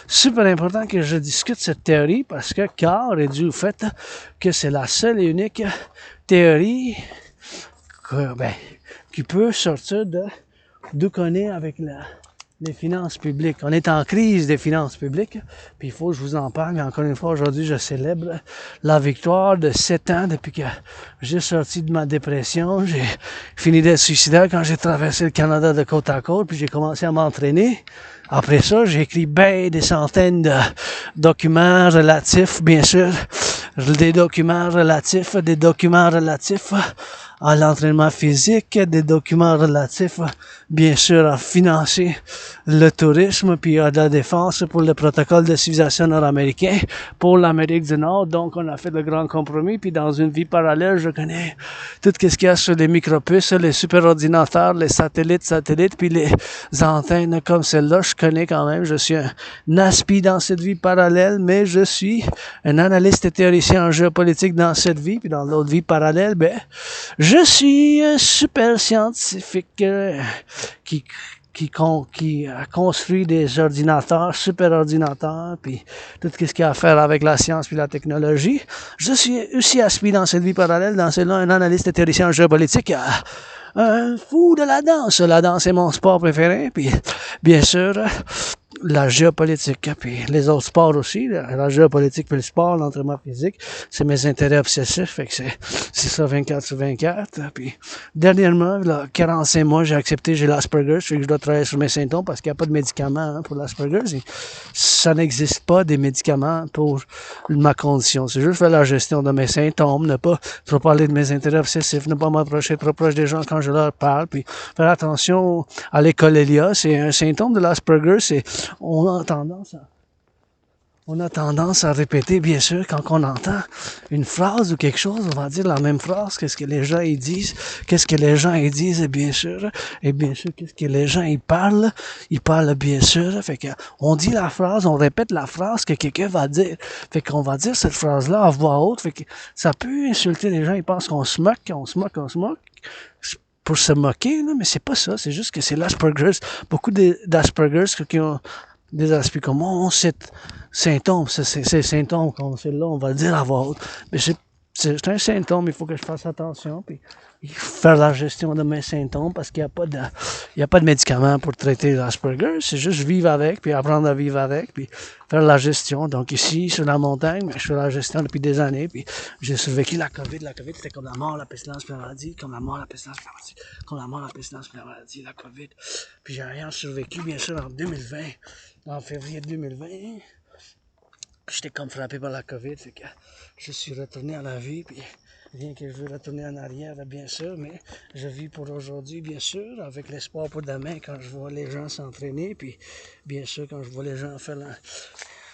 S1: Super important que je discute cette théorie parce que car est dû au fait que c'est la seule et unique théorie qui peut sortir d'où qu'on est avec les finances publiques. On est en crise des finances publiques, puis il faut que je vous en parle. Mais encore une fois, aujourd'hui, je célèbre la victoire de 7 ans depuis que j'ai sorti de ma dépression. J'ai fini d'être suicidaire quand j'ai traversé le Canada de côte à côte, puis j'ai commencé à m'entraîner. Après ça, j'ai écrit des centaines de documents relatifs, bien sûr, des documents relatifs à l'entraînement physique, des documents relatifs, bien sûr, à financer le tourisme, puis à la défense pour le protocole de civilisation nord-américain pour l'Amérique du Nord. Donc, on a fait le grand compromis, puis dans une vie parallèle, je connais tout ce qu'il y a sur les micropuces, les superordinateurs, les satellites, puis les antennes comme celle-là, je connais quand même. Je suis un aspi dans cette vie parallèle, mais je suis un analyste et théoricien en géopolitique dans cette vie, puis dans l'autre vie parallèle, je suis un super scientifique qui a construit des ordinateurs, super ordinateurs, puis tout ce qu'il y a à faire avec la science puis la technologie. Je suis aussi aspi dans cette vie parallèle, dans celle-là, un analyste et théoricien en géopolitique, un fou de la danse. La danse est mon sport préféré, puis bien sûr, la géopolitique, puis les autres sports aussi, la géopolitique puis le sport, l'entraînement physique, c'est mes intérêts obsessifs, fait que c'est ça 24/24. Puis dernièrement, là, 45 mois, j'ai accepté, j'ai l'Asperger's, fait que je dois travailler sur mes symptômes parce qu'il n'y a pas de médicaments pour l'Asperger's. Ça n'existe pas des médicaments pour ma condition. C'est juste faire la gestion de mes symptômes, ne pas trop parler de mes intérêts obsessifs, ne pas m'approcher trop proche des gens quand je leur parle, puis faire attention à l'école Elia. C'est un symptôme de l'Asperger's, c'est on a tendance à répéter, bien sûr, quand on entend une phrase ou quelque chose, on va dire la même phrase, qu'est-ce que les gens ils disent, et bien sûr, qu'est-ce que les gens ils parlent bien sûr, fait que on dit la phrase, on répète la phrase que quelqu'un va dire, fait qu'on va dire cette phrase-là à voix haute, fait que ça peut insulter les gens, ils pensent qu'on se moque, pour se moquer, là, mais c'est pas ça, c'est juste que c'est l'Asperger's, beaucoup d'Asperger's qui ont des aspects comme ces symptômes comme celle-là, on va le dire à voix haute. Mais c'est un symptôme, il faut que je fasse attention, puis faire la gestion de mes symptômes, parce qu'il n'y a pas de médicament pour traiter l'Asperger, c'est juste vivre avec, puis apprendre à vivre avec, puis faire la gestion. Donc ici, sur la montagne, je fais la gestion depuis des années, puis j'ai survécu la COVID. La COVID, c'était comme la mort, la pestilence, puis la maladie, comme la mort, la pestilence, puis la maladie, comme la mort, la pestilence, puis la maladie, la COVID. Puis j'ai rien survécu, bien sûr, en 2020, en février 2020. J'étais comme frappé par la COVID, fait que je suis retourné à la vie, puis rien que je veux retourner en arrière, bien sûr, mais je vis pour aujourd'hui, bien sûr, avec l'espoir pour demain, quand je vois les gens s'entraîner, puis bien sûr, quand je vois les gens faire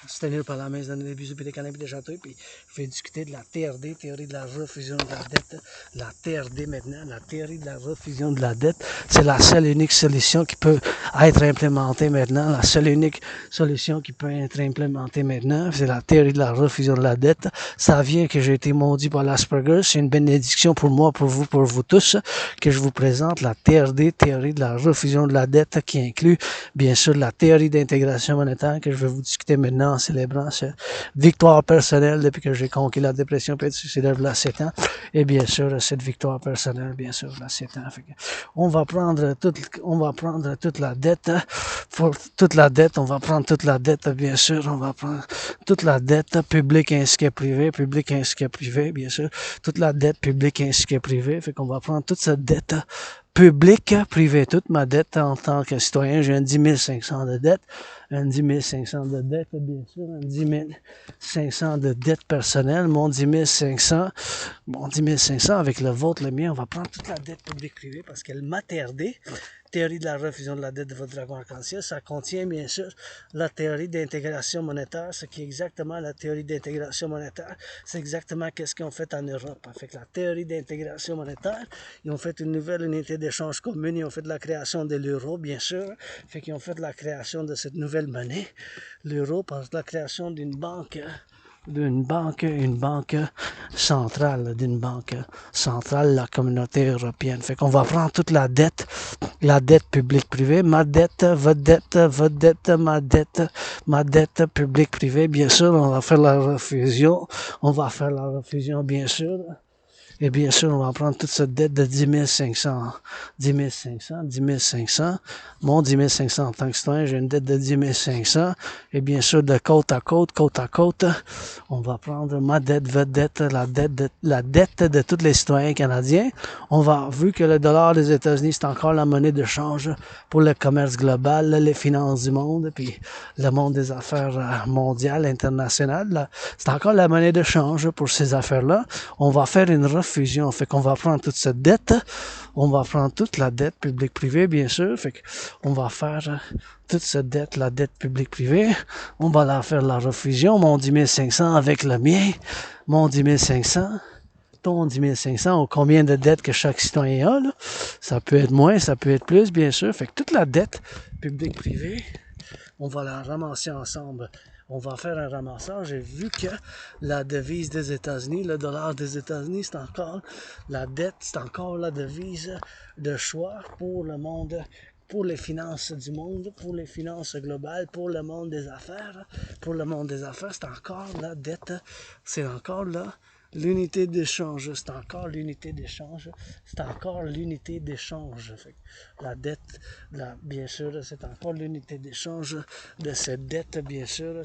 S1: se tenir par la main, se donner des bisous, puis des câlins, puis des châteaux, puis je vais discuter de la TRD, théorie de la refusion de la dette. La TRD maintenant, la théorie de la refusion de la dette, c'est la seule et unique solution qui peut être implémentée maintenant. La seule et unique solution qui peut être implémentée maintenant, c'est la théorie de la refusion de la dette. Ça vient que j'ai été maudit par l'Asperger. C'est une bénédiction pour moi, pour vous tous, que je vous présente la TRD, théorie de la refusion de la dette, qui inclut, bien sûr, la théorie d'intégration monétaire que je vais vous discuter maintenant en célébrant cette victoire personnelle depuis que j'ai conquis la dépression suicidaire de la 7 ans. Et bien sûr, cette victoire personnelle, bien sûr, de la 7 ans. Fait que on va prendre toute la dette, pour toute la dette, on va prendre toute la dette, bien sûr, on va prendre toute la dette publique ainsi que privée, bien sûr, toute la dette publique ainsi que privée. Fait qu'on va prendre toute cette dette public, privé, toute ma dette en tant que citoyen. J'ai un 10 500 de dette, un 10 500 de dette, bien sûr, un 10 500 de dette personnelle, mon 10 500, avec le vôtre, le mien, on va prendre toute la dette publique privée parce qu'elle m'a tardé. Théorie de la refusion de la dette de votre dragon arc-en-ciel, ça contient bien sûr la théorie d'intégration monétaire, ce qui est exactement la théorie d'intégration monétaire, c'est exactement qu'est-ce qu'ils ont fait en Europe. Avec la théorie d'intégration monétaire, ils ont fait une nouvelle unité d'échange commune, ils ont fait de la création de l'euro, bien sûr, fait qu'ils ont fait de la création de cette nouvelle monnaie, l'euro, par la création d'une banque centrale, la communauté européenne. Fait qu'on va prendre toute la dette publique-privée, ma dette, votre dette, ma dette publique-privée. Bien sûr, on va faire la refusion, bien sûr. Et bien sûr, on va prendre toute cette dette de 10 500. Mon 10 500 en tant que citoyen, j'ai une dette de 10 500. Et bien sûr, de côte à côte, on va prendre ma dette, votre dette, la dette de tous les citoyens canadiens. Vu que le dollar des États-Unis, c'est encore la monnaie de change pour le commerce global, les finances du monde, puis le monde des affaires mondiales, internationales. C'est encore la monnaie de change pour ces affaires-là. On va faire une refusion. Fait qu'on va prendre toute cette dette. On va prendre toute la dette publique-privée, bien sûr. Fait qu'on va faire toute cette dette, la dette publique-privée. On va la faire la refusion. Mon 10 500 avec le mien. Mon 10 500. Ton 10 500, ou combien de dettes que chaque citoyen a, là. Ça peut être moins, ça peut être plus, bien sûr. Fait que toute la dette publique-privée, on va la ramasser ensemble. On va faire un ramassage. J'ai vu que la devise des États-Unis, le dollar des États-Unis, c'est encore la dette, c'est encore la devise de choix pour le monde, pour les finances du monde, pour les finances globales, pour le monde des affaires. Pour le monde des affaires, c'est encore la dette, c'est encore là. L'unité d'échange, c'est encore l'unité d'échange. Fait que la dette, bien sûr, c'est encore l'unité d'échange de cette dette, bien sûr.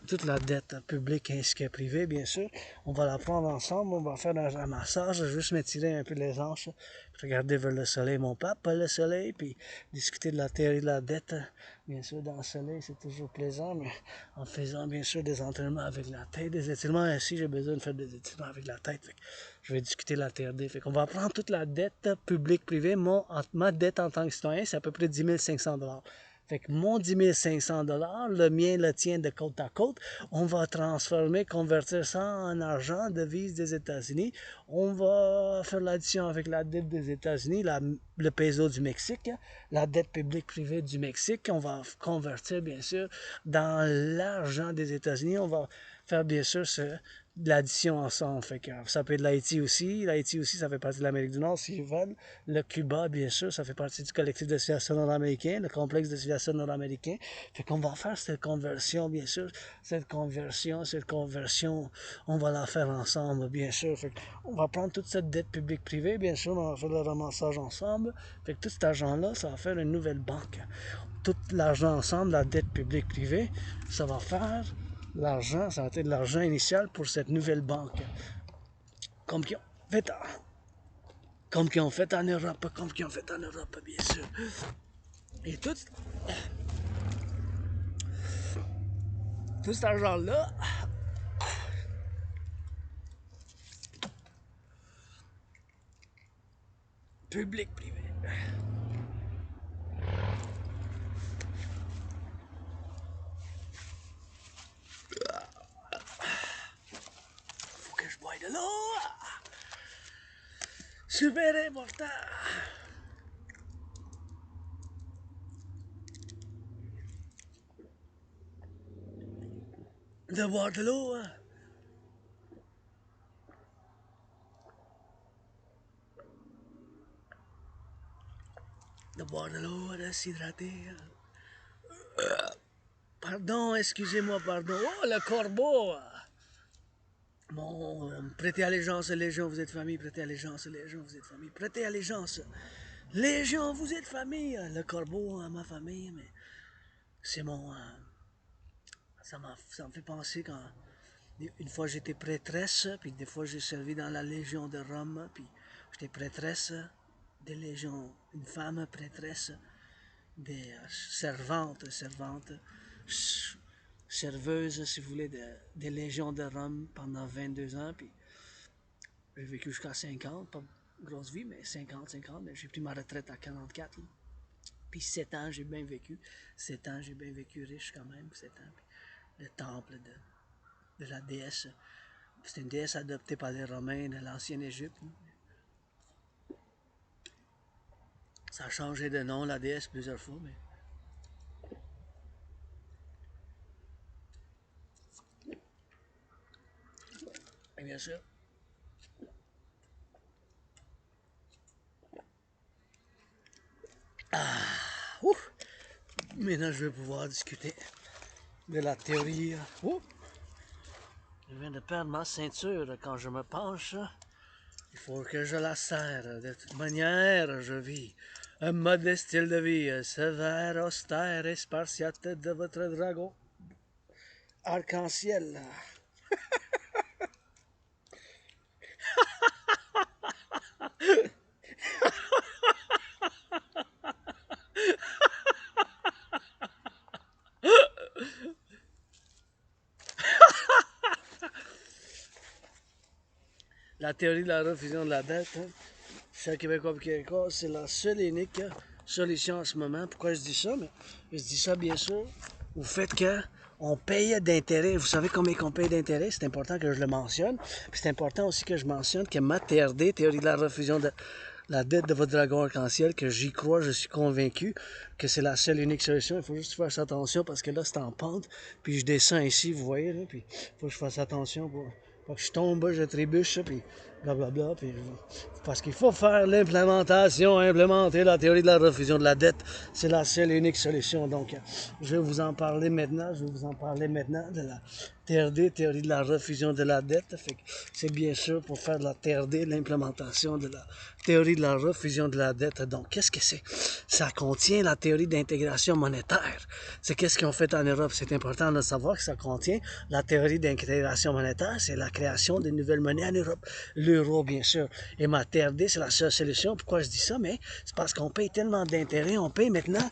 S1: Toute la dette publique ainsi que privée, bien sûr. On va la prendre ensemble, on va faire un ramassage, juste m'étirer un peu les hanches, regarder vers le soleil, mon pape, pas le soleil, puis discuter de la théorie de la dette. Bien sûr, dans le soleil, c'est toujours plaisant, mais en faisant, bien sûr, des entraînements avec la tête, des étirements ainsi, j'ai besoin de faire des étirements avec la tête. Fait que je vais discuter de la TRD. Fait qu'on va prendre toute la dette publique-privée. Ma dette en tant que citoyen, c'est à peu près 10 500 $. Fait que mon 10 500 $, le mien, le tien de côte à côte, on va convertir ça en argent, devise des États-Unis. On va faire l'addition avec la dette des États-Unis, le peso du Mexique, la dette publique privée du Mexique. On va convertir, bien sûr, dans l'argent des États-Unis. On va faire bien sûr de l'addition ensemble. Fait que ça peut être l'Haïti aussi. L'Haïti aussi, ça fait partie de l'Amérique du Nord s'ils veulent. Le Cuba, bien sûr, ça fait partie du collectif de civilisation nord-américain, le complexe de civilisation nord-américain. Fait qu'on va faire cette conversion, bien sûr. Cette conversion, on va la faire ensemble, bien sûr. Fait qu'on va prendre toute cette dette publique-privée, bien sûr, on va faire le ramassage ensemble. Fait que tout cet argent-là, ça va faire une nouvelle banque. Tout l'argent ensemble, la dette publique-privée, ça va faire l'argent, ça va être l'argent initial pour cette nouvelle banque. Comme qu'ils ont fait, en Europe, bien sûr. Et tout cet argent-là, public-privé. Faut que je boive de l'eau. Super important. De boire de l'eau. De boire de l'eau, de s'hydrater. Pardon, excusez-moi, pardon. Oh, le corbeau. Bon, prêtez allégeance, Légion, vous êtes famille. Prêtez allégeance, Légion, vous êtes famille. Prêtez allégeance. Légion, vous êtes famille. Le corbeau à ma famille, mais c'est mon... ça me fait penser quand... Une fois j'étais prêtresse, puis des fois j'ai servi dans la Légion de Rome, puis j'étais prêtresse des légions, une femme prêtresse, des servantes, serveuses, si vous voulez, des légions de Rome pendant 22 ans, puis j'ai vécu jusqu'à 50, pas grosse vie, mais 50, mais j'ai pris ma retraite à 44. Là. Puis 7 ans, j'ai bien vécu. 7 ans, j'ai bien vécu riche quand même, 7 ans. Puis le temple de la déesse. C'est une déesse adoptée par les Romains de l'ancienne Égypte. Ça a changé de nom, la déesse, plusieurs fois, mais... Et bien sûr. Ouf! Maintenant, je vais pouvoir discuter de la théorie. Ouf! Je viens de perdre ma ceinture. Quand je me penche, il faut que je la serre. De toute manière, je vis un modeste style de vie, sévère, austère et spartiate de votre dragon arc-en-ciel. La théorie de la refusion de la dette, chez Québécois et Québécois, c'est la seule et unique solution en ce moment. Pourquoi je dis ça? Mais je dis ça, bien sûr, au fait qu'on paye d'intérêt. Vous savez combien on paye d'intérêt? C'est important que je le mentionne. Puis c'est important aussi que je mentionne que ma TRD, théorie de la refusion de la dette de votre dragon arc-en-ciel, que j'y crois, je suis convaincu que c'est la seule et unique solution. Il faut juste faire attention parce que là, c'est en pente. Puis je descends ici, vous voyez, là, puis il faut que je fasse attention pour pas que je tombe, je trébuche, puis blablabla. Puis parce qu'il faut faire l'implémentation, implémenter la théorie de la refusion de la dette. C'est la seule et unique solution. Donc, je vais vous en parler maintenant. De la TRD, théorie de la refusion de la dette. Fait que c'est bien sûr pour faire de la TRD, l'implémentation de la théorie de la refusion de la dette. Donc, qu'est-ce que c'est? Ça contient la théorie d'intégration monétaire. C'est qu'est-ce qu'ils ont fait en Europe. C'est important de savoir que ça contient la théorie d'intégration monétaire. C'est la création d'une nouvelle monnaie en Europe. L'euro, bien sûr. Et ma TRD, c'est la seule solution. Pourquoi je dis ça? Mais c'est parce qu'on paye tellement d'intérêts. On paye maintenant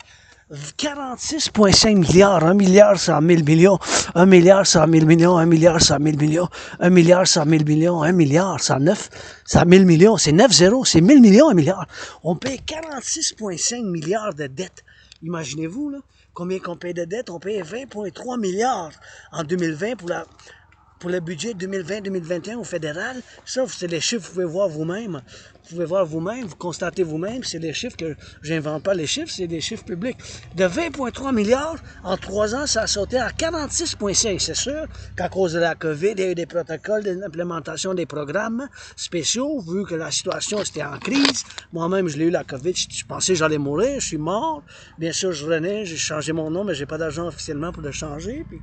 S1: 46,5 milliards, 1 milliard 100 000 millions, 1 milliard 100 000 millions, 1 milliard 100 000 millions, 1 milliard 100 000 millions, 1 milliard 109, 100 000 millions, c'est 9 zéros, c'est 1000 millions, 1 milliard. On paye 46,5 milliards de dettes. Imaginez-vous, là, combien qu'on paye de dettes? On paye 20,3 milliards en 2020 pour le budget 2020-2021 au fédéral. Ça, c'est les chiffres que vous pouvez voir vous-même. Vous pouvez voir vous-même, vous constatez vous-même, c'est des chiffres que j'invente pas les chiffres, c'est des chiffres publics. De 20,3 milliards, en 3 ans, ça a sauté à 46,5. C'est sûr qu'à cause de la COVID, il y a eu des protocoles d'implémentation des programmes spéciaux, vu que la situation était en crise. Moi-même, je l'ai eu la COVID, je pensais que j'allais mourir, je suis mort. Bien sûr, je renais, j'ai changé mon nom, mais j'ai pas d'argent officiellement pour le changer. Puis,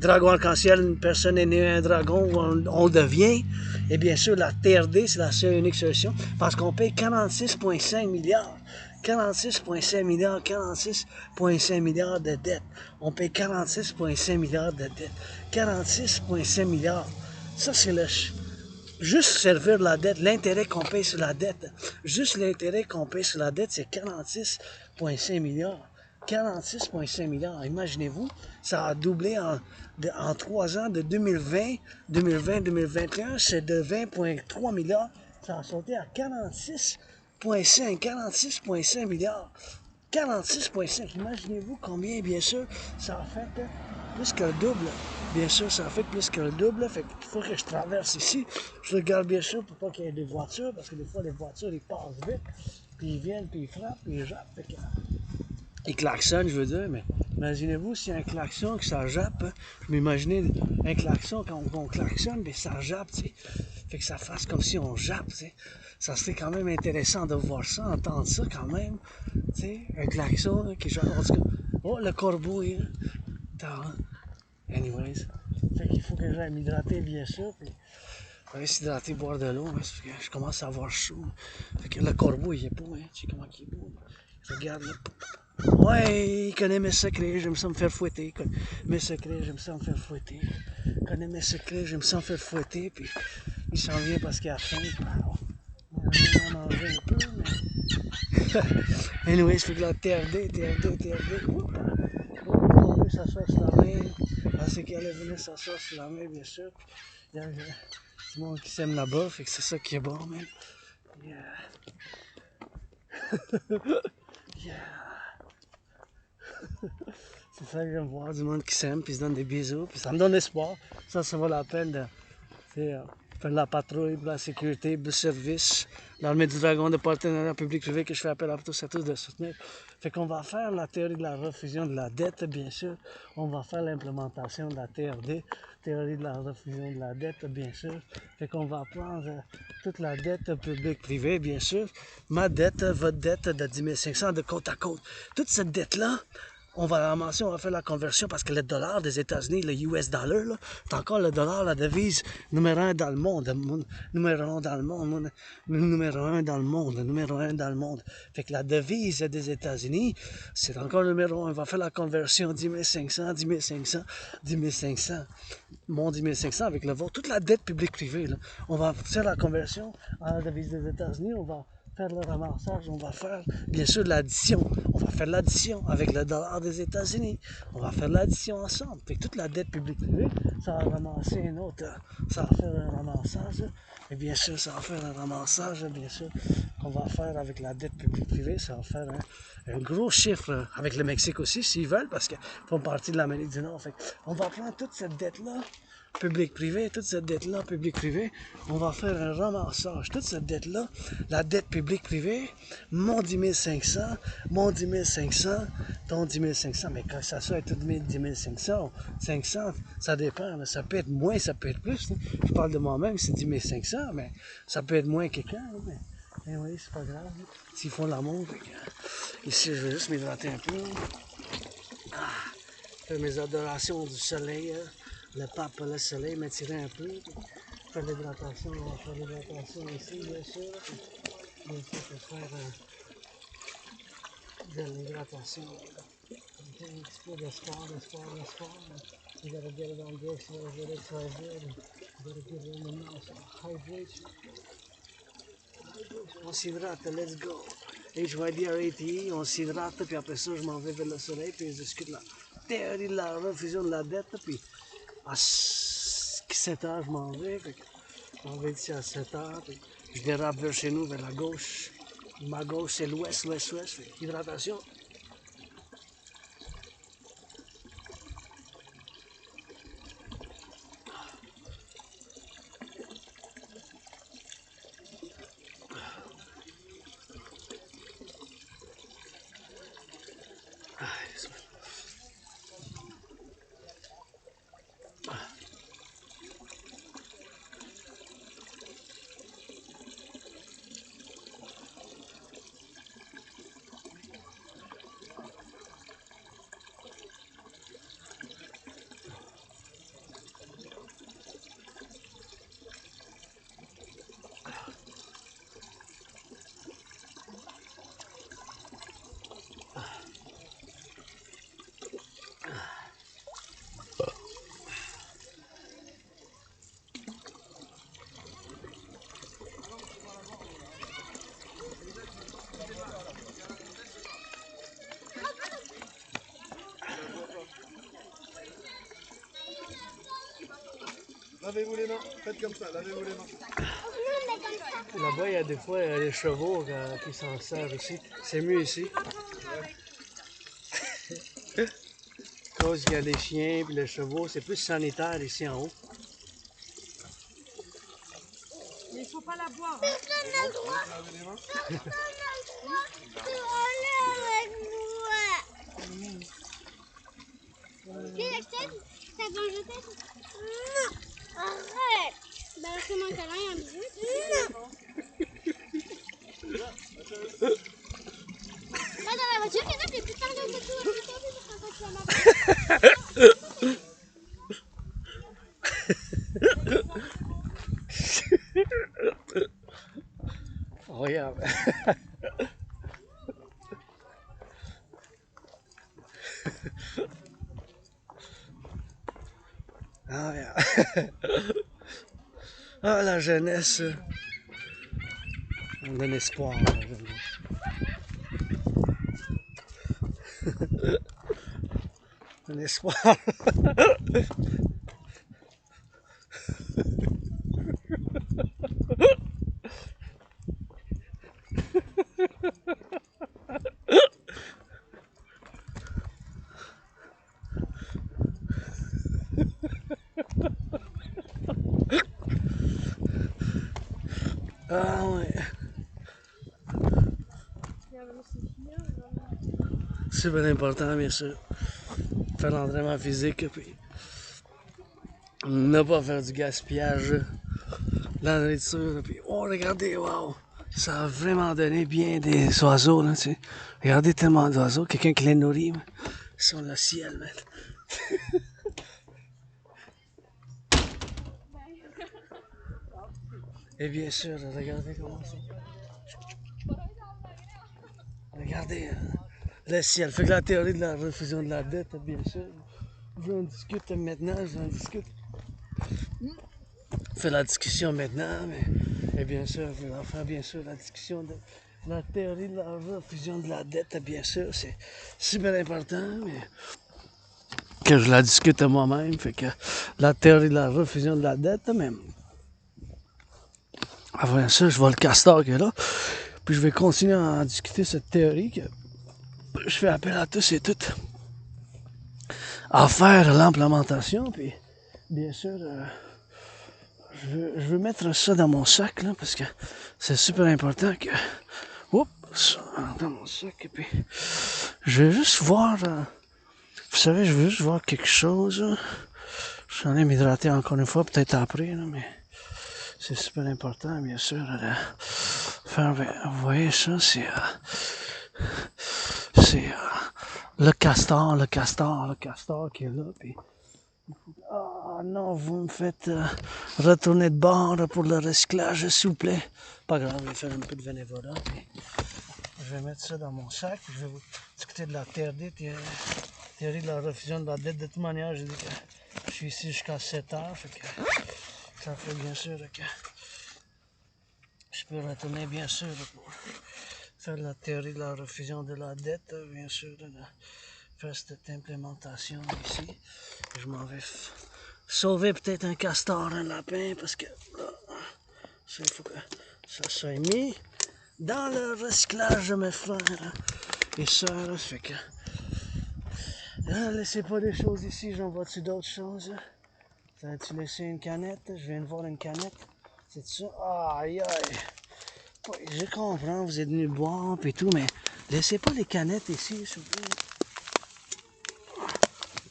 S1: dragon arc-en-ciel, une personne est née un dragon, on le devient. Et bien sûr, la TRD, c'est la seule et unique solution, parce qu'on paye 46,5 milliards. 46,5 milliards, 46,5 milliards de dettes. On paye 46,5 milliards de dettes. 46,5 milliards. Ça, c'est le... Juste servir la dette, l'intérêt qu'on paye sur la dette. Juste l'intérêt qu'on paye sur la dette, c'est 46,5 milliards. 46,5 milliards. Imaginez-vous, ça a doublé en 3 ans, de 2020, 2021, c'est de 20,3 milliards. Ça a sauté à 46,5 milliards. 46,5. Imaginez-vous combien, bien sûr, ça a fait plus que le double. Bien sûr, ça a fait plus que le double. Fait qu'il faut que je traverse ici. Je regarde bien sûr pour pas qu'il y ait des voitures, parce que des fois, les voitures, ils passent vite. Puis ils viennent, puis ils frappent, puis ils jappent. Fait que... Ils klaxonnent, je veux dire, mais imaginez-vous s'il y a un klaxon que ça jappe. Hein? Je m'imaginais un klaxon, quand on klaxonne, mais ça jappe, tu sais. Fait que ça fasse comme si on jappe, tu sais. Ça serait quand même intéressant de voir ça, entendre ça quand même. Tu sais, un klaxon hein, qui jappe. En tout cas, oh, le corbeau, hein. Anyways. Fait qu'il faut que j'aille m'hydrater, bien sûr. Puis, je vais s'hydrater, boire de l'eau, hein, parce que je commence à avoir chaud. Fait que le corbeau, il est beau, hein. Tu sais comment il est beau. Je regarde là. Ouais, il connaît mes secrets, j'aime ça me faire fouetter. Mes secrets, j'aime ça me faire fouetter. Il connaît mes secrets, j'aime ça me faire fouetter. Puis il s'en vient parce qu'il a faim. Il en a mangé un peu, mais... Anyways, fait que la TRD. On veut s'asseoir sur la main. C'est qu'elle est venue s'asseoir sur la main, bien sûr. Il y a du monde qui s'aime là-bas, fait que c'est ça qui est bon, même. Yeah. C'est ça que j'aime voir, du monde qui s'aime, puis se donne des bisous, puis ça me donne espoir. Ça vaut la peine de faire de la patrouille, de la sécurité, du service, l'armée du dragon de partenariat public-privé que je fais appel à tous et tous de soutenir. Fait qu'on va faire la théorie de la refusion de la dette, bien sûr. On va faire l'implémentation de la TRD, théorie de la refusion de la dette, bien sûr. Fait qu'on va prendre toute la dette publique-privée, bien sûr. Ma dette, votre dette de 10 500 de côte à côte. Toute cette dette-là, on va la ramasser, on va faire la conversion parce que le dollar des États-Unis, le US dollar, là, c'est encore le dollar, la devise numéro 1 dans le monde. Numéro 1 dans le monde. Numéro 1 dans le monde. Numéro 1 dans le monde. Fait que la devise des États-Unis, c'est encore le numéro 1. On va faire la conversion 10 500, 10 500, 10 500. Mon 10 500 avec le vôtre. Toute la dette publique-privée, là. On va faire la conversion à la devise des États-Unis. On va faire le ramassage, on va faire bien sûr l'addition. On va faire l'addition avec le dollar des États-Unis. On va faire l'addition ensemble. Fait que toute la dette publique privée, ça va ramasser une autre. Ça va faire un ramassage. Et bien sûr, ça va faire un ramassage, bien sûr, qu'on va faire avec la dette publique privée. Ça va faire un gros chiffre avec le Mexique aussi, s'ils veulent, parce qu'ils font partie de l'Amérique du Nord. Fait on va prendre toute cette dette-là public-privé, toute cette dette-là, public-privé, on va faire un ramassage. Toute cette dette-là, la dette publique-privée, mon 10 500, mon 10 500, ton 10 500, mais quand ça soit tout 10 500, 500, ça dépend. Là. Ça peut être moins, ça peut être plus. Là. Je parle de moi-même, c'est 10 500, mais ça peut être moins que quelqu'un. Mais oui, c'est pas grave. Là. S'ils font l'amour, ici, je vais juste m'hydrater un peu. Faire mes adorations du soleil. Hein. Le pape, le soleil, m'attirer un peu. Faire l'hydratation, on va faire l'hydratation ici, bien sûr. Bien sûr, pour faire de l'hydratation. Un petit peu de sport. You gotta get it on this, you gotta get it so good. You gotta get it in the mouth. So hydration. On s'hydrate, let's go. HYDRATE, on s'hydrate, puis après ça, je m'en vais vers le soleil, puis je discute la théorie de la refusion de la dette, puis à 7 heures, je m'en vais. Je m'en vais d'ici à 7 heures. Puis je dérape vers chez nous, vers la gauche. Ma gauche, c'est l'ouest. Hydratation.
S2: Lavez-vous les mains, faites comme ça, lavez-vous les mains.
S1: Là-bas, il y a des fois les chevaux qui s'en servent ici. C'est mieux ici. À cause qu'il y a les chiens et les chevaux, c'est plus sanitaire ici en haut.
S3: Mais il faut pas la boire. Hein.
S2: Lavez les mains.
S4: T'as pas jeté? Non! Arrête! Ben alors fais-moi un câlin et un bisou. Non! Va dans la voiture, regarde les putains de motos.
S1: Regarde. Ah, regarde. Ah, la jeunesse. On donne espoir à la jeunesse. Un espoir. Ah ouais. Super important, bien sûr. Faire l'entraînement physique, puis ne pas faire du gaspillage. La nourriture, puis oh, regardez, wow! Ça a vraiment donné bien des oiseaux, là, tu sais. Regardez tellement d'oiseaux, quelqu'un qui les nourrit, man. Ils sont dans le ciel, man. Et bien sûr, regardez comment ça. Regardez le ciel. Fait que la théorie de la refusion de la dette, bien sûr. Je en discute maintenant, je en discute. On fait la discussion maintenant, mais et bien sûr, je vais en faire bien sûr la discussion de la théorie de la refusion de la dette, bien sûr, c'est super important, mais que je la discute moi-même, fait que la théorie de la refusion de la dette, mais avant ça, je vois le castor qui est là, puis je vais continuer à en discuter cette théorie que je fais appel à tous et toutes à faire l'implémentation, puis bien sûr, je veux mettre ça dans mon sac, là, parce que c'est super important que... Oups, ça, dans mon sac, et puis... Je vais juste voir... vous savez, je veux juste voir quelque chose. Là. Je suis en train de m'hydrater encore une fois, peut-être après, là, mais... C'est super important, bien sûr, de faire... Vous voyez ça, c'est... c'est... le castor qui est là, puis... Ah non, vous me faites retourner de bord pour le recyclage, s'il vous plaît. Pas grave, je vais faire un peu de bénévolat. Puis je vais mettre ça dans mon sac. Je vais vous discuter de la TRD, théorie de la refusion de la dette. De toute manière, j'ai dit que je suis ici jusqu'à 7 heures. Fait que ça fait bien sûr que je peux retourner, bien sûr, pour faire la théorie de la refusion de la dette, bien sûr, de faire cette implémentation ici. Je m'en vais sauver peut-être un castor, un lapin, parce que là, il faut que ça soit mis dans le recyclage de mes frères et sœurs. Fait que laissez pas des choses ici, j'en vois-tu d'autres choses? Ça a-tu laissé une canette? Je viens de voir une canette. C'est ça? Aïe aïe! Oui, je comprends, vous êtes venus boire et tout, mais laissez pas les canettes ici, s'il vous plaît.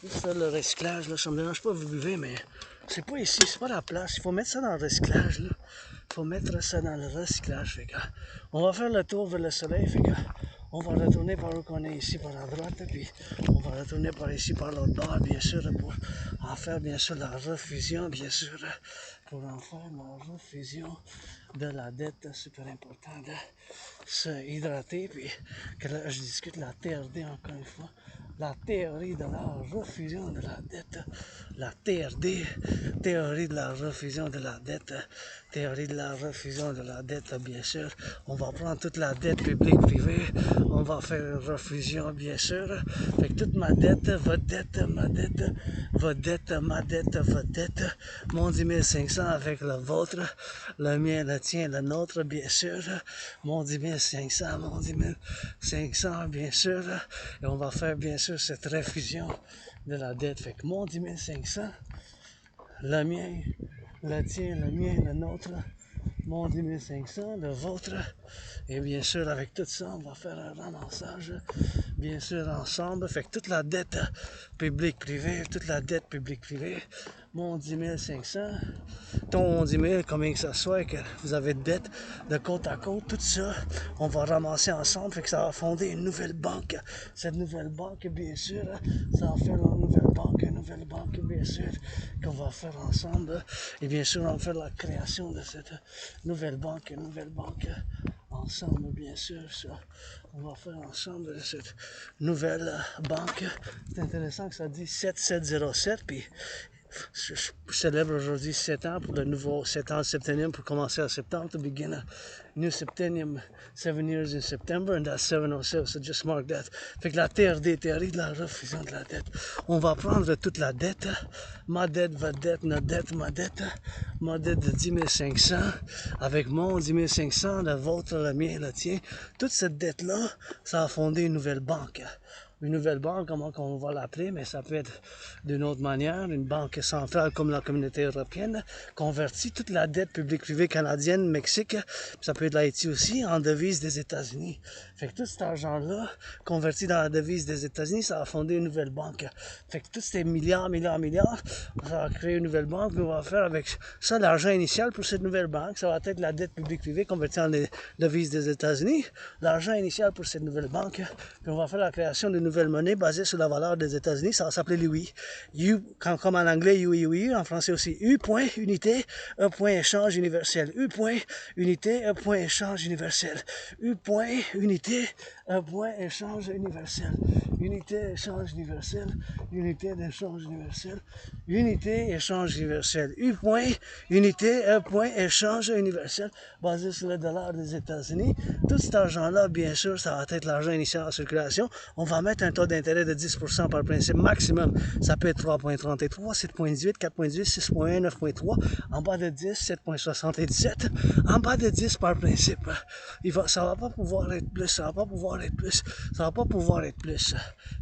S1: Juste faire le recyclage, là, ça me dérange pas, vous buvez, mais c'est pas ici, c'est pas la place. Il faut mettre ça dans le recyclage, là. Il faut mettre ça dans le recyclage, fait que on va faire le tour vers le soleil, fait que on va retourner par où qu'on est ici, par la droite, puis on va retourner par ici, par l'autre bord, bien sûr, pour en faire, bien sûr, la refusion, bien sûr, pour en faire la refusion de la dette, super important de se hydrater, puis que là, je discute la TRD encore une fois, la théorie de la refusion de la dette, la TRD, théorie de la refusion de la dette, théorie de la refusion de la dette, bien sûr. On va prendre toute la dette publique-privée, on va faire une refusion, bien sûr. Fait que toute ma dette, votre dette, ma dette, votre dette, ma dette, votre dette, mon 10 500 avec le vôtre, le mien, le tien, le nôtre, bien sûr. Mon 10 500, mon 10 500, bien sûr. Et on va faire, bien sûr, cette refusion de la dette. Fait que mon 10 500, le mien, le tien, le mien, le nôtre, mon 10 500, le vôtre. Et bien sûr, avec tout ça, on va faire un ramassage, bien sûr, ensemble. Fait que toute la dette publique-privée, toute la dette publique-privée, mon 10 500, ton 10 000, combien que ça soit, que vous avez de dette de côte à côte, tout ça, on va ramasser ensemble. Fait que ça va fonder une nouvelle banque. Cette nouvelle banque, bien sûr, ça va faire une nouvelle banque, bien sûr, qu'on va faire ensemble. Et bien sûr, on va faire la création de cette nouvelle banque ensemble, bien sûr. Ça. On va faire ensemble cette nouvelle banque. C'est intéressant que ça dit 7707, puis je célèbre aujourd'hui 7 ans pour le nouveau 7 ans de septennium pour commencer en septembre, to begin a new septennium, 7 years in September, and that's 707, so just mark that. Fait que la TRD, théorie de la refusion de la dette. On va prendre toute la dette, ma dette, votre dette, notre dette, ma dette de 10 500, avec mon 10 500, le vôtre, le mien, le tien. Toute cette dette-là, ça a fondé une nouvelle banque. Une nouvelle banque, comment on va l'appeler, mais ça peut être d'une autre manière, une banque centrale comme la communauté européenne, convertit toute la dette publique-privée canadienne, Mexique, ça peut être l'Haïti aussi, en devise des États-Unis. Fait que tout cet argent-là, converti dans la devise des États-Unis, ça a fondé une nouvelle banque. Fait que tous ces milliards, ça va créer une nouvelle banque, puis on va faire avec ça l'argent initial pour cette nouvelle banque, ça va être la dette publique-privée convertie en devise des États-Unis, l'argent initial pour cette nouvelle banque, puis on va faire la création d'une nouvelle monnaie basée sur la valeur des États-Unis, ça va s'appeler l'UI. U, comme en anglais, UI, en français aussi. U, point, unité, E, point, échange universel. U, point, unité, E, point, échange universel. U, point, unité, E, point, échange universel. Unité, échange universel. Unité d'échange universel. Unité, échange universel. U, point, unité, E, point, échange universel. Basé sur le dollar des États-Unis. Tout cet argent-là, bien sûr, ça va être l'argent initial en circulation. On va mettre un taux d'intérêt de 10% par principe maximum. Ça peut être 3,33, 7,18, 4,18, 6,1, 9,3. En bas de 10, 7,77. En bas de 10 par principe. Ça va pas pouvoir être plus, ça va pas pouvoir être plus, ça va pas pouvoir être plus.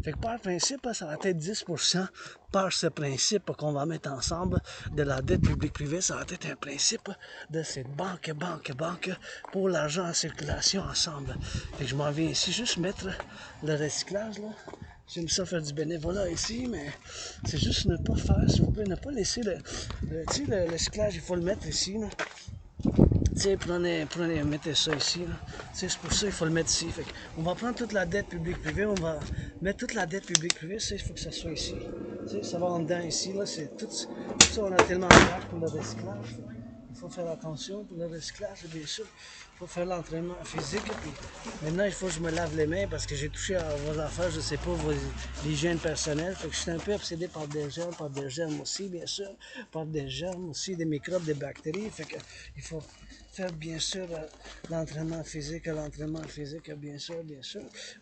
S1: Fait que par principe, ça va être 10% par ce principe qu'on va mettre ensemble de la dette publique-privée. Ça va être un principe de cette banque pour l'argent en circulation ensemble. Fait que je m'en viens ici juste mettre le recyclage là. J'aime ça faire du bénévolat ici, mais c'est juste ne pas faire, s'il vous plaît, ne pas laisser le recyclage, il faut le mettre ici. Là. Mettez ça ici. C'est pour ça qu'il faut le mettre ici. Fait on va prendre toute la dette publique-privée, on va mettre toute la dette publique-privée, il faut que ça soit ici. Ça va en dedans ici. Là, c'est tout ça, on a tellement de place pour le recyclage. Il faut faire attention pour le recyclage, bien sûr. Il faut faire l'entraînement physique. Puis maintenant, il faut que je me lave les mains parce que j'ai touché à vos affaires, je ne sais pas, l'hygiène personnelle. Fait que je suis un peu obsédé par des germes aussi, bien sûr. Par des germes aussi, des microbes, des bactéries. Fait que il faut faire bien sûr l'entraînement physique, bien sûr.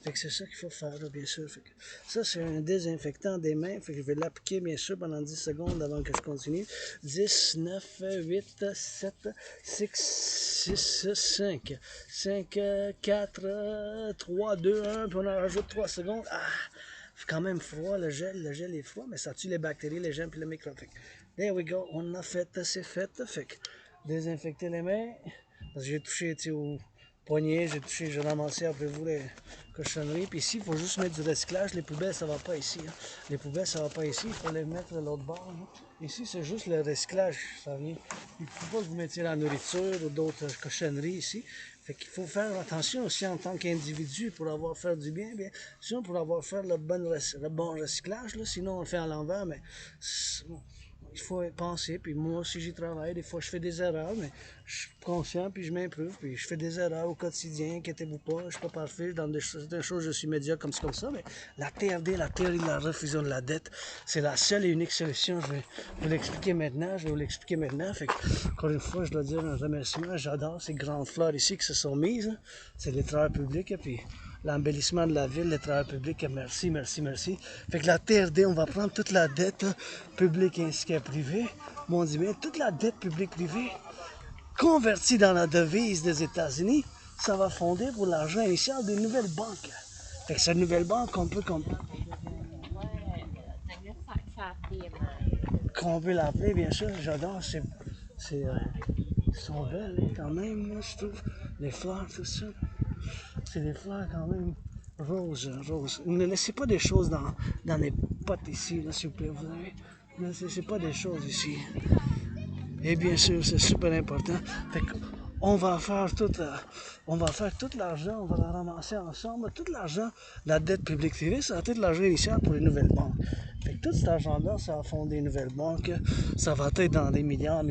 S1: Fait que c'est ça qu'il faut faire, bien sûr. Fait que ça, c'est un désinfectant des mains. Fait que je vais l'appliquer, bien sûr, pendant 10 secondes avant que je continue. 10, 9, 8, 7, 6, 6, 5. 5, 4, 3, 2, 1. Puis on en rajoute 3 secondes. Ah! C'est quand même froid, le gel est froid, mais ça tue les bactéries, les germes et les microbes. There we go, on a fait, c'est fait. Fait que désinfecter les mains. Parce que j'ai touché au poignet, j'ai ramassé après vous les cochonneries. Puis ici, il faut juste mettre du recyclage. Les poubelles, ça va pas ici. Hein. Les poubelles, ça va pas ici. Il faut les mettre de l'autre bord. Hein. Ici, c'est juste le recyclage. Ça vient. Il ne faut pas que vous mettiez la nourriture ou d'autres cochonneries ici. Fait qu'il faut faire attention aussi en tant qu'individu pour avoir fait du bien, sinon pour avoir fait le bon recyclage, là, sinon on le fait à l'envers, mais Il faut penser, puis moi aussi j'y travaille, des fois je fais des erreurs, mais je suis conscient, puis je m'improve, puis je fais des erreurs au quotidien, inquiétez-vous pas, je suis pas parfait, dans certaines choses je suis médiocre comme ça, mais la TRD, la théorie de la refusion de la dette, c'est la seule et unique solution, je vais vous l'expliquer maintenant, fait que, encore une fois, je dois dire un remerciement, j'adore ces grandes fleurs ici qui se sont mises, hein. C'est les travailleurs publics, et puis l'embellissement de la ville, les travailleurs publics, merci, merci, merci. Fait que la TRD, on va prendre toute la dette publique ainsi que privée, mon Dieu, bien, toute la dette publique-privée convertie dans la devise des États-Unis, ça va fonder pour l'argent initial d'une nouvelle banque. Fait que cette nouvelle banque, on peut l'appeler, bien sûr, j'adore, ils sont belles hein, quand même, moi, je trouve, les fleurs, tout ça. C'est des fleurs quand même roses. Ne laissez pas des choses dans les potes ici, là, s'il vous plaît. Vous avez, ne laissez pas des choses ici. Et bien sûr, c'est super important. Fait on va faire tout l'argent, on va la ramasser ensemble. Tout l'argent, la dette publique privée, ça va être l'argent initial pour les nouvelles banques. Fait que tout cet argent-là, ça va fonder une nouvelle banque. Ça va être dans des milliards.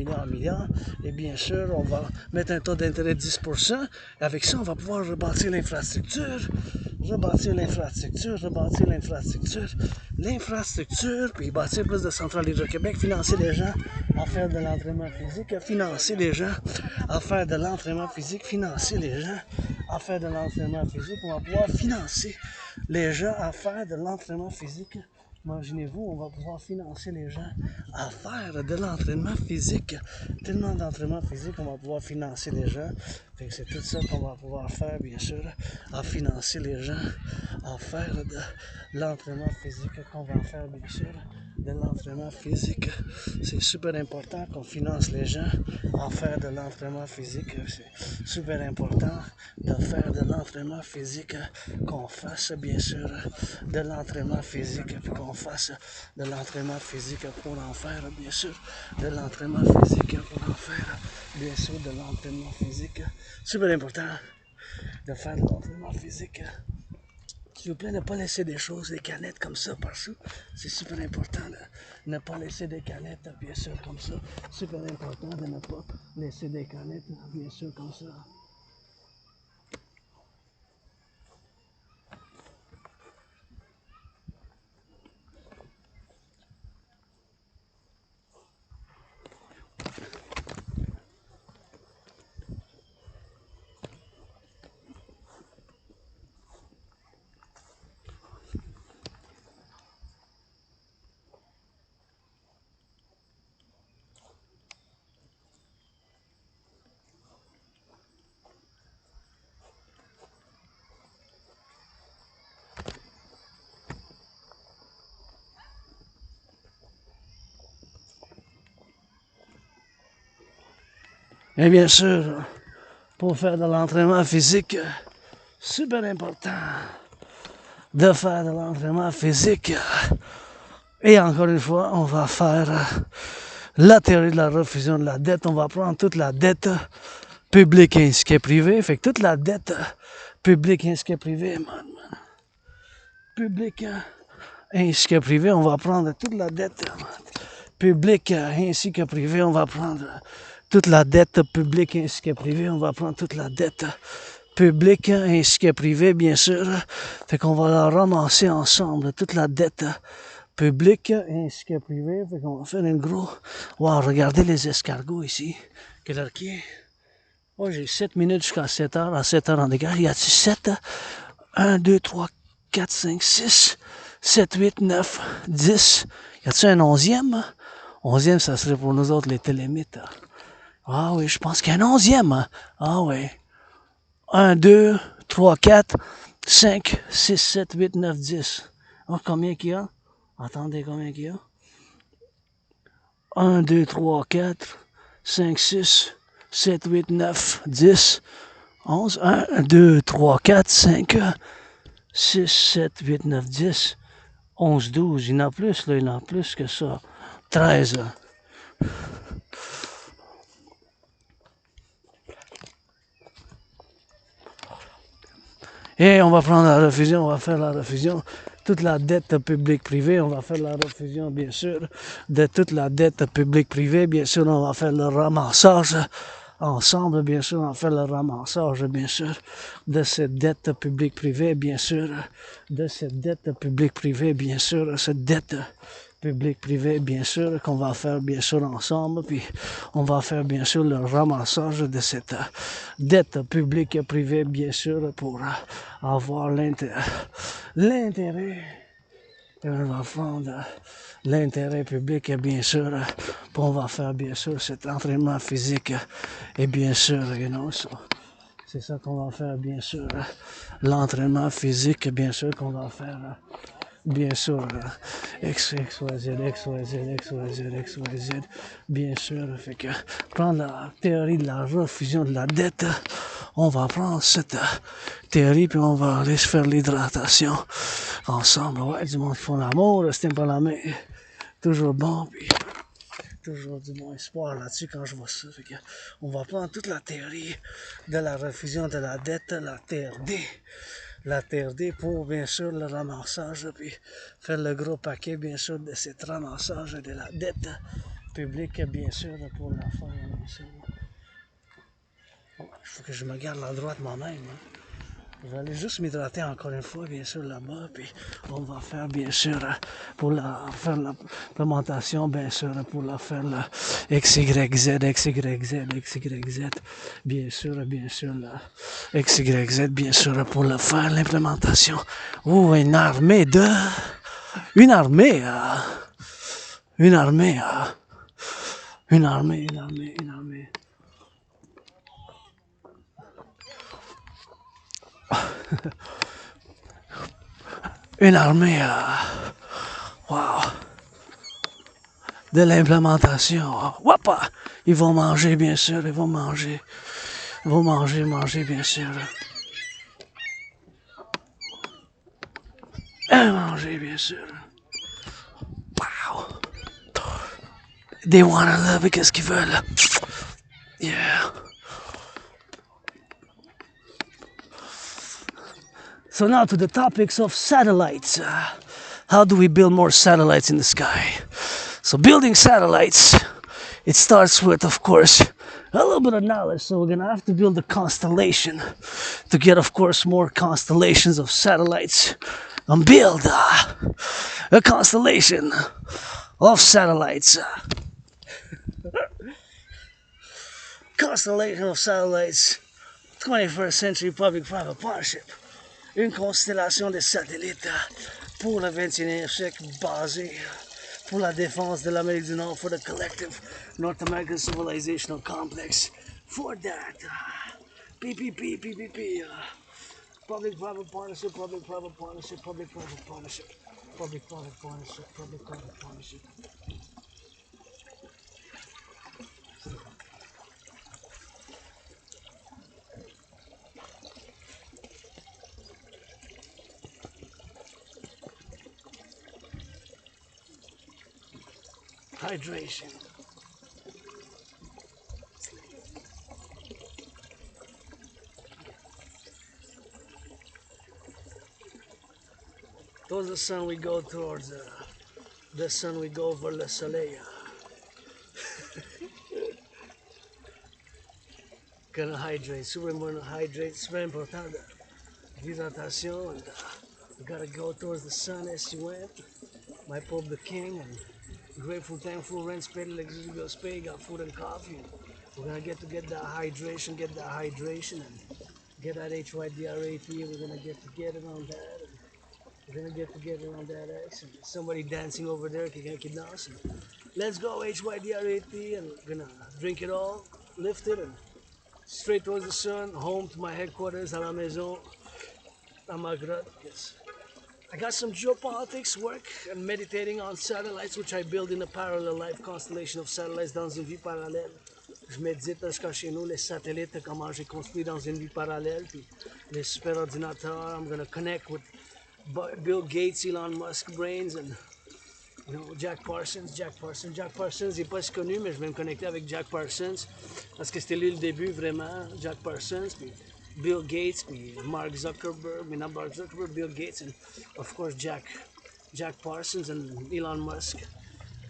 S1: Et bien sûr, on va mettre un taux d'intérêt de 10%. Et avec ça, on va pouvoir rebâtir l'infrastructure, puis bâtir plus de centrales Hydro-Québec, financer les gens à faire de l'entraînement physique, financer les gens à faire de l'entraînement physique, on va pouvoir financer les gens à faire de l'entraînement physique. Imaginez-vous, on va pouvoir financer les gens à faire de l'entraînement physique. Tellement d'entraînement physique, on va pouvoir financer les gens. Fait que c'est tout ça qu'on va pouvoir faire, bien sûr, à financer les gens, à faire de l'entraînement physique, qu'on va faire, bien sûr, de l'entraînement physique. C'est super important qu'on finance les gens à faire de l'entraînement physique. C'est super important de faire de l'entraînement physique, qu'on fasse, bien sûr, de l'entraînement physique, puis qu'on fasse de l'entraînement physique pour en faire, bien sûr, de l'entraînement physique pour en faire, bien sûr, de l'entraînement physique. Super important de faire de l'entraînement physique. S'il vous plaît, ne pas laisser des choses, des canettes comme ça partout. C'est super important de ne pas laisser des canettes, bien sûr, comme ça. Super important de ne pas laisser des canettes, bien sûr, comme ça. Et bien sûr, pour faire de l'entraînement physique, super important de faire de l'entraînement physique. Et encore une fois, on va faire la théorie de la refusion de la dette. On va prendre toute la dette publique ainsi que privée. Fait que toute la dette publique ainsi que privée, publique ainsi que privée, on va prendre toute la dette publique ainsi que privée. On va prendre toute la dette publique ainsi que privée. On va prendre toute la dette publique ainsi que privée, bien sûr. Fait qu'on va la ramasser ensemble, toute la dette publique ainsi que privée. Fait qu'on va faire un gros... Wow, regardez les escargots ici. Quelle heure qui est? Oh, j'ai 7 minutes jusqu'à 7 heures. À 7 heures en dégâts. Y a-t-il 7? 1, 2, 3, 4, 5, 6, 7, 8, 9, 10. Y a-t-il un 11e? 11e, ça serait pour nous autres les télémites. Ah oui, je pense qu'il y a un 11e. Ah oui. 1, 2, 3, 4, 5, 6, 7, 8, 9, 10. Oh, combien qu'il y a? Attendez, combien qu'il y a? 1, 2, 3, 4, 5, 6, 7, 8, 9, 10, 11. 1, 2, 3, 4, 5, 6, 7, 8, 9, 10, 11, 12. Il y en a plus, là, il y en a plus que ça. 13. Et on va prendre la refusion, on va faire la refusion. toute la dette publique-privée. On va faire la refusion, bien sûr, de toute la dette publique-privée. Bien sûr, on va faire le ramassage ensemble. Bien sûr, on va faire le ramassage, bien sûr, de cette dette publique-privée, bien sûr, de cette dette publique-privée, bien sûr, cette dette public-privé, bien sûr, qu'on va faire bien sûr ensemble, puis on va faire bien sûr le ramassage de cette dette publique et privée, bien sûr, pour avoir l'intérêt, et on va prendre l'intérêt public, et bien sûr, puis on va faire bien sûr cet entraînement physique, et bien sûr, you know, so, c'est ça qu'on va faire, bien sûr, l'entraînement physique, bien sûr, qu'on va faire. Bien sûr, X, Y, Z, X, Y, Z, X, Y, Z, X, Y, Z, bien sûr, fait que prendre la théorie de la refusion de la dette, on va prendre cette théorie puis on va aller se faire l'hydratation ensemble, ouais, du monde qui font l'amour, rester par la main, toujours bon, puis toujours du bon espoir là-dessus quand je vois ça, fait que on va prendre toute la théorie de la refusion de la dette, la TRD pour bien sûr le ramassage, puis faire le gros paquet bien sûr de cet ramassage de la dette publique bien sûr pour la faire bien sûr. Il faut que je me garde la droite moi-même. Hein. Je vais aller juste m'hydrater encore une fois bien sûr là-bas, puis on va faire bien sûr pour faire l'implémentation bien sûr pour la faire le XYZ, bien sûr la XYZ bien sûr pour la faire l'implémentation. Oh, une armée, une armée, une armée, une armée, une armée, une armée. Une armée, wow, de l'implémentation. Wapa! Ils vont manger, bien sûr, ils vont manger. Ils vont manger, bien sûr. Manger, bien sûr. Wow! They wanna love it, qu'est-ce qu'ils veulent? Yeah. So now to the topics of satellites. How do we build more satellites in the sky? So building satellites, it starts with, of course, a little bit of knowledge. So we're gonna have to build a constellation to get, of course, more constellations of satellites and build a constellation of satellites. Constellation of satellites, 21st century public-private partnership. Une constellation de satellites pour le 21e siècle basée pour la défense de l'Amérique du Nord, for the Collectif North American Civilizational Complex. For that, PPP, public-private partnership, public-private partnership, public-private partnership, public-private partnership, public-private partnership. Hydration. Towards the sun we go towards the sun we go vers le soleil. Gonna hydrate, super important to hydrate, super important. Hydratation, and we gotta go towards the sun as you went. My Pope the King, and grateful, thankful, rent paid, electricity bills paid, got food and coffee. And we're gonna get that hydration, and get that HYDRAT. We're gonna get together on that. And we're gonna get together on that X. And somebody dancing over there, can dance. And let's go HYDRAT, and we're gonna drink it all, lift it, and straight towards the sun, home to my headquarters, à la maison, à ma grotte. Yes. I got some geopolitics work and meditating on satellites, which I build in a parallel life constellation of satellites dans une vie parallèle. Je médite jusqu'à chez nous les satellites, comment j'ai construit dans une vie parallèle, puis les super ordinateurs. I'm gonna connect with Bill Gates, Elon Musk brains, and you know, Jack Parsons, il n'est pas si connu, mais je vais me connecter avec Jack Parsons, parce que c'était lui le début vraiment, Jack Parsons, puis Bill Gates, puis Mark Zuckerberg, mais not Mark Zuckerberg, Bill Gates, and of course Jack Parsons and Elon Musk.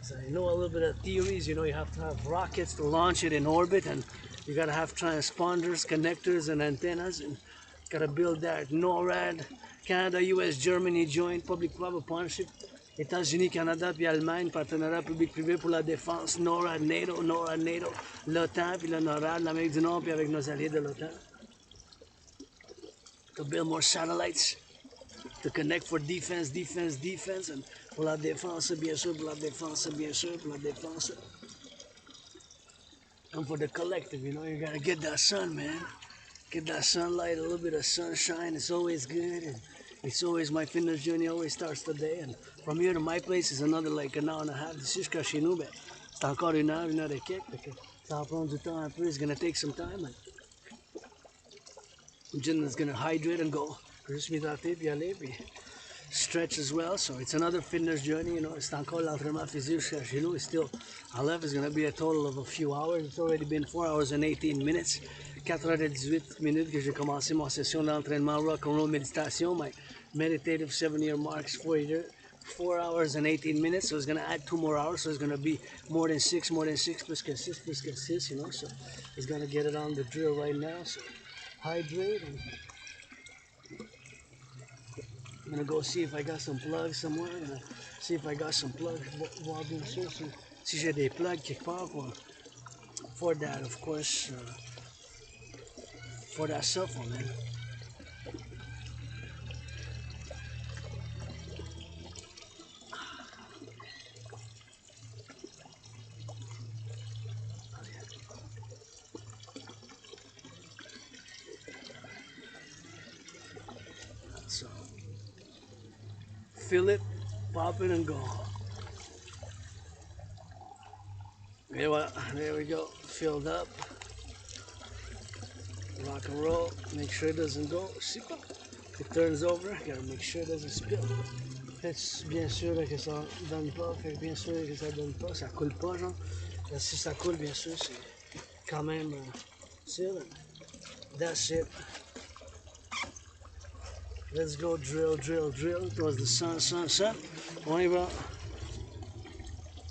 S1: So I know a little bit of theories. You know, you have to have rockets to launch it in orbit, and you gotta have transponders, connectors, and antennas, and gotta build that. NORAD, Canada, US, Germany joint public-private partnership. États-Unis, Canada, puis Allemagne, partenariat public-privé pour la défense, NORAD, NATO, l'OTAN, puis le NORAD, l'Amérique du Nord, puis avec nos alliés de l'OTAN. To build more satellites, to connect for defense, and pour la défense, bien sûr, pour la défense, bien sûr, pour la défense. And for the collective, you know, you gotta get that sun, man. Get that sunlight, a little bit of sunshine. It's always good, and it's always my fitness journey. Always starts the day, and from here to my place is another like an hour and a half. D'ici jusqu'à chez nous, ben, c'est encore une heure et quelques. Ça va prendre du temps un peu. It's gonna take some time. And is gonna hydrate and go. Juste m'hydrater puis aller puis stretch as well. So it's another fitness journey. You know, c'est encore l'entraînement physique jusqu'à chez nous. It's still, our left is gonna be a total of a few hours. It's already been 4 hours and 18 minutes. 4h18 minutes que j'ai commencé ma session d'entraînement rock and roll méditation. My meditative 7-year marks 4 hours and 18 minutes. So it's gonna add 2 more hours. So it's gonna be more than 6 plus que 6, you know. So it's gonna get it on the drill right now. So hydrate, and I'm gonna go see if I got some plugs somewhere. I'm gonna see if I got some plugs. Voir bien sûr si j'ai des plugs quelque part for that, of course, for that cell phone, man. So fill it, pop it, and go. There we go, filled up. Rock and roll, make sure it doesn't go. It turns over, gotta make sure it doesn't spill. Faites bien sûr que ça donne pas, faites bien sûr que ça donne pas, ça coule pas, genre. Si ça coule, bien sûr, c'est quand même sealing. That's it. Let's go drill towards the sun. On y va.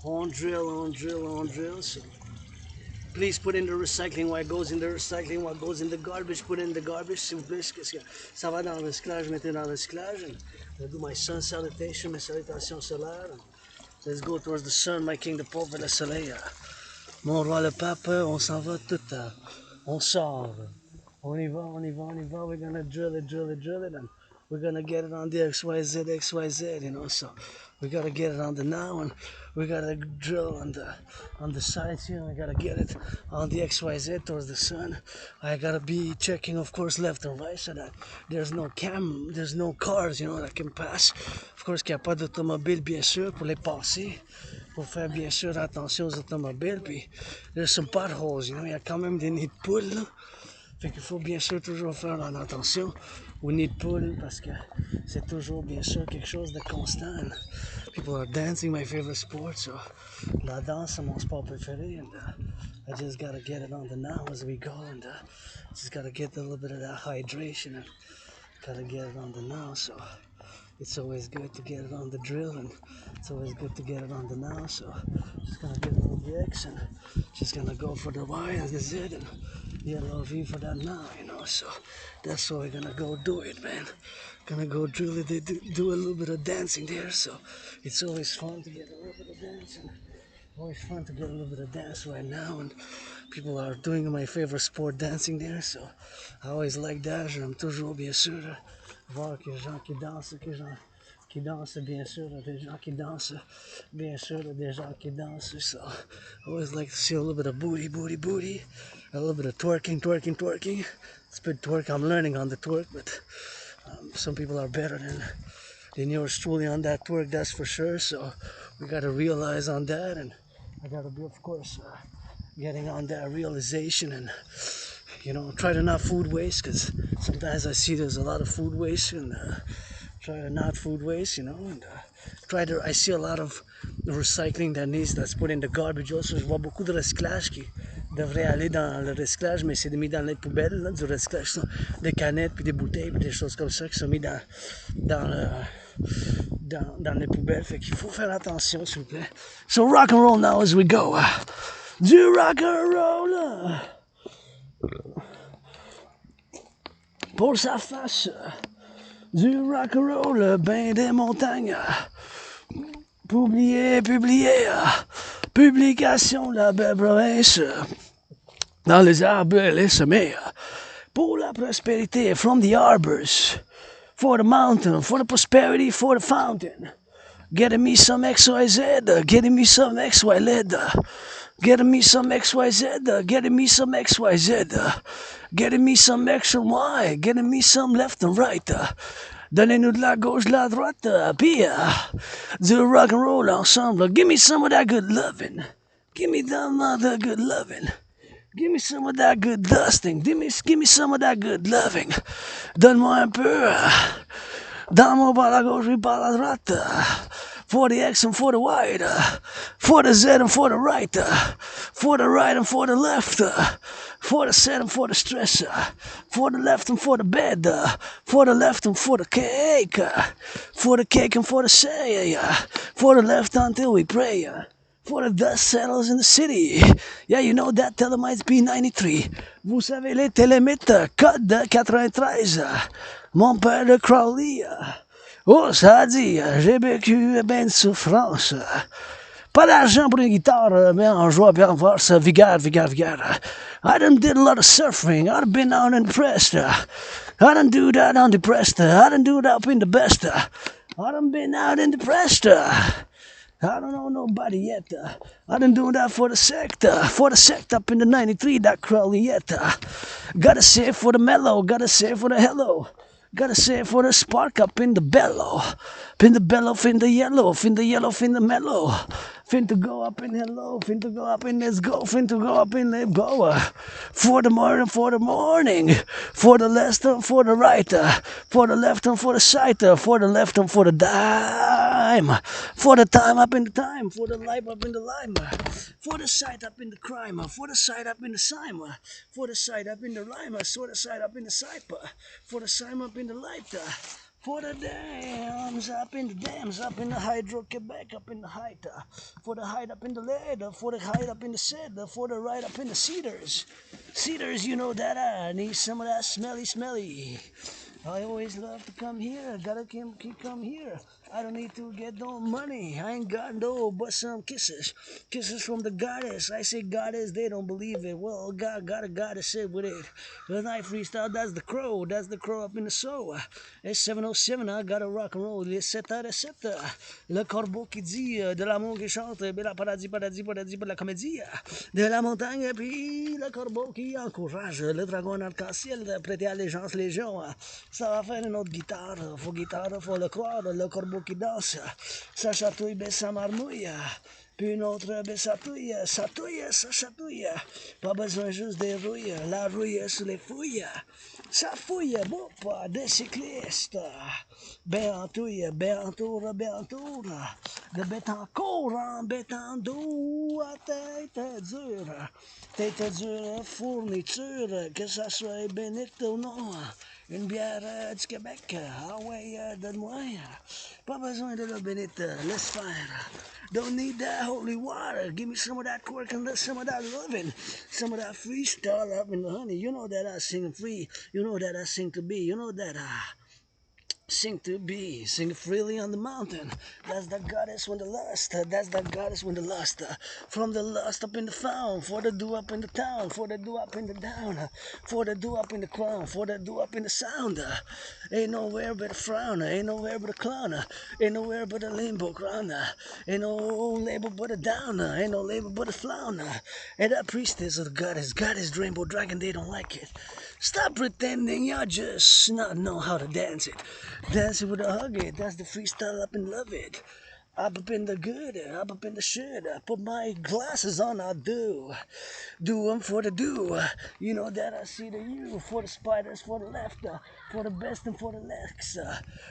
S1: On drill. So please put in the recycling. What goes in the recycling, what goes in the garbage, put in the garbage. S'il vous plaît, qu'est-ce que ça va dans le recyclage, mettez dans le recyclage. I do my sun salutation, mes salutations solaires. Let's go towards the sun, my king, the Pope, vers le soleil. Mon roi, le pape, on s'en va tout. On sort. On y va. We're gonna drill it, and we're gonna get it on the XYZ, you know. So we gotta get it on the now, and we gotta drill on the sides here. I gotta get it on the XYZ towards the sun. I gotta be checking, of course, left and right, so that there's no cars, you know, that can pass. Of course, qu'il n'y a pas d'automobile, bien sûr, pour les passer. Pour faire bien sûr attention aux automobiles. Puis there's some potholes, you know. Il y a quand même des nids de poules, là. Fait qu'il faut bien sûr toujours faire attention aux nids de poules parce que c'est toujours bien sûr quelque chose de constant. And people are dancing, my favorite sport. So la danse, c'est mon sport préféré. And I just gotta get it on the now as we go. And just gotta get a little bit of that hydration and gotta get it on the now. So it's always good to get it on the drill, and it's always good to get it on the now. So just gonna get a little X and just gonna go for the Y and the Z and get a little V for that now, you know. So that's what we're gonna go do it, man. Gonna go drill it. They do a little bit of dancing there, so it's always fun to get a little bit of dancing. Always fun to get a little bit of dance right now, and people are doing my favorite sport, dancing there, so I always like that. J'aime toujours bien sûr voir que les gens qui dansent, bien sûr, des gens qui dansent, bien sûr, des gens qui dansent. So I always like to see a little bit of booty, a little bit of twerking. It's a bit twerk. I'm learning on the twerk, but some people are better than yours truly on that twerk, that's for sure. So we gotta realize on that, and I gotta be, of course, getting on that realization, and you know, try to not food waste, because sometimes I see there's a lot of food waste, and try to not food waste, you know, and I see a lot of recycling that's put in the garbage also. Je vois beaucoup de recyclage qui devrait aller dans le recyclage, mais c'est mis dans les poubelles là, du recyclage. Des canettes, puis des bouteilles, puis des choses comme ça qui sont mis dans les poubelles. Fait qu'il faut faire attention, s'il vous plaît. So rock and roll now as we go. Du rock and roll. Pour sa face. Du rock and roll, bain des montagnes. Publié. Publication de la belle province. Dans les arbres et les sommets. Pour la prospérité, from the arbors. For the mountain, for the prosperity, for the fountain. Getting me some XYZ, getting me some XYZ. Getting me some XYZ, getting me some XYZ. Getting me some X and Y, getting me some left and right. Donnez-nous de la gauche, de la droite, puis du rock and roll ensemble. Give me some of that good loving. Give me some of that good loving. Give me some of that good dusting. Give me some of that good loving. Donne-moi un peu. Donne-moi par la gauche et par la droite. For the X and for the Y. For the Z and for the right. For the right and for the left. For the set and for the stress. For the left and for the bed. For the left and for the cake. For the cake and for the say. For the left until we pray. For the dust settles in the city. Yeah, you know that Telemites B93. Vous savez les télémites, code 93. Mon père de Crowley. Oh, ça a dit, j'ai vécu ben de souffrance. Pas d'argent pour une guitare, mais en joie et en force, vigueur. I done did a lot of surfing, I done been out and depressed. I done do that on depressed, I done do that up in the best. I done been out and depressed. I don't know nobody yet. I done doing that for the sect up in the 93, that Crowley yet. Gotta say it for the mellow, gotta say it for the hello. Gotta say it for the spark up in the bellow. Fin the bellow, fin the yellow, fin the yellow, fin the mellow. Fin to go up in hello, fin to go up in let's go, fin to go up in let go. For the morning, for the left and for the right, for the left and for the side, for the left and for the dime, for the time up in the time, for the life up in the lime, for the side up in the crime, for the side up in the sime, for the side up in the rhyme, for the side up in the cypher, for the sime up in the light. For the dams, up in the Hydro-Quebec, up in the height. For the height up in the lead, for the height up in the shed, for the right up in the cedars. Cedars, you know that I need some of that smelly. I always love to come here, gotta keep come here. I don't need to get no money, I ain't got no but some kisses. Kisses from the goddess, I say goddess, they don't believe it. Well, God got a goddess sit with it. When I freestyle, that's the crow up in the soul. It's 707, I gotta rock and roll, les 7h07. Le corbeau qui dit, de l'amour qui chante, la paradis pour la comédie. De la montagne, puis le corbeau qui encourage le dragon arc-en-ciel de prêter allégeance légion. Ça va faire une autre guitare, faut le croire, le corbeau qui danse, ça chatouille, ben ça marmouille, puis une autre, ben ça chatouille, pas besoin juste des rouilles, la rouille sous les fouilles, ça fouille, bon pas des cyclistes, ben entouille, ben entoure, de bête encore en bête en dos, à tête dure, fourniture, que ça soit bénite ou non. Une bière du Québec, ah ouais, donne-moi. Pas besoin de l'eau bénite, laisse faire. Don't need that holy water. Give me some of that quirk and some of that loving. Some of that freestyle up in the honey. You know that I sing free. You know that I sing to be. You know that I sing to be, sing freely on the mountain. That's the goddess when the lust, that's the goddess when the lust. From the lust up in the found, for the do up in the town, for the do up in the down, for the do up in the crown, for the do up in the sound. Ain't nowhere but a frown, ain't nowhere but a clown, ain't nowhere but a limbo crown, ain't no label but a down, ain't no label but a flounder. And that priestess of the goddess rainbow dragon, they don't like it. Stop pretending y'all just not know how to dance it. Dance it with a hug it, that's the freestyle up and love it. Up in the good, up in the shit. Put my glasses on, I'll do. Do them for the do. You know that I see the you. For the spiders, for the left. For the best and for the next.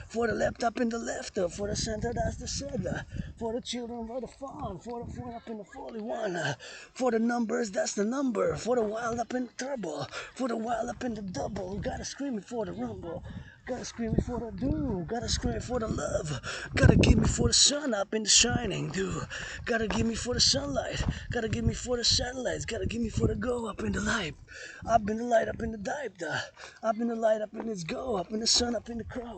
S1: For the left up in the left. For the center, that's the center. For the children, for the fun. For the fun up in the 41. For the numbers, that's the number. For the wild up in the treble. For the wild up in the double. Gotta scream it for the rumble. Gotta scream it for the do, gotta scream it for the love. Gotta give me for the sun up in the shining, do. Gotta give me for the sunlight. Gotta give me for the satellites. Gotta give me for the go up in the light. Up in the light, up in the dive, up in the light, up in its go, up in the sun, up in the crow.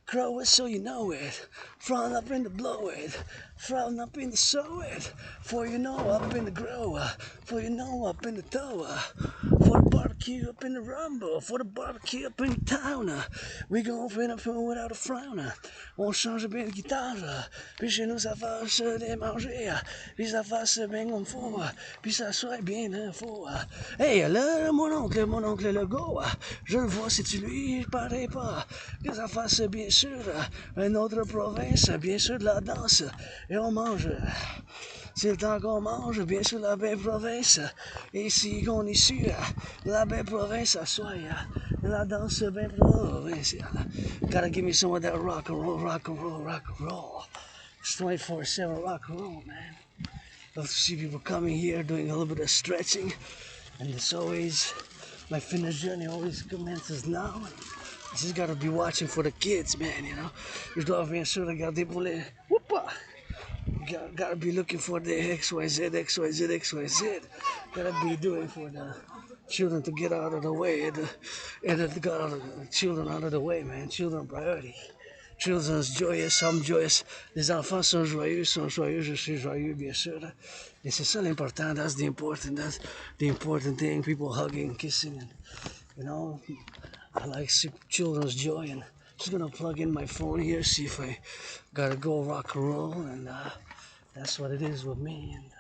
S1: Crow it so you know it. Frown up in the blow it. Frown up in the sow it. For you know up in the grow. For you know up in the toe. For the barbecue up in the rumble. For the barbecue up in the town. We gon' fin up without a frown. On change bien de guitare. Puis chez nous ça fasse des manger. Puis ça fasse bien comme faut. Puis ça soit bien d'info. Hey là, mon oncle le go. Je le vois si tu lui parais pas. Que ça fasse bien sûr une autre province. Bien sûr de la danse. Et on mange. C'est le temps qu'on mange, bien sûr, la belle province. Et ici qu'on est sûr, la belle province, à soi, la danse bien provinciale. Gotta give me some of that rock and roll, rock and roll, rock and roll. It's 24/7 rock and roll, man. Love to see people coming here doing a little bit of stretching. And it's always, my fitness journey always commences now. I just gotta be watching for the kids, man, you know. Je dois bien sûr regarder pour les... Whoopa! Gotta be looking for the XYZ, XYZ, XYZ. Gotta be doing for the children to get out of the way. And got the children out of the way, man. Children priority. Children's joyous, I'm joyous. Les enfants sont joyeux, je suis joyeux, bien sûr. Et c'est ça l'important, that's the important thing. People hugging, kissing, and, you know, I like children's joy. And just gonna plug in my phone here, see if I gotta go rock and roll, and that's what it is with me. And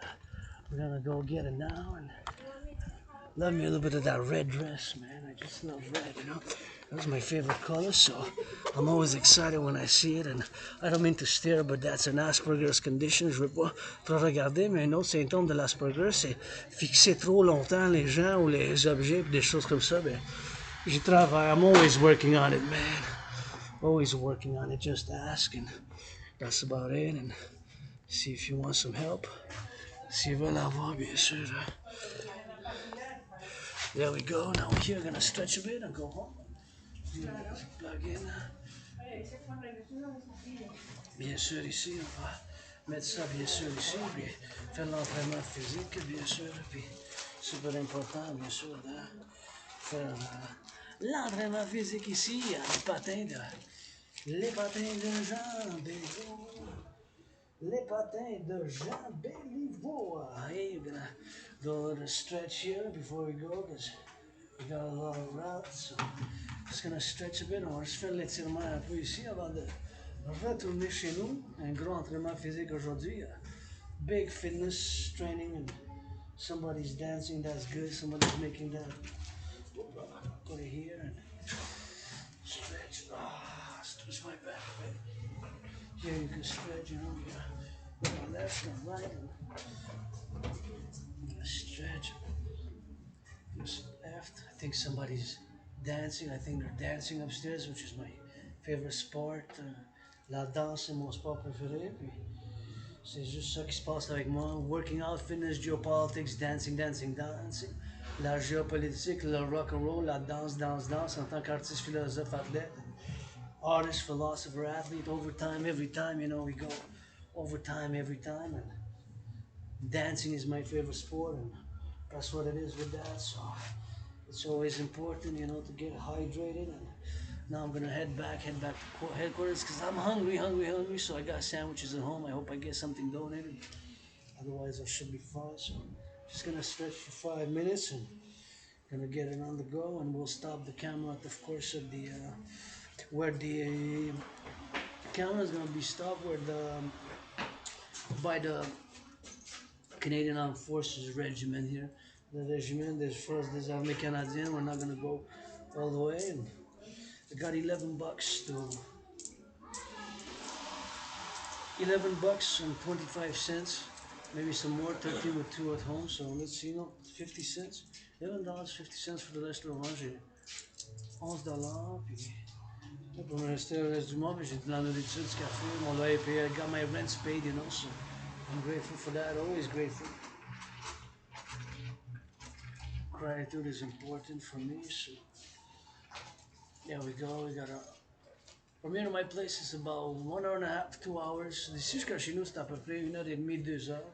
S1: we're gonna go get it now. And love me a little bit of that red dress, man. I just love red, you know. That's my favorite color, so I'm always excited when I see it. And I don't mean to stare, but that's an Asperger's condition. Je veux pas trop regarder, mais un autre symptôme de l'Asperger, c'est fixer trop longtemps les gens ou les objets, des choses comme ça. Ben, j'y travaille. I'm always working on it, man. Always working on it. Just ask, and that's about it. And see if you want some help. S'ils veulent avoir, bien sûr. There we go. Now we're here, gonna stretch a bit and go home. Plug in. Bien sûr, ici, on va mettre ça, bien sûr, ici, puis faire l'entraînement physique, bien sûr, puis super important, bien sûr, de faire l'entraînement physique ici, les patins de Jean Béliveau. Les patins de Jean Béliveau. Hey, we're gonna do a little stretch here before we go, because we got a lot of routes, so just gonna stretch a bit. On va juste faire l'étirement un peu ici avant de retourner chez nous. Un gros entraînement physique aujourd'hui. Big fitness training, and somebody's dancing, that's good. Somebody's making that. Put it here and stretch. Stretch my back, right? Here you can stretch, you know, on left and right. And stretch. Just left. I think somebody's dancing. I think they're dancing upstairs, which is my favorite sport. La danse, c'est mon sport préféré. Puis c'est juste ça qui se passe avec moi. Working out, fitness, geopolitics, dancing, dancing, dancing. La géopolitique, le rock and roll, la danse, danse, danse. En tant qu'artiste, philosophe, athlète, artist, philosopher, athlete, overtime, every time, you know, we go overtime every time. And dancing is my favorite sport, and that's what it is with that. So it's always important, you know, to get hydrated. And now I'm gonna head back to headquarters because I'm hungry. So I got sandwiches at home. I hope I get something donated. Otherwise, I should be fine. So just gonna stretch for 5 minutes and gonna get it on the go. And we'll stop the camera at, of course, at the where the camera is gonna be stopped where the by the Canadian Armed Forces Regiment here. The regiment, there's first des armées canadiennes. We're not gonna go all the way. And I got $11 to $11 and 25 cents. Maybe some more, 13 with 2 at home. So let's see, no, 50 cents. $11, 50 cents pour le reste de l'orange. J'ai $11. Puis pour me rester le reste du mois, puis j'ai de la nourriture, du café. Mon loyer est payé. I got my rents paid, you know. So I'm grateful for that. Always grateful. Gratitude is important for me. So there we go. We got a. From here to my place, it's about 1 hour and a half, 2 hours. D'ici jusqu'à chez nous, c'est à peu près 1 heure et demie, 2 heures.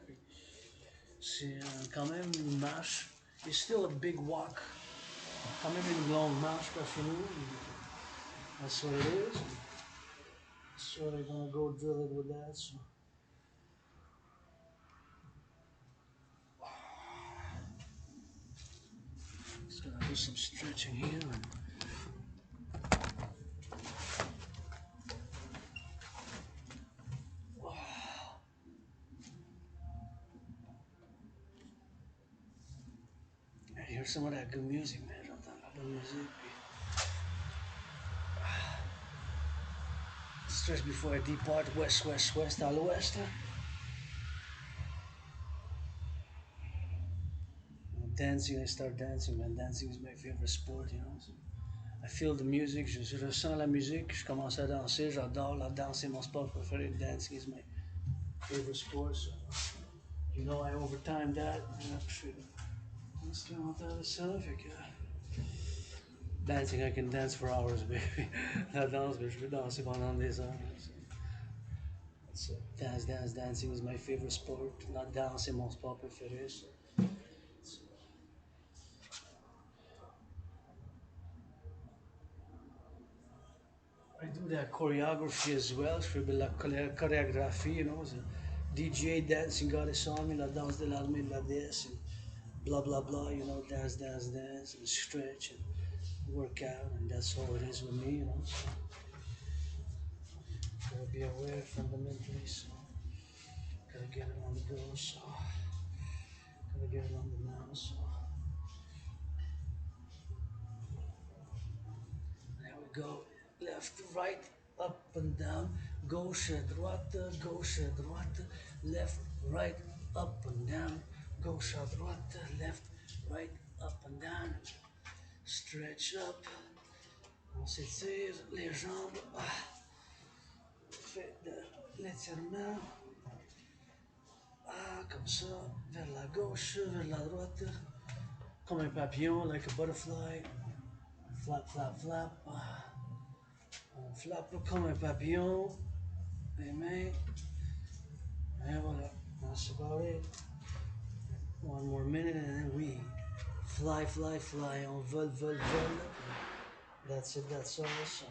S1: C'est quand même une marche. It's still a big walk. Quand même une longue marche par chez nous. That's what it is. So they're gonna go drill it with that. So. Just gonna do some stretching here. I hear some of that good music, man. J'entends la bonne musique. Stretch before I depart west, west, west, à l'ouest. Dancing, I start dancing, man. Dancing is my favorite sport, you know. So I feel the music, je ressens la musique, je commence à danser, j'adore la danse, c'est mon sport préféré. Dancing is my favorite sport. So, you know, I overtime that. Dancing, I can dance for hours, baby. La danse, je peux danser pendant des heures. So, dancing is my favorite sport. La danse, c'est mon sport préféré. So. I do that choreography as well. Je fais de la chorégraphie, you know. The DJ dancing goddess on me, la danse de l'armée de la déesse, and blah blah blah, you know, dance, dance, dance, and stretch and work out, and that's all it is with me, you know. So, gotta be aware fundamentally, so gotta get it on the go, so gotta get it on the now, so there we go. Left, right, up and down, gauche, droite, gauche, droite, left, right, up and down, gauche, droite, left, right, up and down, stretch up, on s'étire les jambes, fait de l'étirement, comme ça, vers la gauche, vers la droite, comme un papillon, like a butterfly, flap, flap, flap, on flappe comme un papillon, les mains. Et voilà, that's about it. One more minute and then we fly, fly, fly. On vole, vole, vole. That's it, that's all. So.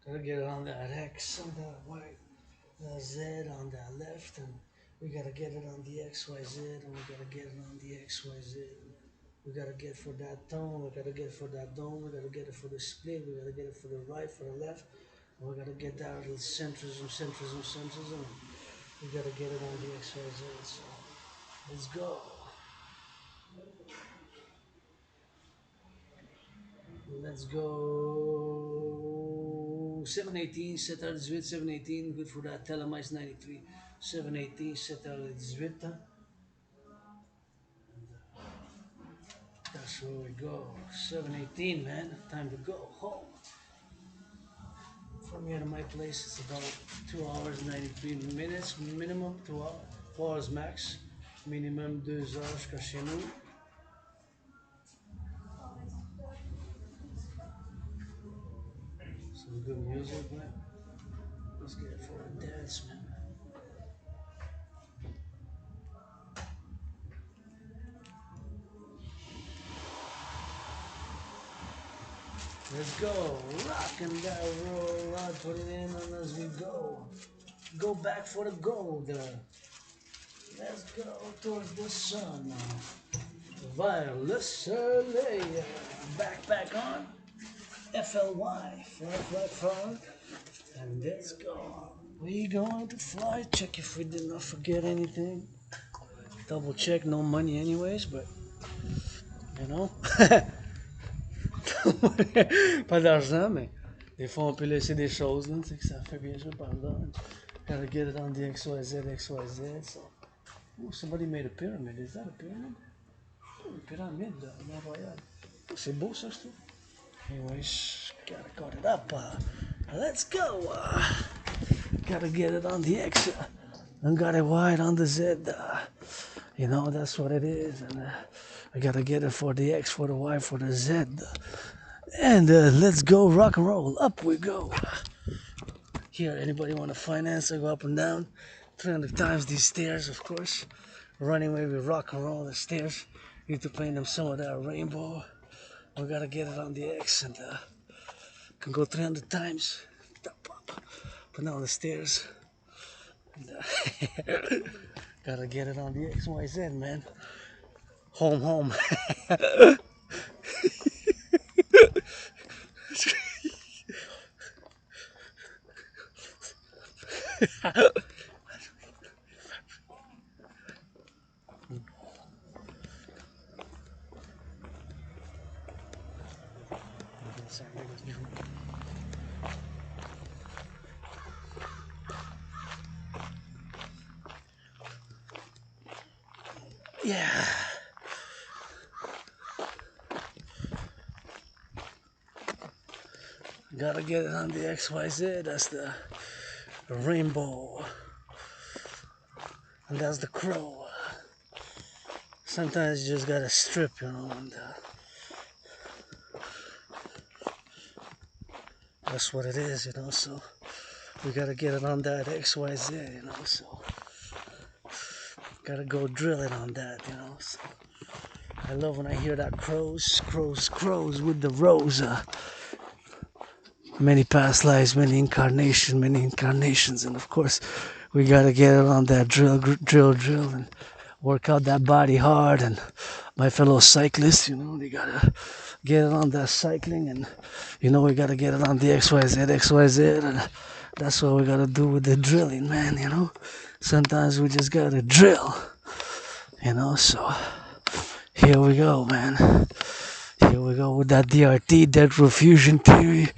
S1: Gotta get on that X on that right, the Z on that left, and we gotta get it on the XYZ, and we gotta get it on the XYZ. We gotta get for that tone, we gotta get for that dome, we gotta get it for the split, we gotta get it for the right, for the left, and we gotta get that little centrism, centrism, centrism. We gotta get it on the XYZ. So let's go. Let's go. 718, 718, 718. Good for that. Telemice 93. 718, 718. That's where we go. 718, man. Time to go home. From here to my place, it's about 2 hours 93 minutes minimum. 2 hours, 4 hours max. Minimum 2 heures jusqu'à chez nous. Some good music, man. Let's get it for a dance, man. Let's go. Rockin' that roll out, put it in on as we go. Go back for the gold. Let's go towards the sun. Vers le soleil. Backpack on. FLY. Fly front. And let's go. We going to fly. Check if we did not forget anything. Double check, no money anyways, but you know. Pas d'argent, mais des fois on peut laisser des choses, là, tu sais, que ça fait bien sûr par là. Gotta get it on the XYZ, XYZ. So. Ooh, somebody made a pyramid. Is that a pyramid? Ooh, pyramide, là, Montréal. Oh, c'est beau ça, je trouve. Anyways, gotta cut it up. Let's go. Gotta get it on the X. And got it wide on the Z. You know, that's what it is. And I gotta get it for the X, for the Y, for the Z. And let's go rock and roll. Up we go. Here, anybody want to finance? I go up and down 300 times these stairs, of course. Running away with rock and roll the stairs. Need to paint them some of that rainbow. We gotta get it on the X and can go 300 times. Up and down the stairs. And, gotta get it on the XYZ, man. Home, home. Yeah. Gotta get it on the XYZ. That's the rainbow. And that's the crow. Sometimes you just gotta strip, you know, and that's what it is, you know, so we gotta get it on that XYZ, you know, so gotta go drill it on that, you know, so I love when I hear that crows with the rose, many past lives, many incarnations, and of course we gotta get it on that drill, and work out that body hard. And my fellow cyclists, you know, they gotta get it on that cycling, and you know we gotta get it on the XYZ, and that's what we gotta do with the drilling, man. You know, sometimes we just gotta drill, you know. So here we go, man. Here we go with that DRT, dead fusion theory,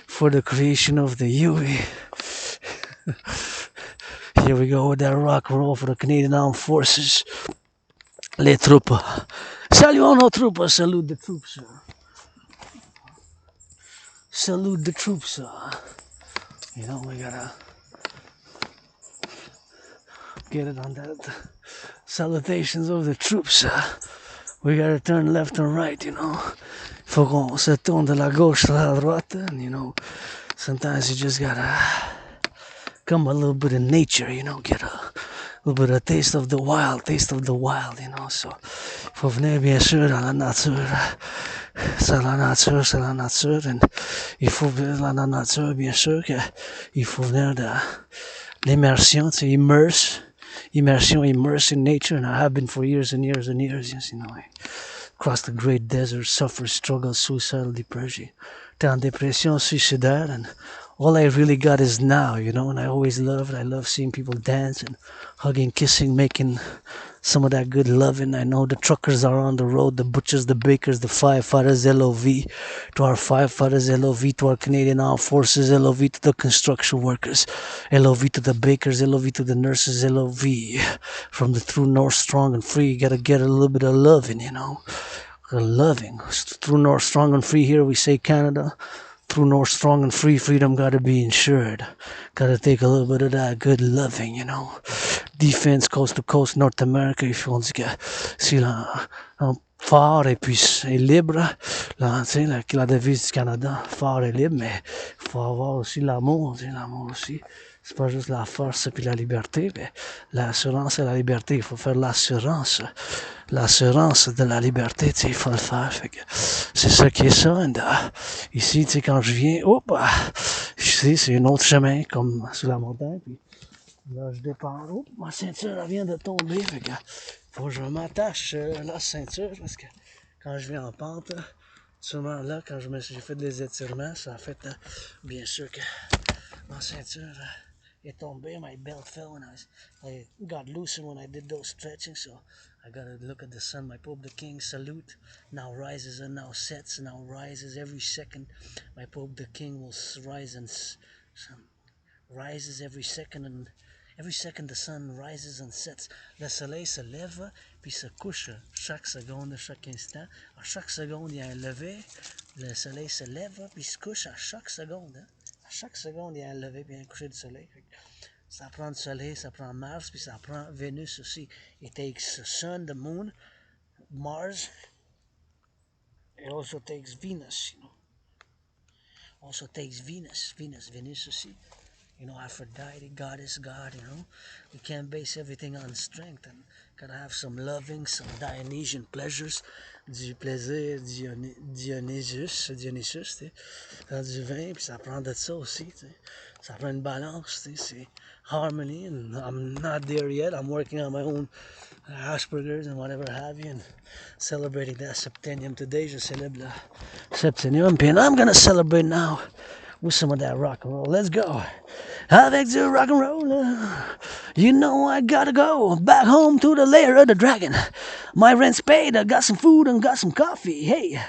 S1: for the creation of the UE. Here we go with that rock and roll for the Canadian Armed Forces. Les troupes. Saluons nos troupes. Salute the troops. Salute the troops. You know, we gotta get it on that. Salutations of the troops. We gotta turn left and right, you know. Faut qu'on se tourne de la gauche à la droite. And, you know, sometimes you just gotta come a little bit of nature, you know, get a little bit of taste of the wild, you know. So, faut venir bien sûr dans la nature. C'est la nature, and il faut venir dans la nature, bien sûr, il faut venir de l'immersion, to immerse in nature, and I have been for years and years and years, yes, you know. I crossed the great desert, suffered, struggled, suicidal depression, down depression, suicidaire, and all I really got is now, you know, and I always loved it. I love seeing people dance and hugging, kissing, making some of that good loving. I know the truckers are on the road, the butchers, the bakers, the firefighters, LOV. To our firefighters, LOV. To our Canadian Armed Forces, LOV. To the construction workers, LOV. To the bakers, LOV. To the nurses, LOV. From the true north, strong and free, you gotta get a little bit of loving, you know. Loving. True north, strong and free, here we say Canada. True north, strong and free, freedom gotta be insured. Gotta take a little bit of that good loving, you know. Defense coast to coast, North America, if on dit que si fort et puis est libre, là, tu sais, la devise du Canada, fort et libre, mais il faut avoir aussi l'amour, tu sais, l'amour aussi. C'est pas juste la force et puis la liberté, mais l'assurance et la liberté, il faut faire l'assurance. l'assurance de la liberté, tu sais, il faut le faire. Fait que c'est ça qui est ça. And, ici, tu sais, quand je viens, ici, c'est un autre chemin, comme sur la montagne. Puis là, je dépends. Ma ceinture, elle vient de tomber. Fait que faut que je m'attache la ceinture parce que quand je viens en pente, sûrement là, quand j'ai fait des étirements, ça a fait, bien sûr que ma ceinture est tombée. My belt fell when I got loosened when I did those stretching. So I gotta look at the sun. My Pope the King salute now rises and now sets, now rises every second. My Pope the King will rise and rises every second, and every second the sun rises and sets. Le soleil se lève puis se couche chaque seconde, chaque instant. À chaque seconde, il y a un lever. Le soleil se lève puis se couche à chaque seconde. Hein? À chaque seconde, il y a un lever puis un coucher du soleil. Ça prend le soleil, ça prend Mars, puis ça prend Vénus aussi. It takes the sun, the moon, Mars. It also takes Venus, you know. Also takes Venus, Venus aussi. You know, Aphrodite, goddess, God, you know. We can't base everything on strength. And gotta have some loving, some Dionysian pleasures. Du plaisir Dionysus, tu sais. Du vin, puis ça prend de ça aussi, tu sais. Ça prend une balance, tu sais. C'est harmony, and I'm not there yet. I'm working on my own Asperger's and whatever have you, and celebrating that septennium today. Je célèbre le septennium, and I'm gonna celebrate now with some of that rock and roll. Let's go. Avec du rock and roll. You know I gotta go back home to the lair of the dragon. My rent's paid. I got some food and got some coffee. Hey,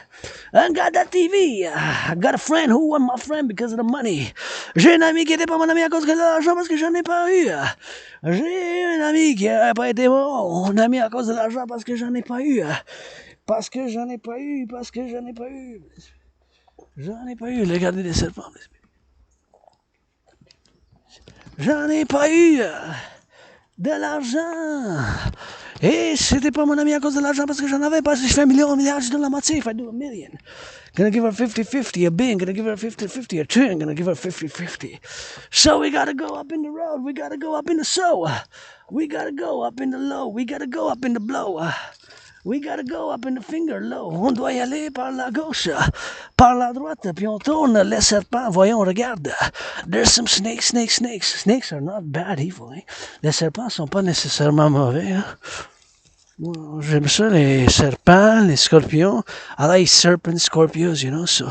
S1: I got that TV. I got a friend who wasn't my friend because of the money. J'ai un ami qui était pas mon ami à cause de l'argent parce que j'en ai pas eu. J'ai un ami qui a pas été mon ami à cause de l'argent parce que j'en ai pas eu. Parce que j'en ai pas eu. Parce que j'en ai pas eu. J'en ai pas eu. Regardez les serpents. J'en ai pas eu de l'argent. Et c'était pas mon ami à cause de l'argent parce que j'en avais pas. Si je fais un milliard, je donne la moitié. If I do a million. Gonna give her 50-50 a bin. Gonna give her 50-50 a turn. Gonna give her 50-50. So we gotta go up in the road. We gotta go up in the soul. We gotta go up in the low. We gotta go up in the blow. We gotta go up in the finger low. On doit y aller par la gauche, par la droite, puis on tourne les serpents. Voyons, regarde. There's some snakes. Snakes are not bad evil. Eh? Les serpents sont pas nécessairement mauvais. Hein? J'aime ça, les serpents, les scorpions. I like serpents, scorpions, you know. So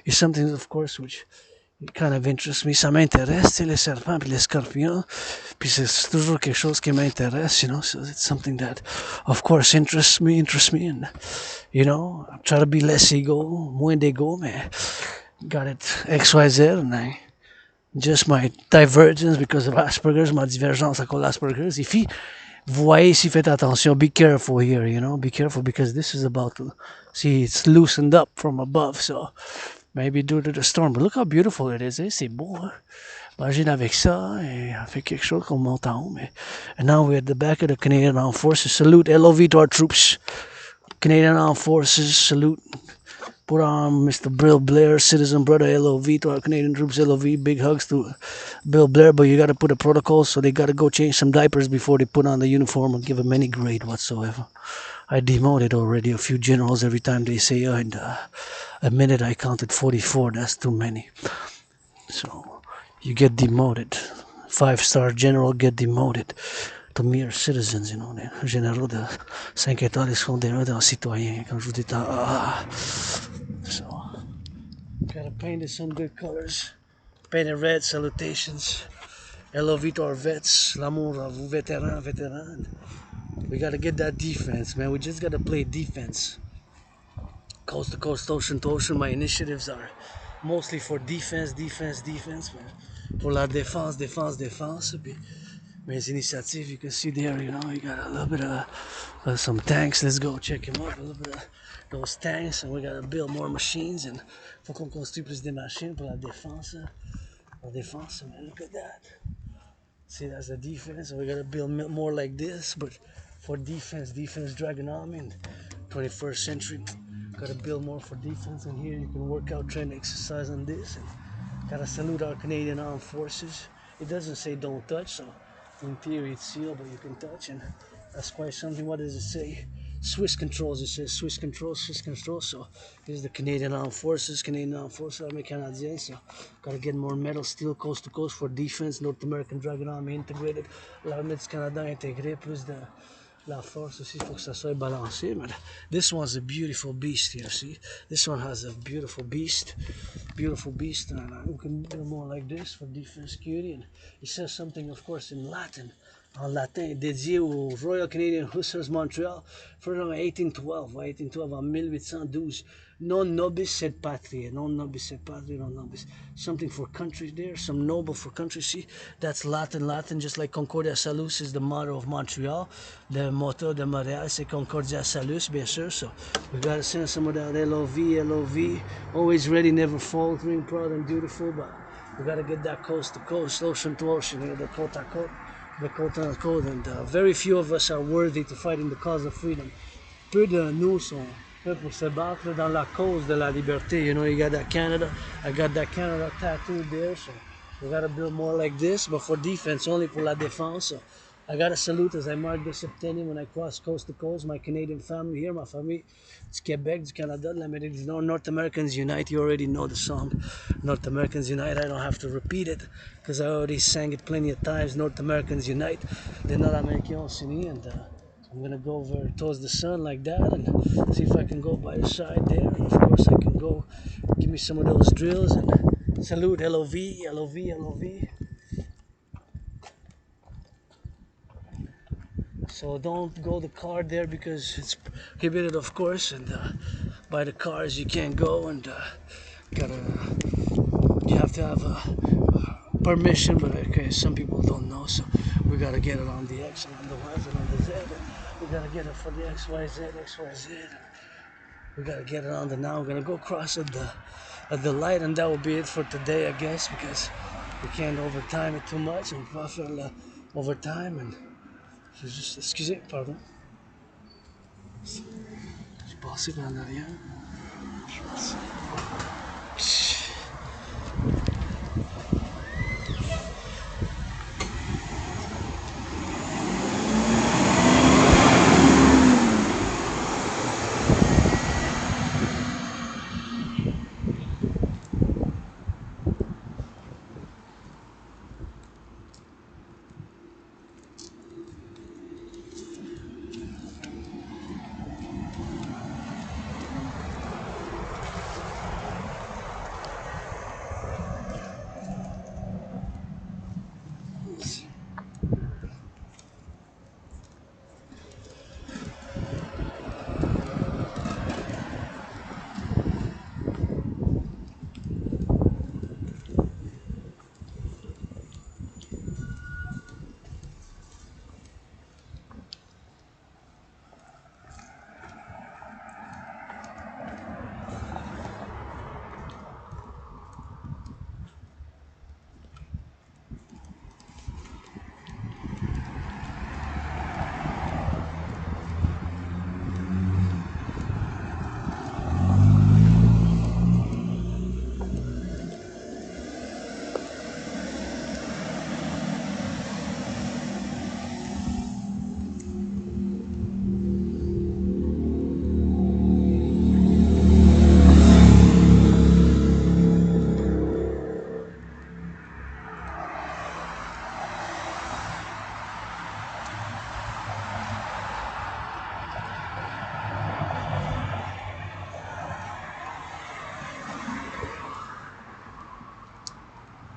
S1: it's something, of course, which kind of interests me. Ça m'intéresse, les serpents puis les scorpions. Puis c'est toujours quelque chose qui m'intéresse, you know. So it's something that, of course, interests me. And, you know, I try to be less ego, moins d'ego, mais got it XYZ, and just my divergence because of Asperger's, ma divergence à cause de Asperger's. Vous voyez ici, faites attention. Be careful here, you know. Be careful because this is about to... See, it's loosened up from above, so... Maybe due to the storm. But look how beautiful it is. Eh? C'est beau, hein? Imagine avec ça, et on fait quelque chose qu'on monte en haut. Mais... And now we're at the back of the Canadian Armed Forces. Salute, LOV to our troops. Canadian Armed Forces, salute. Put on Mr. Bill Blair, citizen brother, LOV to our Canadian troops, LOV. Big hugs to Bill Blair, but you got to put a protocol, so they got to go change some diapers before they put on the uniform and give them any grade whatsoever. I demoted already a few generals every time they say, and a minute I counted 44, that's too many. So you get demoted. 5-star general get demoted to mere citizens, you know. Les généraux de 5 étoiles, ils sont des citoyens, comme je vous dis. So, gotta paint it some good colors. Painted red, salutations. LOV to our vets, l'amour à vous, vétérans. We gotta get that defense, man. We just gotta play defense. Coast to coast, ocean to ocean. My initiatives are mostly for defense, man. Pour la défense. Puis mes initiatives, you can see there, you know, you got a little bit of some tanks. Let's go check them out. A little bit of those tanks, and we gotta build more machines. And faut qu'on construise plus des machines pour la défense. La défense, man. Look at that. See, that's the defense. So we gotta build more like this, but for defense, Dragon Army in 21st century. Gotta build more for defense, and here you can work out, train, exercise on this. And gotta salute our Canadian Armed Forces. It doesn't say don't touch, so in theory it's sealed, but you can touch, and that's quite something. What does it say? Swiss controls. It says Swiss controls, Swiss controls. So here's the Canadian Armed Forces, American Canadian. So gotta get more metal, steel, coast to coast for defense. North American Dragon Army integrated. L'armée du Canada intégrée, plus de la force aussi, faut que ça soit balancé. But this one's a beautiful beast here. See, this one has a beautiful beast. And we can do more like this for defense security. And it says something, of course, in Latin. En latin, dédié au Royal Canadian Hussars Montreal, for 1812, en 1812. Non nobis sed patria, non nobis sed patria, non nobis. Something for country there, some noble for country. See, that's Latin, just like Concordia Salus is the motto of Montreal. The motto de Montréal, c'est Concordia Salus, bien sûr. So we gotta send some of that LOV, always ready, never faltering, proud and beautiful, but we gotta get that coast to coast, ocean to ocean, the côte à côte. The quote-unquote, and very few of us are worthy to fight in the cause of freedom. Peu de nous sont faits pour se battre dans la cause de la liberté. You know, you got that Canada, I got that Canada tattooed there, so we gotta build more like this, but for defense, only pour la défense. So I gotta salute as I mark the septennium when I cross coast to coast, my Canadian family here, my famille du Québec, du Canada, de l'Amérique du Nord. North Americans Unite, you already know the song. North Americans Unite, I don't have to repeat it, because I already sang it plenty of times. North Americans Unite, they're not Americain unis, and I'm gonna go over towards the sun like that, and see if I can go by the side there, and of course I can go give me some of those drills, and salute, LOV. So don't go the car there because it's prohibited, of course, and by the cars you can't go, and you have to have permission, but okay, some people don't know, so we gotta get it on the X and on the Y and on the Z. We gotta get it for the XYZ. We gotta get it on the now. We're gonna go cross at the light, and that will be it for today, I guess, because we can't overtime it too much. On peut pas faire le overtime, and juste, excusez, pardon. J'ai passé par en arrière.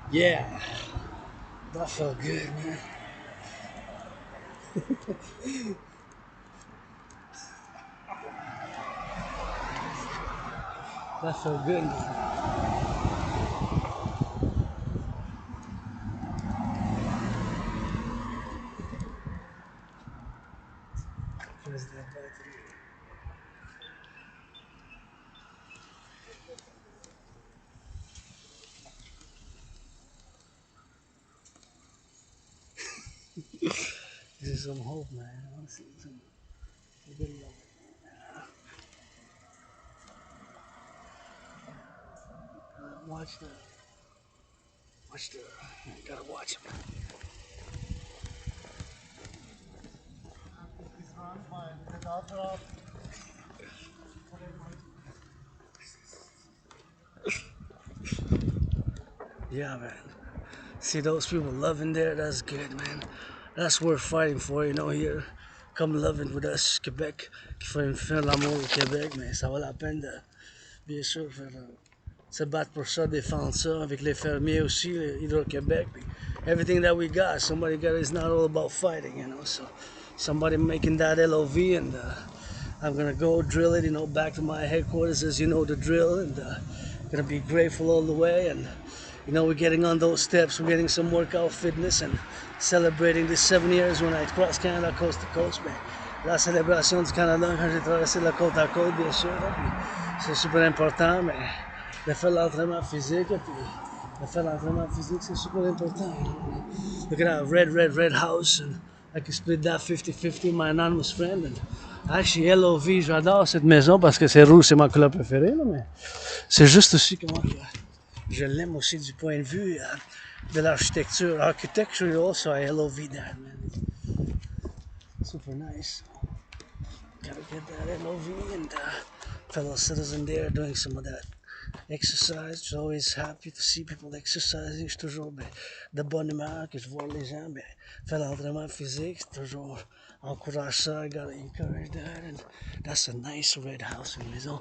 S1: Yeah, that felt good, man. That felt good, man. Press that button. This is some hope, man. I want to see some good love. Watch the. Gotta watch him.
S2: He's run by the daughter of
S1: Yeah, man. See those people loving there, that's good, man. That's worth fighting for, you know, here. Come loving with us, Québec, qui fait faire l'amour au Québec, mais ça vaut la peine de, bien sûr, faire, se battre pour ça, défendre ça, avec les fermiers aussi, Hydro-Québec. Everything that we got, somebody got, it's not all about fighting, you know, so somebody making that LOV, and I'm gonna go drill it, you know, back to my headquarters, as you know the drill, and gonna be grateful all the way, and you know, we're getting on those steps, we're getting some workout fitness, and celebrating this 7 years when I crossed Canada coast to coast, mais la célébration du Canada quand j'ai traversé la côte à côte, bien sûr, là, puis c'est super important, mais de faire l'entraînement physique, puis de faire l'entraînement physique, c'est super important. Look at that red house, and I can split that 50-50 with my anonymous friend, and actually LOV, j'adore cette maison parce que c'est rouge, c'est ma couleur préférée, là, mais c'est juste aussi comment je l'aime aussi du point de vue de l'architecture. Architecture also I LOV that, man. Super nice. Gotta get that LOV, and fellow citizen there doing some of that exercise. Just always happy to see people exercising. C'est toujours de bonne humeur que je vois les gens faire l'entraînement physique. C'est toujours encourage ça. I gotta encourage that. And that's a nice red house, une maison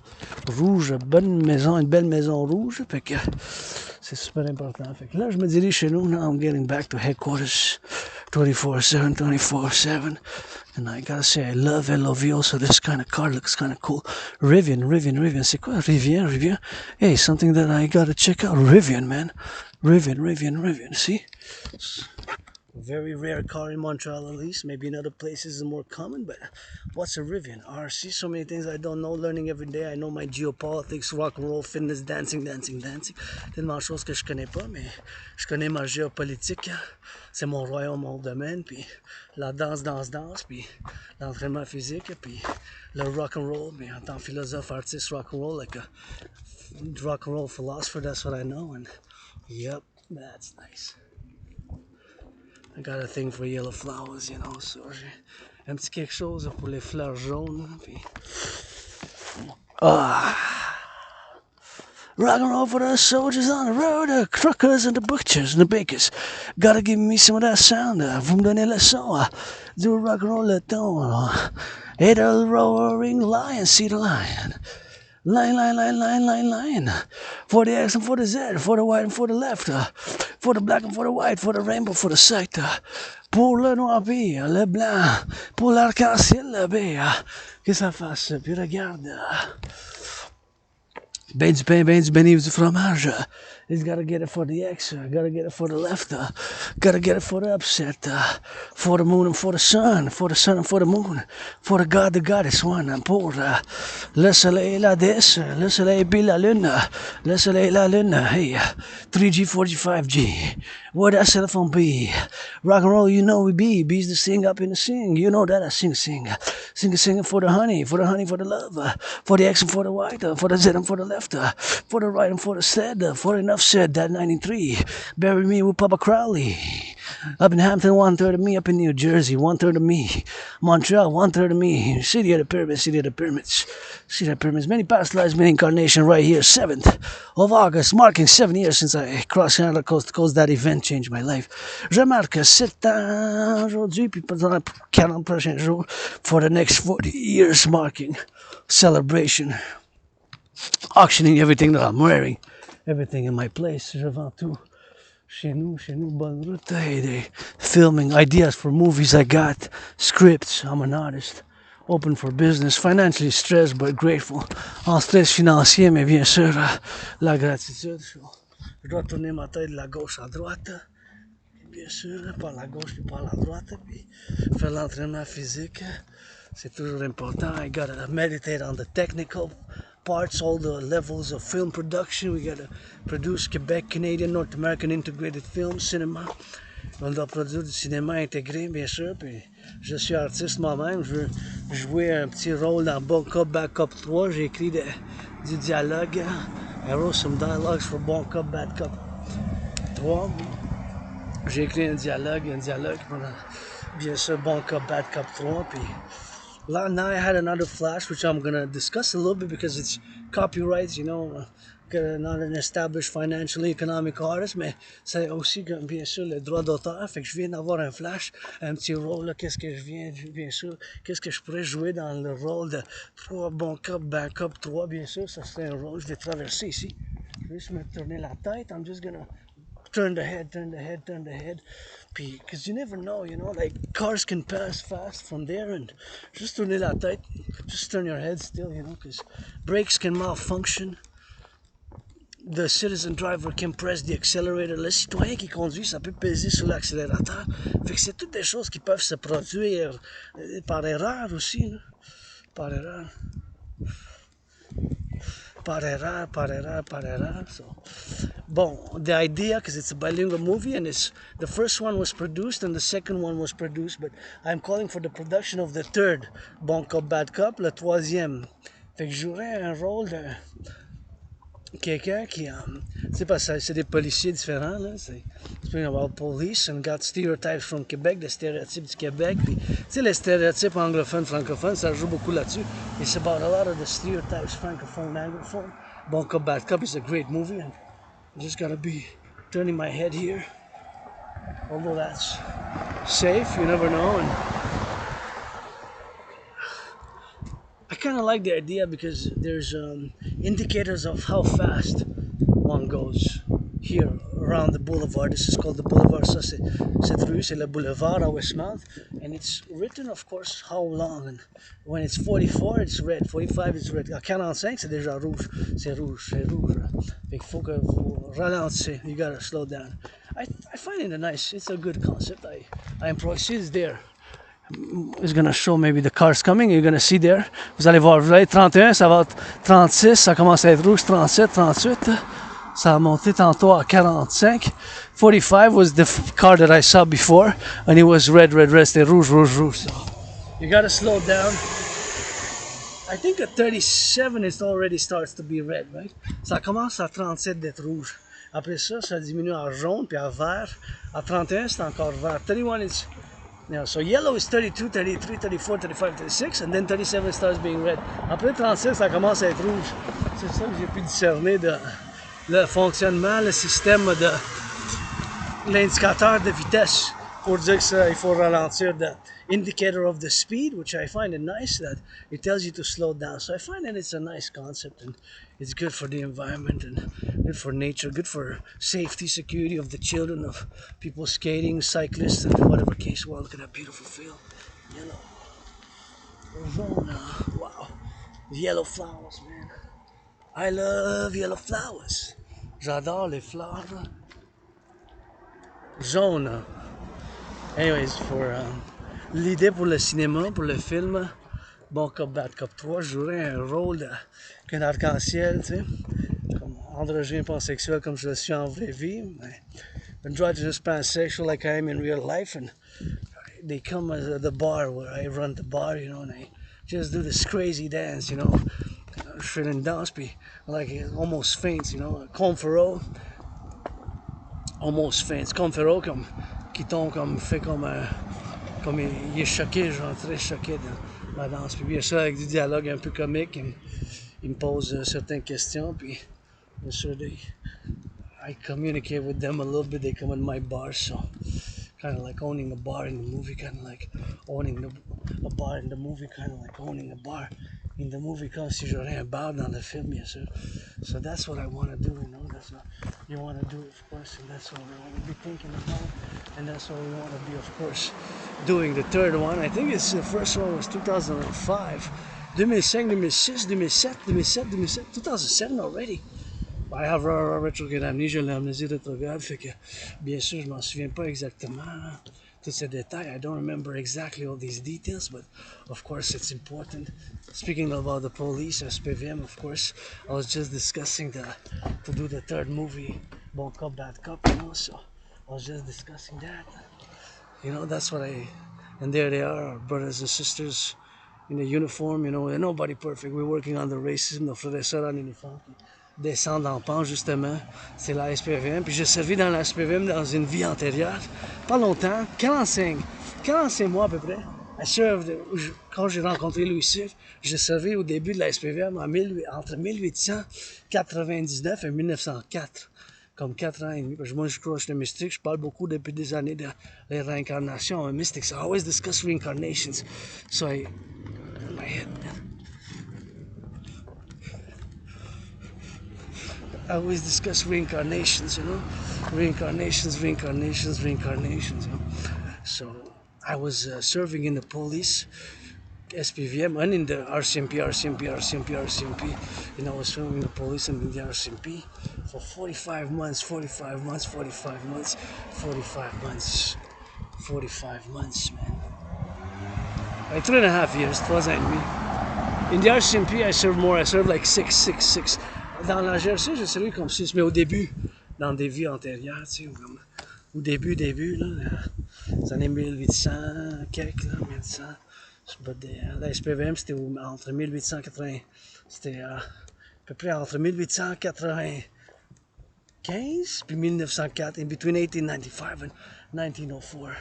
S1: rouge, bonne maison, une belle maison rouge. Fait que c'est super important. Fait que là, je me dirige chez nous. Now I'm getting back to headquarters 24/7. And I gotta say, I love LOV also. This kind of car looks kind of cool. Rivian. C'est quoi Rivian? Hey, something that I gotta check out. Rivian, man. Rivian. See? A very rare car in Montreal, at least. Maybe in other places it's more common, but what's a Rivian? RC, so many things I don't know, learning every day. I know my geopolitics, rock and roll, fitness, dancing. Tellement de choses que je connais pas, mais je connais ma géopolitique. C'est mon royaume, mon domaine, puis la danse, puis l'entraînement physique, puis le rock and roll, mais en tant que philosophe, artiste, rock and roll, like a rock and roll philosopher, that's what I know, and yep, that's nice. I got a thing for yellow flowers, you know, so j'ai un petit quelque chose pour les fleurs jaunes, puis rock and roll for the soldiers on the road, the truckers and the butchers and the bakers. Gotta give me some of that sound. Vous me donnez le son. Du rock and roll le ton. Hey, the roaring lion, see the lion. Line. For the X and for the Z, for the white and for the left. For the black and for the white, for the rainbow, for the sight. Pour le noir, puis le blanc. Pour l'arc-en-ciel, le bé. Que ça fasse, puis regarde. Ben du pain, ben du béni, du fromage. He's gotta get it for the X, gotta get it for the left, gotta get it for the upset, for the moon and for the sun and for the moon, for the God, the goddess one, pour le soleil et la déesse, le soleil et la lune, le soleil et la lune, hey, 3G, 4G, 5G, what that cell phone be? Rock and roll, you know we be, bees the sing up in the sing, you know that I sing for the honey, for the love, for the X and for the white, for the Z and for the left, for the right and for the said, for enough said that 93, bury me with Papa Crowley. Up in Hampton, 1/3 of me. Up in New Jersey, 1/3 of me. Montreal, 1/3 of me. City of the pyramids. Many past lives, many incarnation right here. 7th of August, marking 7 years since I crossed Canada coast to coast. That event changed my life. Je marque 7 ans aujourd'hui, puis pendant les 40 prochains jours, for the next 40 years, marking celebration, auctioning everything that I'm wearing, everything in my place. Je vends tout. Chez nous, bonne route. Hey, filming ideas for movies I got, scripts. I'm an artist, open for business, financially stressed but grateful. En stress financier, mais bien sûr, la gratitude. Je dois tourner ma tête de la gauche à droite, bien sûr, par la gauche puis par la droite, puis faire l'entraînement physique. C'est toujours important. I gotta meditate on the technical parts, all the levels of film production. We gotta produce Quebec, Canadian, North American integrated film, cinéma. On doit produire du cinéma intégré, bien sûr. Puis je suis artiste moi-même. Je veux jouer un petit rôle dans Bon Cop, Bad Cop 3. J'ai écrit du dialogue. I wrote some dialogues for Bon Cop, Bad Cop 3. J'ai écrit un dialogue pendant, bien sûr, Bon Cop, Bad Cop 3. Puis Now I had another flash, which I'm gonna discuss a little bit because it's copyrights, not an established financially economic artist, mais c'est aussi bien sûr le droit d'auteur. Fait que je viens d'avoir un flash, un petit rôle là. Qu'est-ce que je viens, bien sûr, qu'est-ce que je pourrais jouer dans le rôle de 3 bon cop, bad cop 3, bien sûr, ça serait un rôle. Je vais traverser ici. Je vais juste me tourner la tête. I'm just gonna turn the head, turn the head, turn the head. Because you never know, like cars can pass fast from there, and just tourner la tête, just turn your head still, because brakes can malfunction. The citizen driver can press the accelerator. Le citoyen qui conduit, ça peut peser sur l'accélérateur. Fait que c'est toutes des choses qui peuvent se produire par erreur aussi, là. Par erreur. Par error. So, bon, the idea, because it's a bilingual movie, and the first one was produced and the second one was produced, but I'm calling for the production of the third, Bon Cop, Bad Cop, le troisième. Fait que je jouerais un rôle de quelqu'un qui, tu sais, parce que c'est des policiers différents, là. C'est speaking about police and got stereotypes from Québec, des stéréotypes du Québec. Puis, tu sais, les stéréotypes anglophones, francophones, ça joue beaucoup là-dessus. It's about a lot of the stereotypes, francophone, anglophone. Bon Cop, Bad Cop is a great movie, and I just gotta be turning my head here. Although that's safe, you never know. And I kind of like the idea because there's indicators of how fast one goes here around the boulevard. This is called the boulevard. Ça, cette rue, c'est le boulevard à Westmount. And it's written, of course, how long. And when it's 44, it's red. 45, it's red. À 45, c'est déjà rouge. C'est rouge. Fait qu'il faut ralentir. You gotta slow down. I find it nice. It's a good concept. I employ. She's there. Is gonna show maybe the cars coming. You're gonna see there. Vous allez voir, 31, ça va être 36, ça commence à être rouge, 37, 38. Ça a monté tantôt à 45. 45 was the car that I saw before, and it was red. C'était rouge. So you gotta slow down. I think at 37 it already starts to be red, right? Ça commence à 37 d'être rouge. Après ça, ça diminue à jaune puis à vert. À 31, c'est encore vert. 31 is... so yellow is 32, 33, 34, 35, 36, and then 37 starts being red. Après 36, ça commence à être rouge. C'est ça que j'ai pu discerner de le fonctionnement, le système de l'indicateur de vitesse pour dire qu'il faut ralentir. The indicator of the speed, which I find it nice that it tells you to slow down. So I find that it's a nice concept, and it's good for the environment and good for nature, good for safety, security of the children, of people skating, cyclists, and whatever case. Well, look at that beautiful field. Yellow. Wow. Yellow flowers, man. I love yellow flowers. J'adore les fleurs. Jaune. Anyways, for l'idée pour le cinéma, pour le film, Bon Cop, Bad Cop 3, je jouerais un rôle qu'un arc-en-ciel, tu sais, comme androgyne pansexuel comme je le suis en vraie vie, mais androgynous pansexual like I am in real life, and they come at the bar where I run the bar, and I just do this crazy dance, je fais une danse, puis like almost faints, amoureu, almost faints, amoureu comme qui tombe comme fait comme il est choqué, genre très choqué de la danse. Puis bien sûr avec du dialogue un peu comique, il me pose certaines questions, puis bien sûr I communicate with them a little bit. They come in my bar, so kind of like owning a bar in the movie, kind of like owning a bar in the movie, kind of like owning a bar in the movie, comme si j'aurais un bar dans le film, bien sûr. So that's what I want to do, that's what you want to do, of course, and that's what we want to be thinking about, and that's what we want to be, of course, doing. The third one, I think the first one was 2005, 2005, 2006, 2007, 2007 already. I have retrograde amnesia, l'amnésie rétrograde, fait que, bien sûr, je m'en souviens pas exactement, là, tous ces détails. I don't remember exactly all these details, but of course it's important. Speaking about the police, SPVM, of course, I was just discussing to do the third movie, Bon Cop, Bad Cop, so I was just discussing that. That's what and there they are, our brothers and sisters in the uniform, and nobody perfect. We're working on the racism, nos frères et sœurs en uniforme. Descendre en pente, justement, c'est la SPVM. Puis j'ai servi dans la SPVM dans une vie antérieure, pas longtemps, 45 mois à peu près. I served, quand j'ai rencontré Louis Cyr, j'ai servi au début de la SPVM entre 1899 et 1904, comme 4 ans et demi. Parce que moi, je crois que je suis un mystique, je parle beaucoup depuis des années de les réincarnations. I'm a mystic, so I always discuss reincarnations. So I, in my head, I always discuss reincarnations, you know? Reincarnations, you know? So I was serving in the police, SPVM, and in the RCMP. You know, I was serving in the police and in the RCMP for 45 months, 45 months, man. Like 3.5 years, 3 ans et demi. In the RCMP, I served more. I served like 6. Dans la GRC, j'ai servi comme 6, mais au début, dans des vies antérieures, tu sais, au début, là, les années 1800, quelques, là, 1800. La SPVM, c'était entre 1880, c'était à peu près entre 1895 puis 1904, in between 1895 and 1904.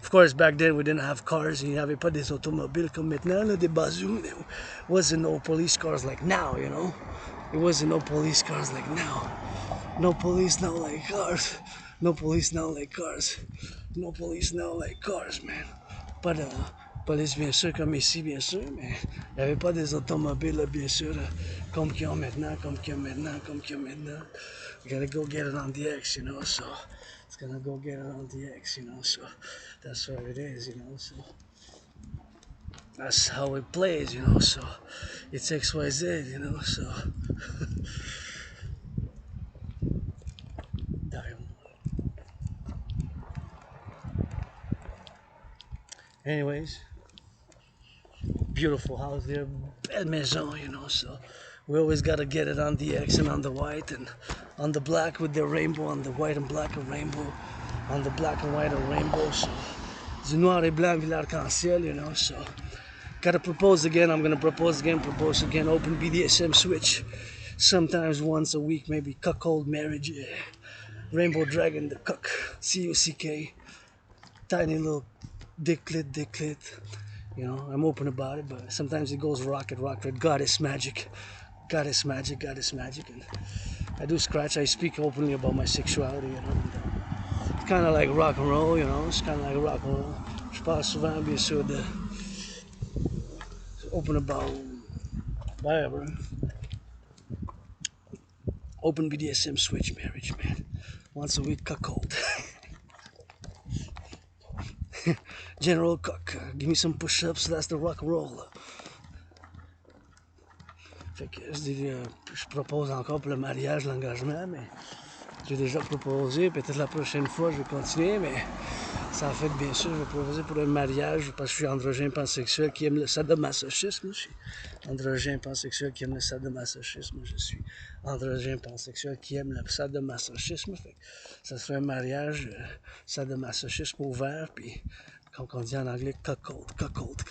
S1: Of course, back then we didn't have cars, il n'y avait pas des automobiles comme maintenant, là, des bazooks. There wasn't no police cars like now, you know. It wasn't no police cars like now. No police now like cars. No police now like cars. No police now like cars, man. Pas de police, bien sûr, comme ici, bien sûr, mais il n'y avait pas des automobiles, là, bien sûr, comme qu'ils ont maintenant. You gotta go get it on the X, you know, so it's gonna go get it on the X, you know, so that's what it is, you know, so that's how it plays, you know, so it's XYZ, you know, so anyways, beautiful house there, belle maison, you know, so we always gotta get it on the X and on the white and on the black with the rainbow, on the white and black a rainbow, on the black and white a rainbow, so du noir et blanc puis l'arc-en-ciel, you know, so gotta propose again, I'm gonna propose again, open BDSM switch, sometimes once a week, maybe cuckold marriage, yeah. Rainbow dragon, the cuck, C-U-C-K, tiny little dicklet, you know, I'm open about it, but sometimes it goes rocket, goddess magic, and I do scratch, I speak openly about my sexuality, you know, it's kind of like rock and roll, you know, je parle souvent, bien sûr, de open about whatever, open BDSM switch marriage, man, once a week cuckold. General Cook, give me some push-ups, that's the rock and roll. Fait que je propose encore pour le mariage, l'engagement, mais j'ai déjà proposé, peut-être la prochaine fois je vais continuer, mais ça fait que bien sûr je vais proposer pour le mariage parce que je suis androgène pansexuel qui aime le sadomasochisme. Je suis androgène pansexuel qui aime le sadomasochisme. Je suis androgène pansexuel qui aime le sadomasochisme. Fait que ça serait un mariage sadomasochisme ouvert, puis comme on dit en anglais, cuckold.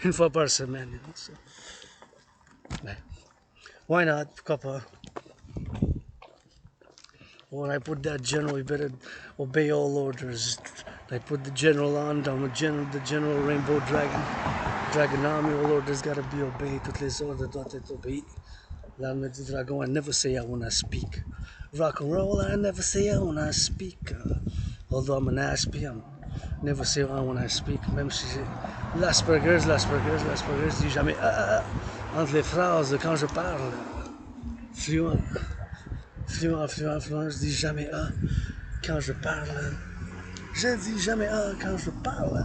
S1: Une fois par semaine, you know, so. Ben, why not? Pourquoi pas? When I put that general, you better obey all orders. I put the general on, the general rainbow dragon army, all orders gotta be obeyed. Toutes les ordres doivent être obéies. L'arme du dragon, I never say I wanna speak. Rock and roll, I never say I wanna speak. Although I'm an aspie, I never say I wanna speak. Même si j'ai l'Asperger's, je dis jamais entre les phrases quand je parle. Fluent, je dis jamais quand je parle. Je dis jamais quand je parle.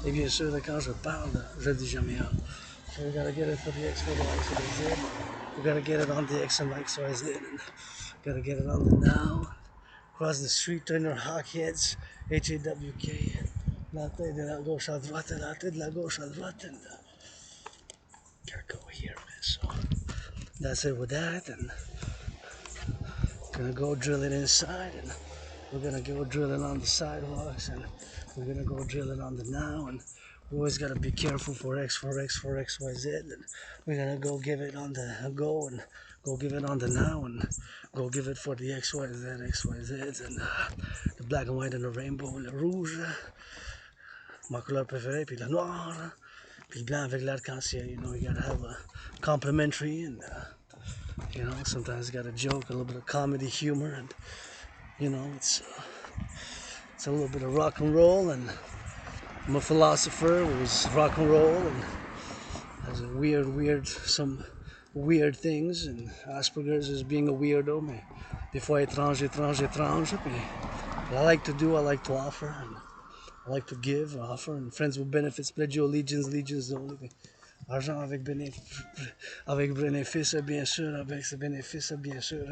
S1: Et bien sûr, quand je parle, je dis jamais So we gotta get it for the X, for the Y, for the Z. We gotta get it on the X and X, Y, Z. And gotta get it on the now. Cross the street, turn your hawk heads. H-A-W-K. La tête de la gauche à droite, la tête de la gauche à droite. And gotta go here, man. So that's it with that. And gonna go drill it inside. And we're gonna go drilling on the sidewalks. And we're gonna go drilling on the now. And We always gotta be careful for X, Y, Z. And we're gonna go give it on the go and go give it on the now and go give it for the X, Y, Z, and the black and white and the rainbow, le rouge, ma couleur préférée, puis le noir, puis le blanc avec l'arc-en-ciel. You know, you gotta have a complimentary and you know, sometimes you gotta joke, a little bit of comedy, humor, and you know, it's a little bit of rock and roll. And I'm a philosopher who was rock and roll and has a some weird things. And Asperger's is being a weirdo, mais des fois étrange. But I like to offer, and I like to give, offer, and friends with benefits, pledge your allegiance only. Argent avec bénéfice, bien sûr, avec ce bénéfice, bien sûr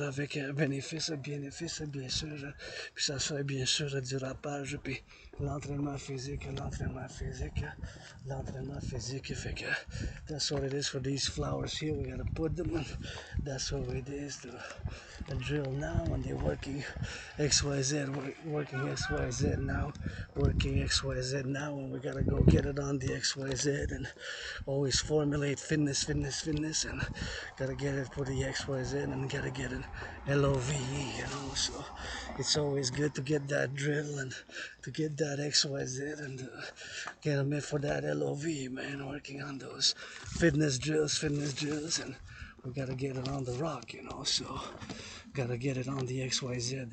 S1: avec bénéfice, bien sûr, puis ça serait bien sûr du rapage, puis l'entraînement physique, fait que that's what it is for these flowers here. We gotta put them, and that's what it is. The drill now, and they're working XYZ, working XYZ now, working XYZ now, and we gotta go get it on the XYZ and always formulate fitness, and gotta get it for the XYZ and gotta get it LOVE, you know. So it's always good to get that drill and to get that XYZ and get them in for that LOV, man, working on those fitness drills, and we gotta get it on the rock, you know. So gotta get it on the XYZ.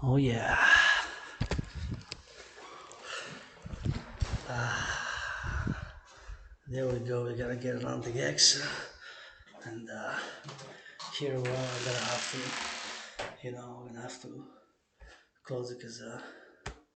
S1: Oh yeah. There we go. We gotta get it on the X, and here we're gonna have to, you know, we're gonna have to close it because